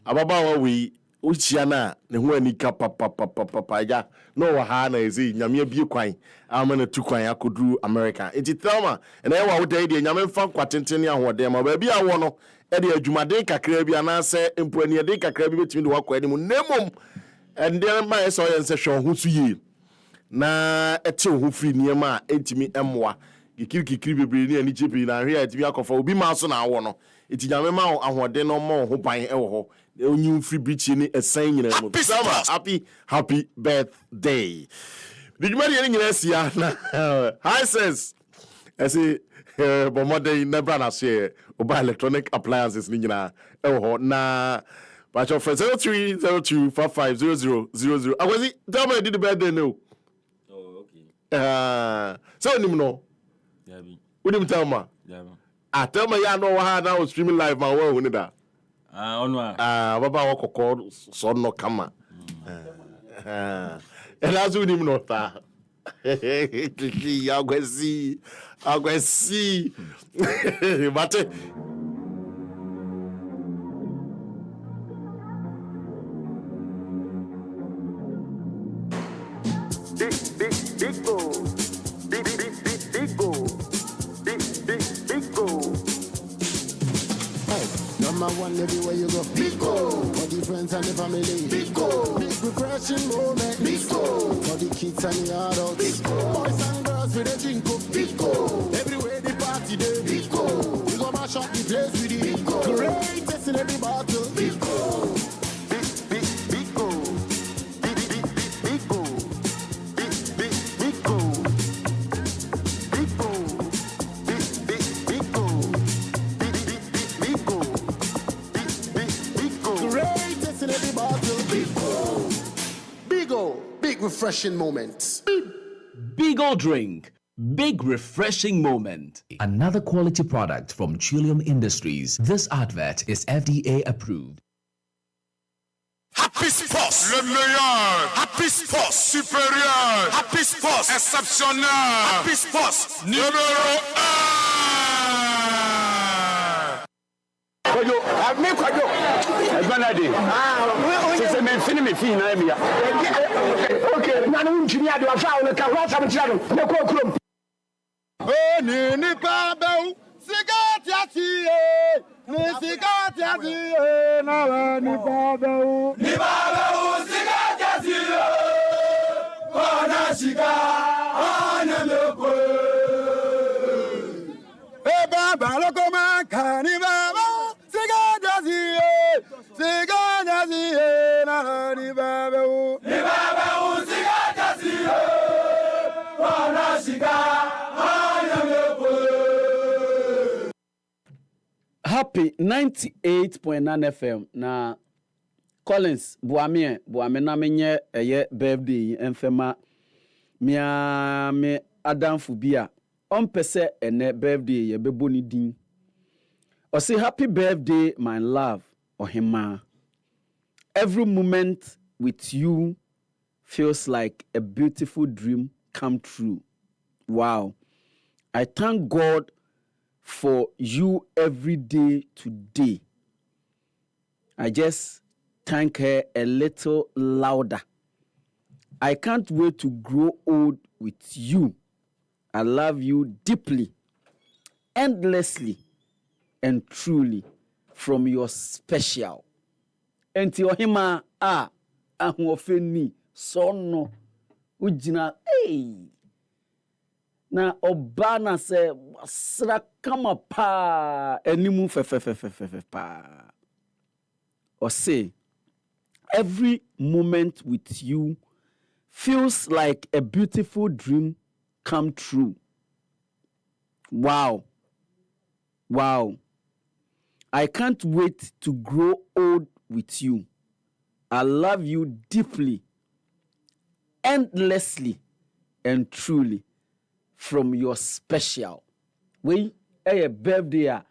ababa wa we uchia na ne ho ani ka papa ja no wa ha na ezi nyame bie kwan amana tu kwan akoduru America edi Thelma ena wa wo dai de nyame mfa kwatenten ne ahode ma baby awo no e de adwumaden kakra bi anase empuani de kakra bi betimi de wakwa ani mu nemom. And then my so and say show who to ye na ete ho free niema entimi emwa kikiri bebre ni chipi na hwe atimi akofa obi ma so na awo no eti nyame ma ahode no mo ho ban e wo ho onyu free beach ni esan nyina mu happy birthday digma de nyina sia na high sense I say bomode never na share oba electronic appliances ni nyina e wo ho na But your friend 0302550000. I was tell me I did the birthday no. Oh, okay. So him no. Yeah, me. What him tell me? Yeah, man. Tell me ya know how now streaming live man where we that. Onwa. Baba wo kokko so no kama. And that's what him no ta. Agwesi. But Big goal. Big goal. Big goal. Number one everywhere you go. Big goal. For the friends and the family. Big goal. Big refreshing moment. Big goal. For the kids and the adults. Big goal. Boys and girls with a drink up. Big goal. Everywhere the party day. Big goal. We go mash up the place with the big goal. Greatest in every battle. Big goal. Big goal. Greatest in every battle. Big goal. big refreshing moments. Beagle Drink. Big refreshing moment. Another quality product from Trillium Industries. This advert is FDA approved. Happy Sports, le meilleur. Happy Sports, supérieur. Happy Sports, exceptionnel. Happy Sports, numéro 1. Kojo, me Kojo. Banadi. C'est même fini me fini na emia. Okay, na no ntumi ade wa fa wo ka wa sa mtira no. Ne ko krom. Ni pa beu. Sigati ati ni sigati ati na la ni pa beu. Ni pa beu sigati ati ona shiga ona lepo. E baba loko man kani baba sigati ati na la ni pa beu. Ni pa beu sigati ati ona shiga ona lepo. Happy 98.9 FM na Collins Buame na menye eye birthday enfema mia me adamfu bia ompese ene birthday ye bebo ni din. O say happy birthday my love Ohima. Every moment with you feels like a beautiful dream come true. Wow. I thank God for you every day today. I just thank her a little louder. I can't wait to grow old with you. I love you deeply, endlessly, and truly from your special. Enti ohima ahofeni sono ujina na obana se sra kama pa enimu fe pa. Or say every moment with you feels like a beautiful dream come true. Wow. I can't wait to grow old with you. I love you deeply, endlessly, and truly from your special. We a birthday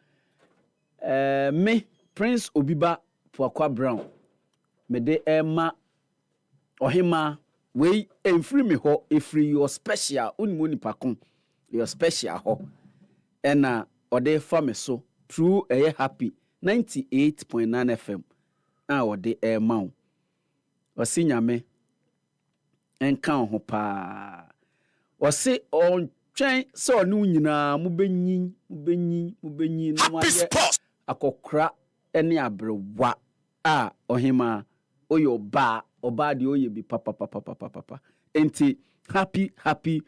me Prince OBIBA POAKWA Brown. Me de Emma Ohima we free me ho free your special unimuni pakon your special ho ena ode fa me so through happy 98.9 FM ode Emma osinyame enka ho pa osi on twen so no nyina mubenyin no aye akokra ene abrewa ohima oyo ba oba de oye bi papa enti happy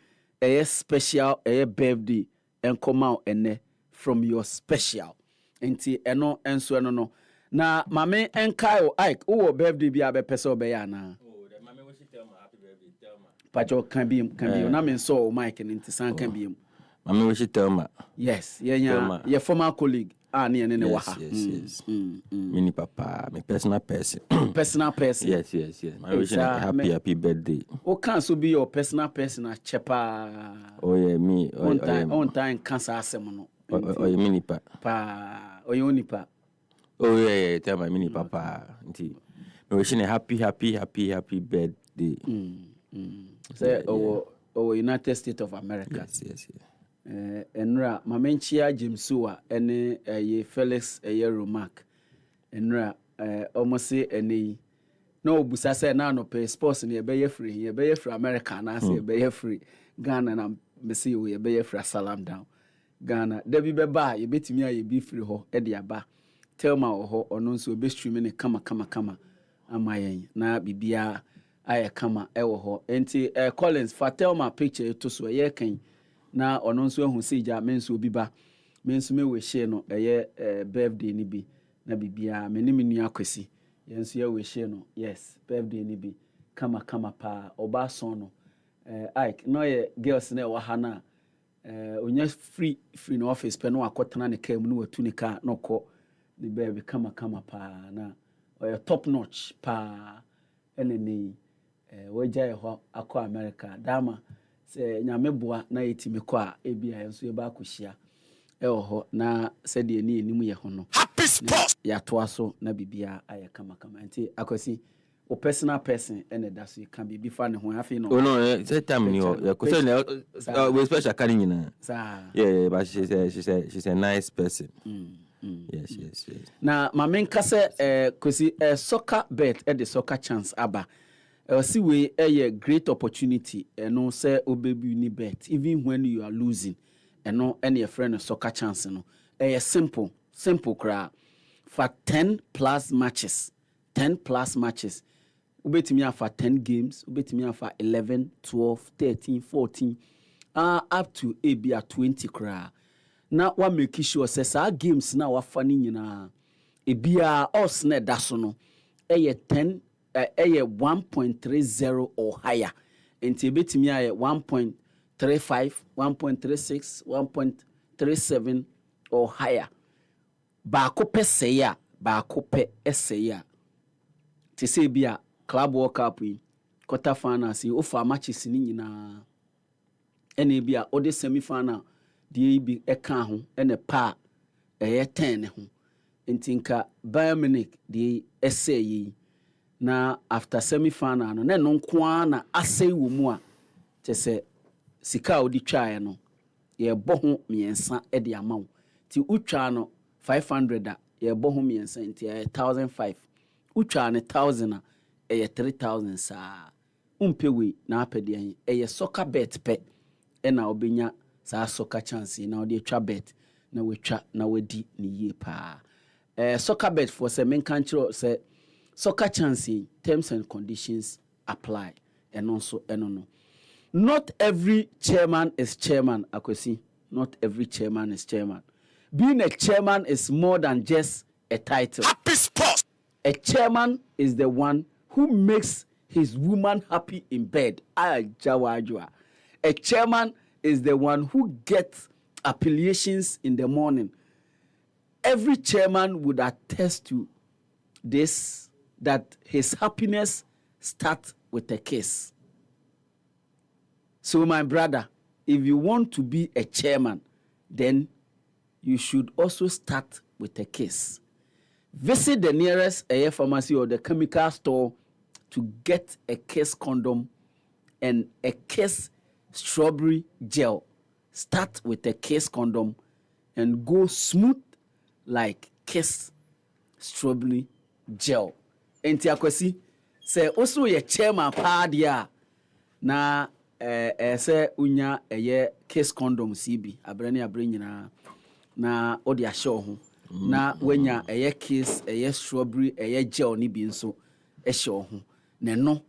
special birthday and come out ene from your special enti eno enso eno no na mame enkai Ike wo birthday bi abepese obeya na mame we tell my happy birthday tell ma pacho can be na me so Mike enti san can be mame we tell ma yes your former colleague ne waha yes mini papa me personal person yes my wish happy birthday can so be your personal person a chepa me on time cancer asem no mini pa onipa tell my mini papa nti me wish happy birthday say United States of America yes enra mamenchia Jimsua ene Felix Romac enra almost ene no obusa say na no pay sports ne be free America na say be free Ghana na me say we be free salam down Ghana debi be ba ye betimi aye be free ho e de aba tell ma ho ono nso be stream ne kama amayen na bibia aye kama e wo ho enti Collins Fatelma picture to so ye kan na ono nso ehu seja menso OBIBA menso me we share no birthday ni bi na bibia me ni menu akwesi yenso ye we share no yes birthday ni bi kama pa oba son no Ike no ye girls na wa ha na onya free no office pe no akotana ne kam no watu ne ka no ko the baby kama pa na top notch pa enene wagya ho akɔ America dama sɛ nyame boa na yɛtimi kɔ a ebia nso yɛba akɔhyia ɛwɔ hɔ na sɛdeɛ ne yɛnim yɛ ho no HappySports yɛatoa so na bibia ayɛ kamakama nti akwasi o personal person and that's you can be before no afei no. Oh no, that time you we special carrying you. Yeah, but she's a nice person. Yes. Now my main case kwasi soccer bet at the soccer chance aba. See we a great opportunity and no say obebi ni bet even when you are losing and no any friend of soccer chance no. Simple cra for 10 plus matches. Ubetimi afa 10 games, ubetimi afa 11, 12, 13, 14, up to ebia 20 kra. Na wa make sure say sa games na wa fa ni nyina ebia us na da so no 10 1.30 or higher. Enti ebetimi aye 1.35, 1.36, 1.37 or higher. Ba ko pe seya, ba ko pe eseya. Ti se bia Club World Cup quarter final si ofa matches ni nyina ene bia ode semi final de bi eka ho ene pa 10 ho ntinka Bayern Munich de essay na after semi final no na no nko na asay wo mu a te se sika odi twae no ye bo ho miensa e de amaw ti utwa no 500 a ye bo ho miensa nti 1005 utwa ne 1000 a 3,000 sa umpewe na apede eye soccer bet pe na obenya sa soccer chance na ode twa bet na wetwa na wadi ni yie pa soccer bet for say men kan kiro say soccer chance terms and conditions apply and also no not every chairman is chairman akwesi not every chairman is chairman. Being a chairman is more than just a title. HappySports. A chairman is the one who makes his woman happy in bed. A chairman is the one who gets appellations in the morning. Every chairman would attest to this, that his happiness starts with a kiss. So my brother, if you want to be a chairman, then you should also start with a kiss. Visit the nearest air pharmacy or the chemical store to get a Kiss condom and a Kiss strawberry gel. Start with a Kiss condom and go smooth like Kiss strawberry gel. Enti akwasi say also your chairman pa dia na say unya eye Kiss condom CB abrani nyina na odi ahye ho na wenya eye Kiss eye strawberry eye gel ni bi nso ehye ho na no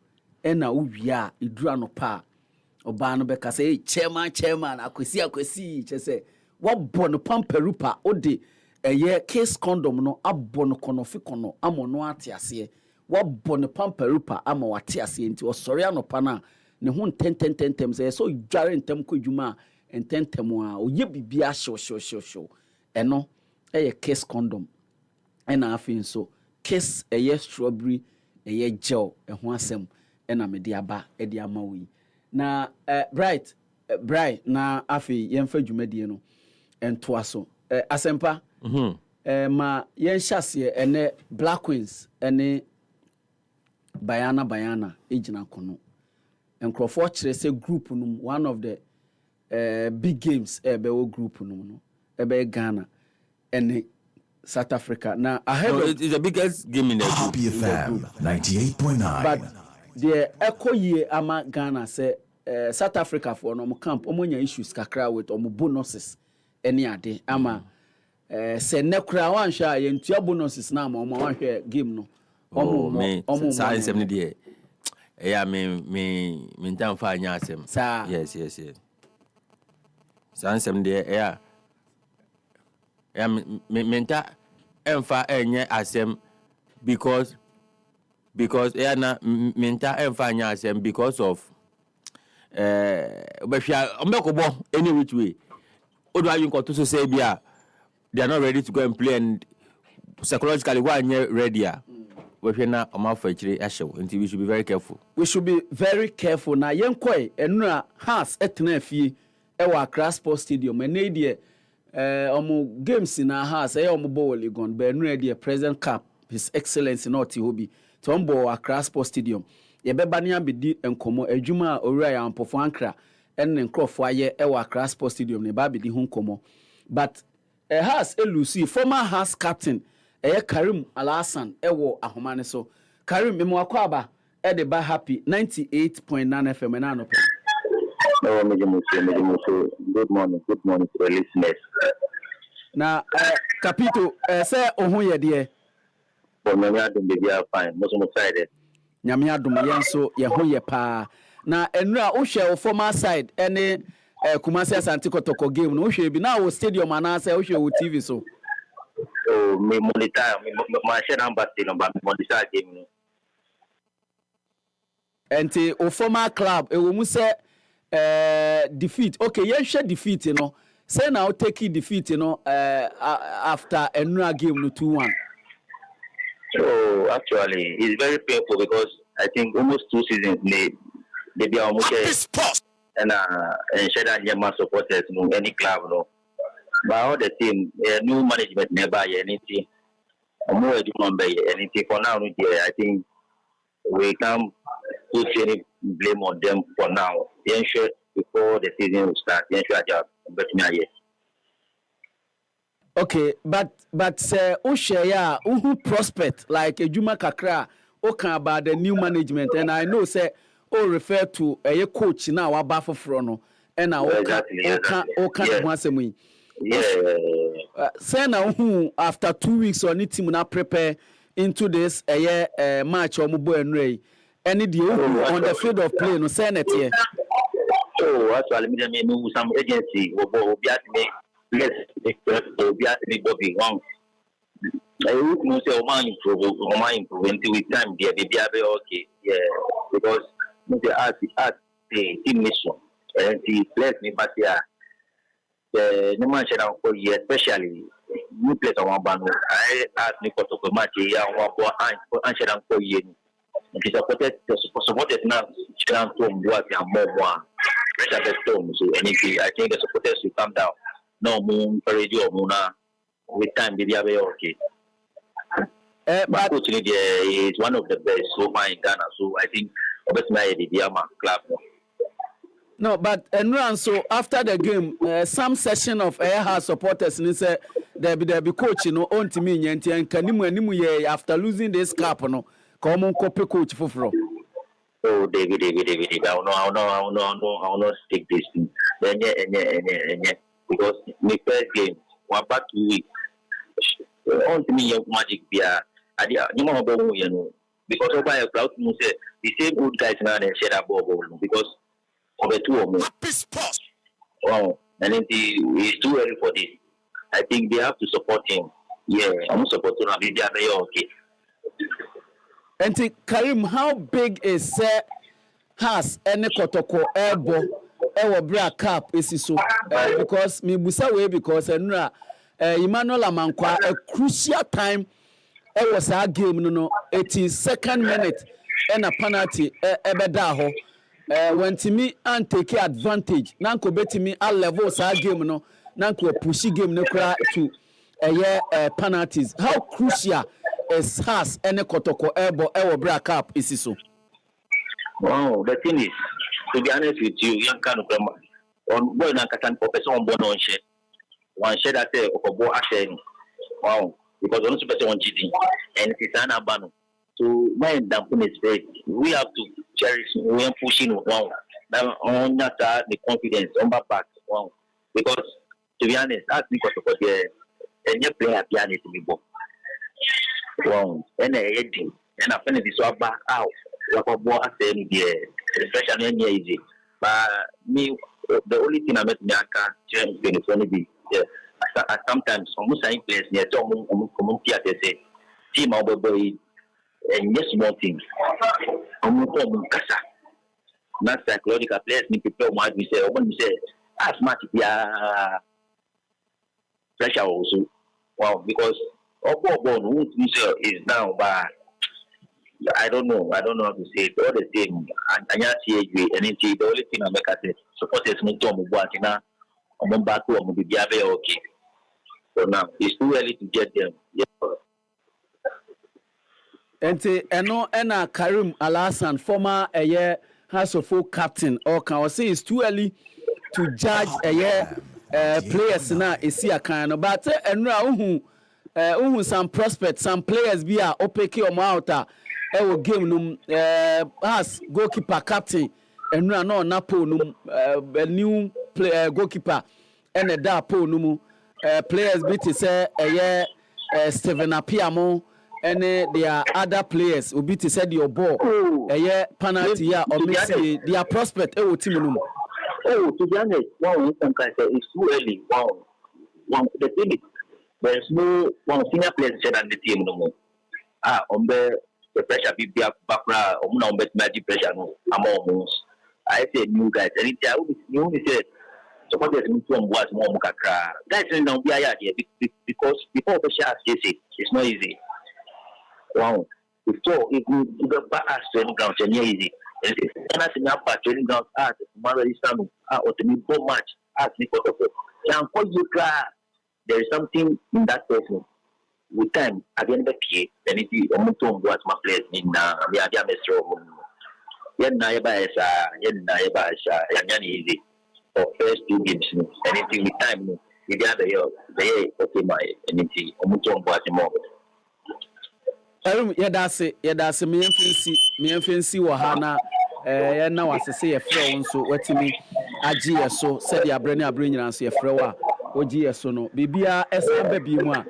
na uwia idura no pa oba no beka say chairman akwasi chese wabɔ no pamperupa odi eye Kiss condom no abɔ no konofi kono amono ate ase wabɔ no pamperupa ama wate ase nti osori anopa na ne ho tentem say so dware ntem kodwuma ententem a oye bibia hyew eno eye Kiss condom ena afin so Kiss eye strawberry eye gel ho asem ena me dia ba e dia ma wi na bright na afi yemfa dwumadie no ento aso asempa ma yen hyase ene Black Queens ene bayana ejina kono enkrofo kire se group num one of the big games ebewo group num no ebe Ghana and South Africa. Now, it's the biggest game in the group. Happy FM 98.9. But the echo year ama Ghana say South Africa for no camp omonya issues kakra with omo bonuses any ade ama say nekra wan hwa yentua bonuses na ama omo wan hwa game no omo say 70 dey me ntam fa anya asem yes say 70 dey menta emfa enye asem because na menta emfa anya asem because of obehia ombekobo any which way odo ayin ko to so say bia they are not ready to go and play and psychologically why are ready we na omafo akire ahyew nti we should be very careful. We should be very careful. Na yenkoi enura has etena fie e wa Accra Sports Stadium ene de omo games na has e omo ball legon be enura de President Cup His Excellency not Hobi to ombo Accra Sports Stadium. Ye beba ne abedi enkomo adwuma owura ya ampofo ankra enne nkrofo aye e wa Accra Sports Stadium ne ba abedi hu nkomo. But has Lucy former has captain Karim Alasan ewo ahomane so Karim memwakwaba the ba happy 98.9 FM and no good morning to the listeners. Na Capito say ohun ye de for me adum be fine most excited nyame adum yen so ye ho ye pa na enura wo hwe former side ene Kumasi Asante Kotoko game no hwe bi na wo stadium anase wo hwe wo TV so me monitor my share number still but me monitor game no enti o former club e wo mu say defeat okay yen hwe defeat no say na o take defeat no after enura game no 2-1. So actually it's very painful because I think almost 2 seasons they be almost and share that Yama supporters no any club no but all the team new management never anything more anything for now I think we can't put any blame on them for now. Ensure before the season will start. Ensure job but me okay but Oshaya who prospect like Ejuma Kakra okay about the new management and I know say refer to a coach now about for frono and now say now who after 2 weeks or need team na prepare into this match or Mubo and Ray any deal on the field of play no Senate here. So actually me some agency will be at me yes will be at me Bobby Wong. I would not say my improve until with time be okay yeah because the art the team mission and the players me but yeah the no man shall for you especially new players on one I ask me for to match yeah one boy and shall for you it is supported now shall to work and more pressure storm so anything I think the supporters will come down no moon radio muna with time be okay. But is one of the best so far in Ghana so I think the Diama club. No, but and so after the game, some session of Air supporters and say there be coach on to me and Kanimu after losing this cup no come copy coach for. Oh David, I will not take this thing. Because my first game, 1 back 2 weeks. On to me magic beer. Because of my crowd say the same old guys now and share that ball because of the 2 of them. Wow, and it's too early for this. I think they have to support him. Yeah, I'm supporting him. They are very okay. And Karim, how big is has any Kotoko elbow ever bra cap is so because me busa way because Emmanuel Amankwa a crucial time. It was our game no 82nd minute and a penalty ebeda ho when Timi and take advantage nanko betimi a level our game no nanko push game no kra to penalties. How crucial is has any Kotoko elbow ever bra cap is so? Wow, the thing is, to be honest with you, young kind of on boy na katan professor on bono on share one share that okobo ashen. Wow. Because only person on cheating and it's an abano. So my dampen is great. We have to cherish we are pushing wow. Now on that the confidence on my back. Wow. Because to be honest, that's because of the and you play a piano to be both. Wow. And and I find this so back out. Like a boy at the end especially in easy. But me the only thing I met me I can't change the funny be yeah. Sometimes almost same place near community at the team of boy and just small things. Kasa. Not psychological players need to play what we say. When we say as much pressure also. Wow, because our ball is down by I don't know how to say it. All the same, and the only thing I make say supporters need to move back now. I'm back to okay. So now it's too early to get them. Yeah. And Karim Al-Hassan, former House of Folk captain, or can I say it's too early to judge players now? Is here kind of, but some prospects, some players be a opeke or mouta. Game as goalkeeper captain and no napo a new player goalkeeper and a dapo no players be to say Steven Apiamo and their other players will be to say your ball penalty or Messi their prospect team. Oh, to be honest, it's too early. The thing is, there's no one senior players on the team no more. The pressure be background or magic pressure no among I say new guys and you say supporters need to watch more mukakra guys now be here because before the share it's not easy. Wow, before if you go back training ground it's not easy. And if you have training ground at tomorrow is time or to be go match at there is something in that person. With time, again, the key, then it is almost what my place in the idea Mr. Yen Naiba is easy for first 2 games. Anything with time, the other year, okay, my anything, almost what more. That's it, me fancy Wahana, and now as I say a friend, so what to me, Agia so said the Abrania and say a frowa. Oji no bibia esa baby mu a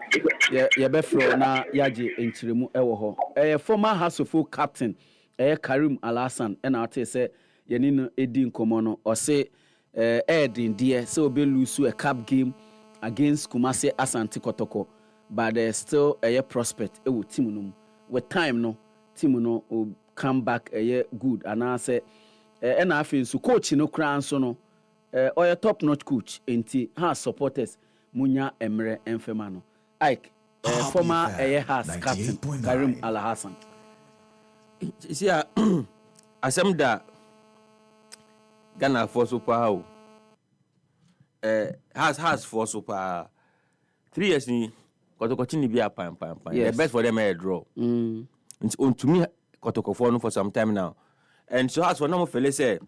ye befro na yaje enchiremu ewo ho former House of Folk captain Karim Al-Hassan na ate se ye ni no edi nkomo no o se edin die se obe lose a cup game against Kumasi Asante Kotoko but there's still a prospect ewo team no with time no team no will come back good and I say na afi so coach no kran so no or a top-notch coach enti has supporters munya emre enfemano Ike former has captain Karim Al-Hassan see asem da Ghana for super has for super 3 years ni Kotoko ni be a pam the best for them a draw to me Kotoko for some time now and so as for normal fella say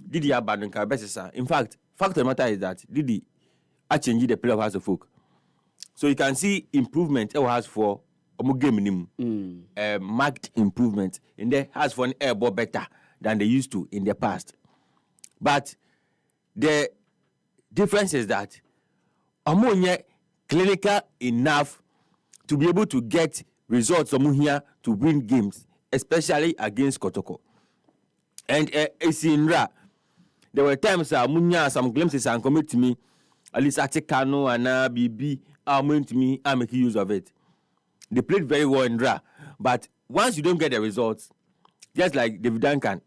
Didi abandon Kabesisa. In fact of the matter is that Didi changed the play of House of Folk. So you can see improvement has for game minimum. Marked improvement in the has for an air ball better than they used to in the past. But the difference is that ammonia clinical enough to be able to get results here to win games, especially against Kotoko. And it's in Ra. There were times munya some glimpses and commit to me. At least Atikano and BB are to me. I make use of it. They played very well in Ra, but once you don't get the results, just like David Duncan,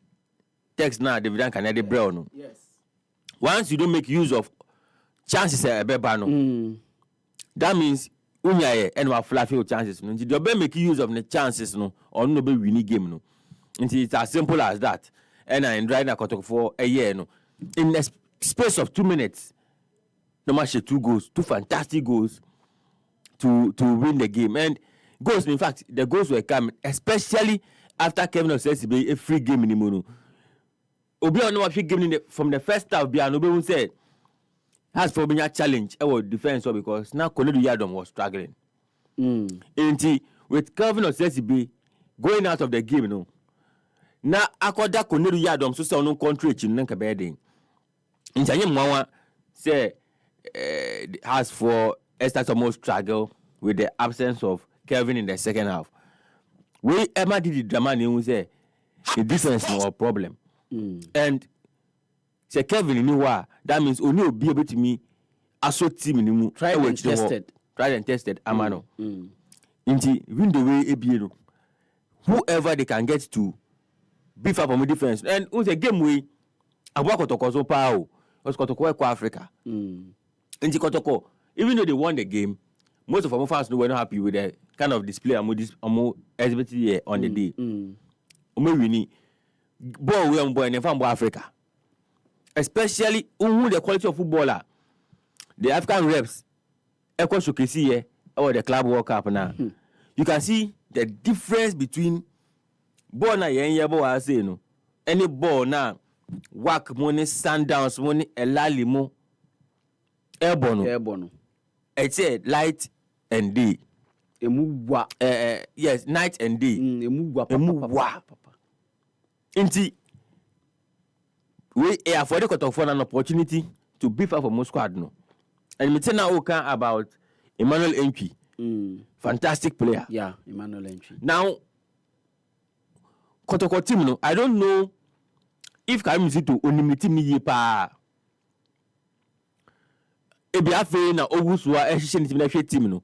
text now David Duncan at the Brown. Yes. Once you don't make use of chances bebano, that means unya and we fluffy chances. No, you don't make use of the chances no or no be winning game no. It's as simple as that. And I enjoyed a for a year no. In the space of 2 minutes, no matter 2 goals, 2 fantastic goals to win the game. And goals, in fact, the goals were coming, especially after Kevin says to be a free game in the mono. Obi on no free game from the first half. Obi who said has for being a challenge our defense because now Konedu Yadom was struggling. And with Kevin says to be going out of the game, you know. Na akoda Konedu Yadom so say on country chin nka bedin. Ntanye mwawa say has for Esther almost struggle with the absence of Kevin in the second half. We Emma did the drama who say the difference no problem. And say Kevin knew what that means only be able to me aso team ni tried and tested amano. Inti win the way ebiero. Whoever they can get to beef up on the defense. And on the game way, I work with Kotoko Pao, was Kotoko Africa. And Kotoko, even though they won the game, most of our fans were not happy with the kind of display I'm exhibited here on the day. We ball we boy in Africa, especially the quality of footballer, the African reps. Echo showcase here or the Club World Cup now. You can see the difference between ball na yen ball I say no. Any ball now whack money, Sundowns money, Elalimo, Airborne. It's a light and day. Yes, night and day. Inti we for the cut of an opportunity to beef up for most squad no. And me tell now about Emmanuel Enchi. Fantastic player. Yeah, Emmanuel Enchi. Now Kotoko team no, I don't know if Karim to onimiti mi pa ebi afe na Ogusua ehihye team na hwe team no.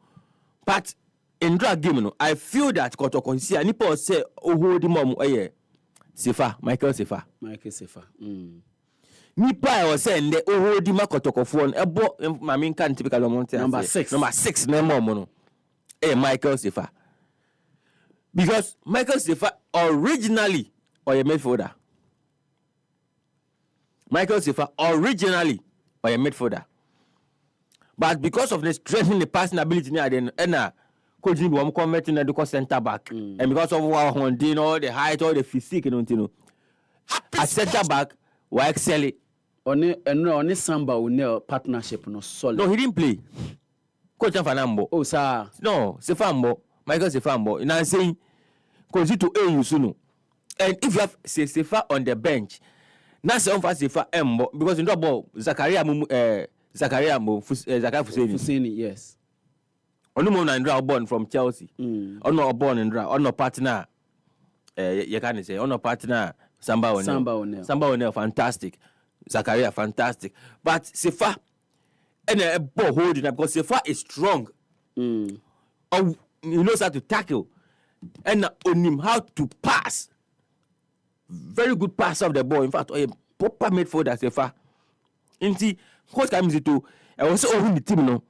But in drag game no, I feel that Kotoko see ani po say hold mom Sefa, Michael Sefa. Nipa I was saying the hold him Kotoko phone ebo my main can typical amount number 6 na mom no. Michael Sefa. Because Michael Sefa originally or a midfielder. Michael Sefa originally or a midfielder. But because of the strengthening the passing ability near the coaching will converting the center back. And because of our Hondino, all the height, all the physique, you a center back were excelling. Only Samba will partnership no solid. No, he didn't play. Coach Fanambo. Oh, sir. No, Sefambo, Michael Sefambo. And I'm saying, because you to Yusuno. And if you have Sefa on the bench, not so fast Sefa Mbo, because in the ball, Zakaria Fuseni, yes. Onumo Nandra born from Chelsea. Ono born in Dra, ono partner. You can say, ono partner Samba O'Neil, fantastic. Zakaria, fantastic. But Sefa, and a ball holding up because Sefa is strong. He knows how to tackle. And on him how to pass. Very good pass of the ball. In fact, a proper midfielder Sefa. Inti, coach comes to I was also the team no.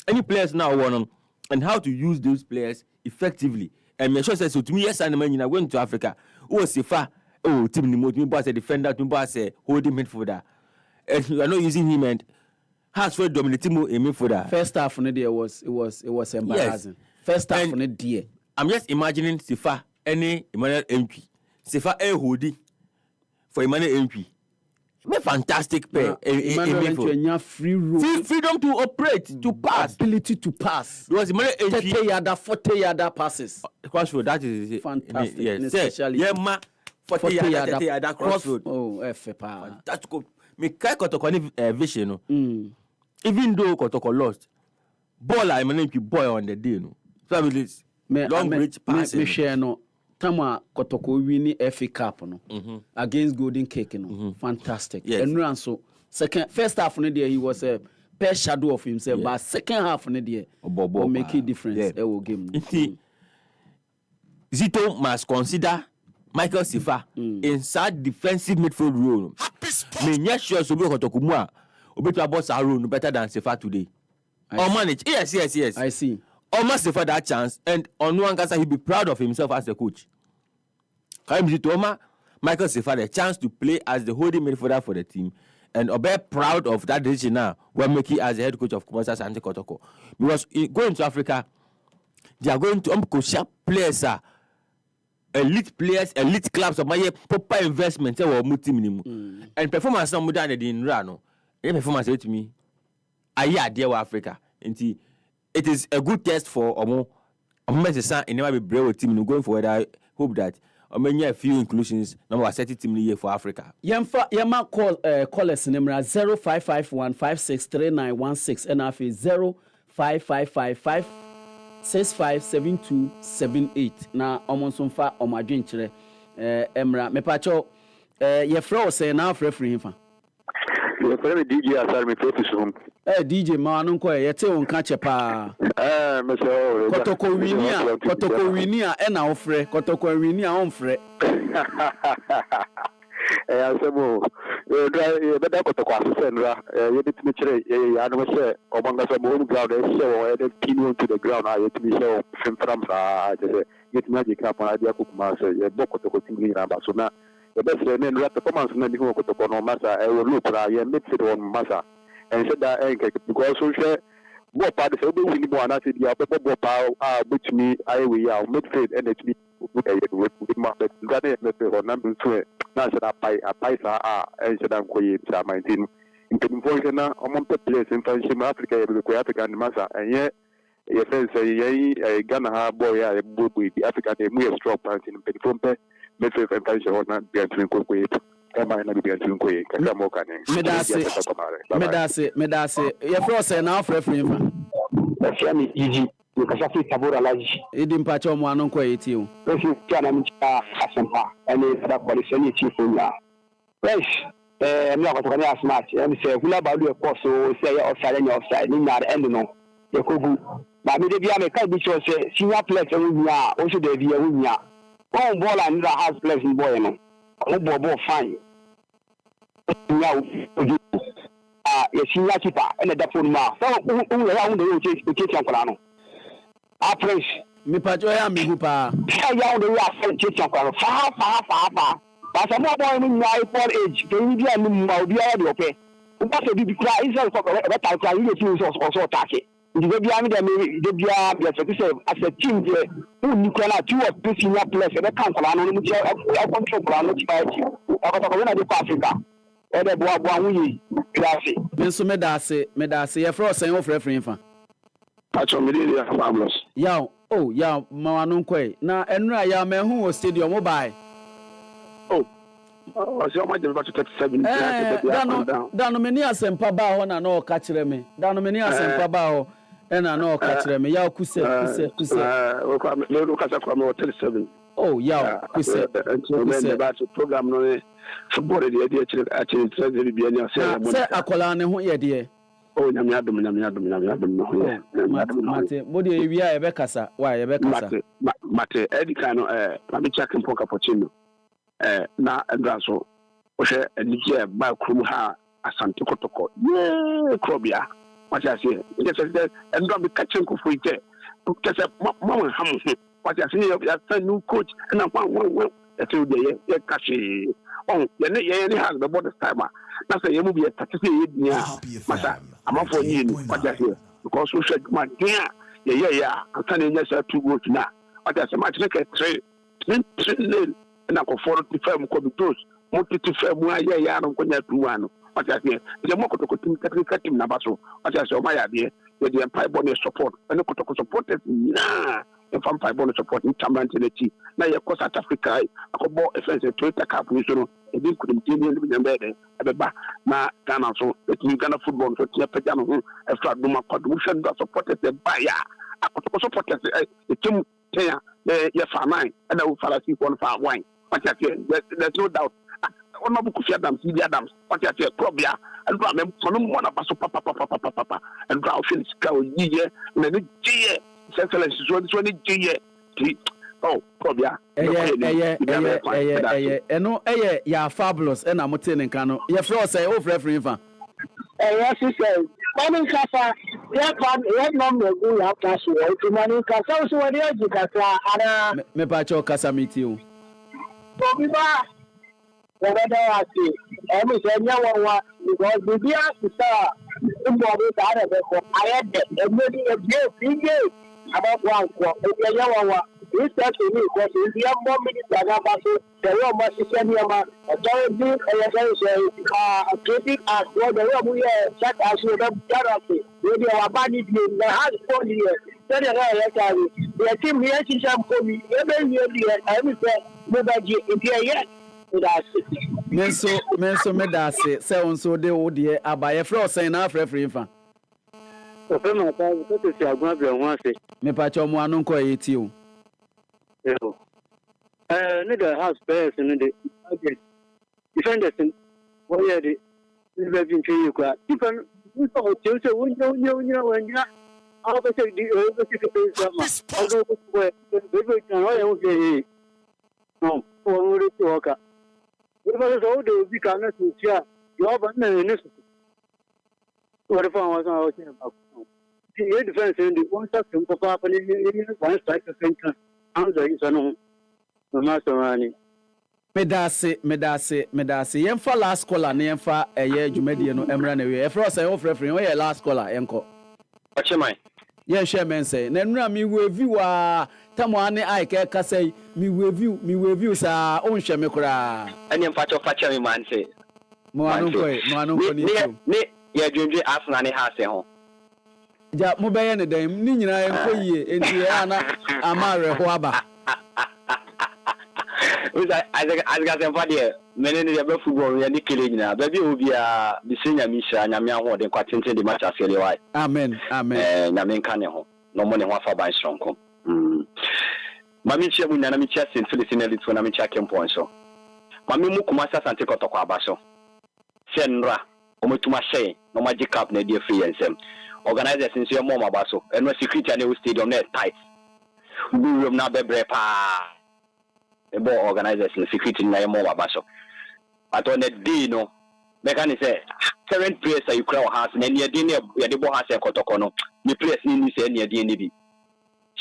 Any players now want and how to use those players effectively. And make sure says so to me, yes, and when you going to Africa, Sefa, team me boss a defender, me boss a holding midfielder. And you are not using him and has for dominating a midfielder. First half on the day was embarrassing. Yes. First half on the day. I'm just imagining Sefa any Emmanuel MP. Sefa holding for Emmanuel MP. Me fantastic pair. Emmanuel freedom to operate, to pass, ability to pass. Because Emmanuel MP 40-yarder passes. Crossroad, that is fantastic. Yes, especially 40-yarder crossroad. Oh, that's good. Me kai Kotoko vision no. Even though Kotoko lost, ball Emmanuel MP boy on the day no. So I mean long reach pass. Me share no. Tama Kotoko winning FA Cup no against Golden Cake no fantastic. Yes. And so first half on the day he was a pale shadow of himself, but second half on the day will make a difference. Will game. Zito must consider Michael Sefa inside defensive midfield role. Me not sure so be Kotoko mua obi to about our role better than Sefa today. Or manage. Yes. I see. Almost for that chance, and on one case he'll be proud of himself as a coach. Michael Sefa the chance to play as the holding midfielder for the team, and Obe proud of that decision now when making as the head coach of Kumasi Asante Kotoko. Because going to Africa, they are going to coach players, elite players, elite clubs of my proper investment and performance some more than in Rano. Any performance to me, I dear Africa. It is a good test for Omo Messesa and never be brave team going forward. I hope that many a few inclusions number 30 team year for Africa. Yama call us number 0551563916 and after 0555565728. Now Omonsonfa Omadwinchire Emra Mepacho ye fro say now free him. You play DJ asar me focus home. DJ ma no ko ye te won ka chepa. Me so Kotoko winia e na ofre Kotoko winia on frɛ. Asemo better got the quasi sendra. You did me chere. I know say among us a moon ground. So I pin to the ground. I to be so from get magic up on idea cook master. You book to go thinking about so now. The best name rat the commands and who could go on massa. I will look at your midfield on massa. And said that because so share. What part of the winning one? I said, yeah, but which me, I will midfield and it be with market. That is the number 2. Now, said I paisa, and said I'm quite 19. In confusion, among the place in Africa, the African massa, and yet, your friends say, a Ghana boy, I would be the African, we are strong pants in Penfumpe, midfield and pension or not be a twin quick. Medase. Your first and half referee. Easy. You can say Tabora Lodge. It didn't patch on one uncle 18. If you can, and it's a policy chief. I'm not going to ask much. And say, we about your course, so say outside and outside, in that end. No, you could. But maybe I can't be sure, say, senior players, also the via Winya. One ball and has players in Boyano. Bobo fine. Now, a senior keeper and a phone ma. So, who around the kitchen for our praise. Me pajoya mi hupa. I the last kitchen for far. But I'm not going in my poor age. Can you be a new okay? What a big cry is also a cry you refuse also attack it. The baby army, as a team, who cannot do a two senior players and a council and control plan of Africa. And a boy, classy. Medase, your first and off referee. Fabulous. Yow, oh, yow, Mawanunque. Now, and I am who stadium mobile. Oh, was your mind about 37? Danomania Sempaba on and all catch me. Danomania Sempaba. And I know catch them. Yaw Kuse. Oh, yaw Kuse. About the program, no football, the idea actually to be any say Akolane, who ye dear. Oh, Yamiadum. Mate, body, we are a Becassa. Why a Becassa? Mate, Eddie Cano, let me check in Poca Pochino. Na Brasso, Osha, and Niger, Bakruha, Asantico Toco. Yeah, Crobia. What I say, and don't be catching for it. Because Mamma Ham, what I say, a new coach, and I want a 2 day, Kashi. Oh, you have the border timer. That's a movie at 38. I'm up for you, what I say, because we said, my dear, yeah, I'm telling you, 2 words now. What I say, much like a trade, and I go forward to firm code, multi to firm where I am going to one. What I say, the Moko team Nabaso, what I say, my idea, with the Empire Bonnet support, and the Kotoko supporters, nah, and from Empire Bonnet support in Tamantinity. Now, of course, South Africa, I could bought a fence to a cup, you know, and then couldn't be in the bed at the back. Now, Ghana, so it's new Ghana football, so Tiapajano, and start Duma contribution that supported the buyer. I could support the team, yes, for mine, and I will follow one for wine. What I say, there's no doubt. On my book of Adams, Adams, what I say, Probia, and brought them from one of us, papa, and draw Phillips cow, year, and then G. Excellence is 20 G. Oh, Probia, and no, yeah, fabulous, and I'm telling Cano. Your floor say, oh, referee. Yes, he said, Morning Casa, what number do you have to show? Morning Casa, so what do you Casa? Me pacho Casa meet you. OBIBA. Whether I see, every Kenya because the dear sister, I had a big about one quote. He said to me, because in the more minutes than the room was sending a man, a very a critic as well, the room we are such as you don't guarantee. Maybe our body in the house for the year. The team here is for me, every year, I will say, nobody in here yet. Menso medase se onso de wo de abaye fro sen na frefre fa o fe ma ta so te si agun abi won ase me pa cho mo anu ko yeti o ne the house players ne de defenders wo ye de ni be bin twi kwa different we so te se wo nya all the say the ma all the way we can all you say no for we to work. What about the old we cannot see here? over what if I was watching about the defense in the one second for one strike to center. I'm the reason no master running. Medase yemfa last caller na yemfa eye dwumadie no emra na we efro say wo frefre we last caller enko oche mai yen hwe men say na nura mi review a tamo ane ai ka ka say mi review sa o nhwe me kura ene mfa cho fa che man say mo anu ko ni ye dwendwe Arsenal ne ha se ho ja mo be ye ne dan ni nyina enko yie enti ye ana amare ho aba as I said, many never football, and killing now. Baby will be a senior Misha and Yamian, the quantity the match as you. Amen. Namin Caneho. No money one for by strong. Mammy Chabu Nanami Chess in Philippine to Namicha Campo so. Mammy Mukumasa and take out Abaso. Senra, Omutumashe, no magic cup, ne dear free and sem. Organizers in your mom Abaso, and no secret and new stadium net tight. We will not be brepa. The ball organizers in security in Nayamo Abaso. But on a day, no, Mechanic say, current players are you crowd house, and any dinner, the ball has a cotocono. The players need to send your DNB.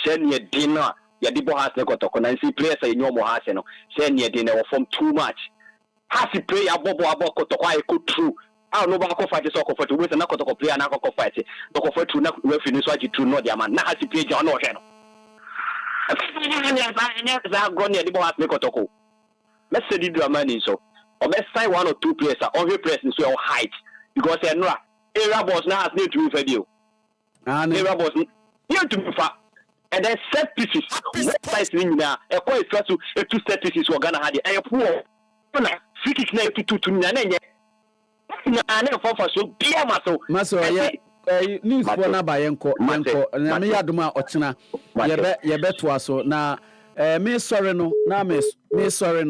Send your dinner, your debo has a cotocono, and see players are in your mohaseno. Send your dinner from too much. Has to play a bobo about cotoco, could true. I don't know about fight the soccer for to win and not cotoco play and not fight it. The for to not refinance what you do, no, the man. Now has to play John Ocean. I've gone near the boss make a toko. Let's say the money so. Or let's sign one or two players or every place in your height. Because era boss now has need to be for you. Era boss here to be far. And then set pieces. What size ring now? A quite first to two set pieces were gonna have it. And a poor. Free kick now to Nanya. I never fall for so dear muscle. News for na ba yenko na me yadoma ochina ye beto aso na me sorry no na me sorry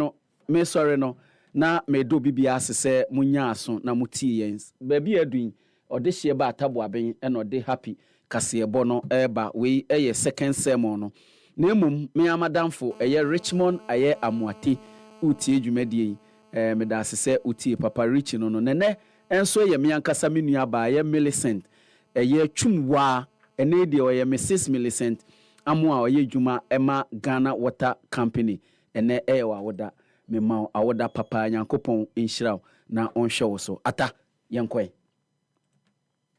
no na me do bibia asese munya aso na muti yens ba bi adun ode hye ba atabo aben e no de happy kasebo no eba we eye second sermon no na emum me amadamfo eye Richmond aye amuate utie dwumadie me da asese utie papa Rich no nene enso ye me ankasa me nua ba ye Millicent eye twumwa ene de oye Mrs Millicent amu a oye dwuma ema Ghana Water Company ene ewa woda me ma awoda papa nyankopon inhiraw na onhwe wo so ata yenkoi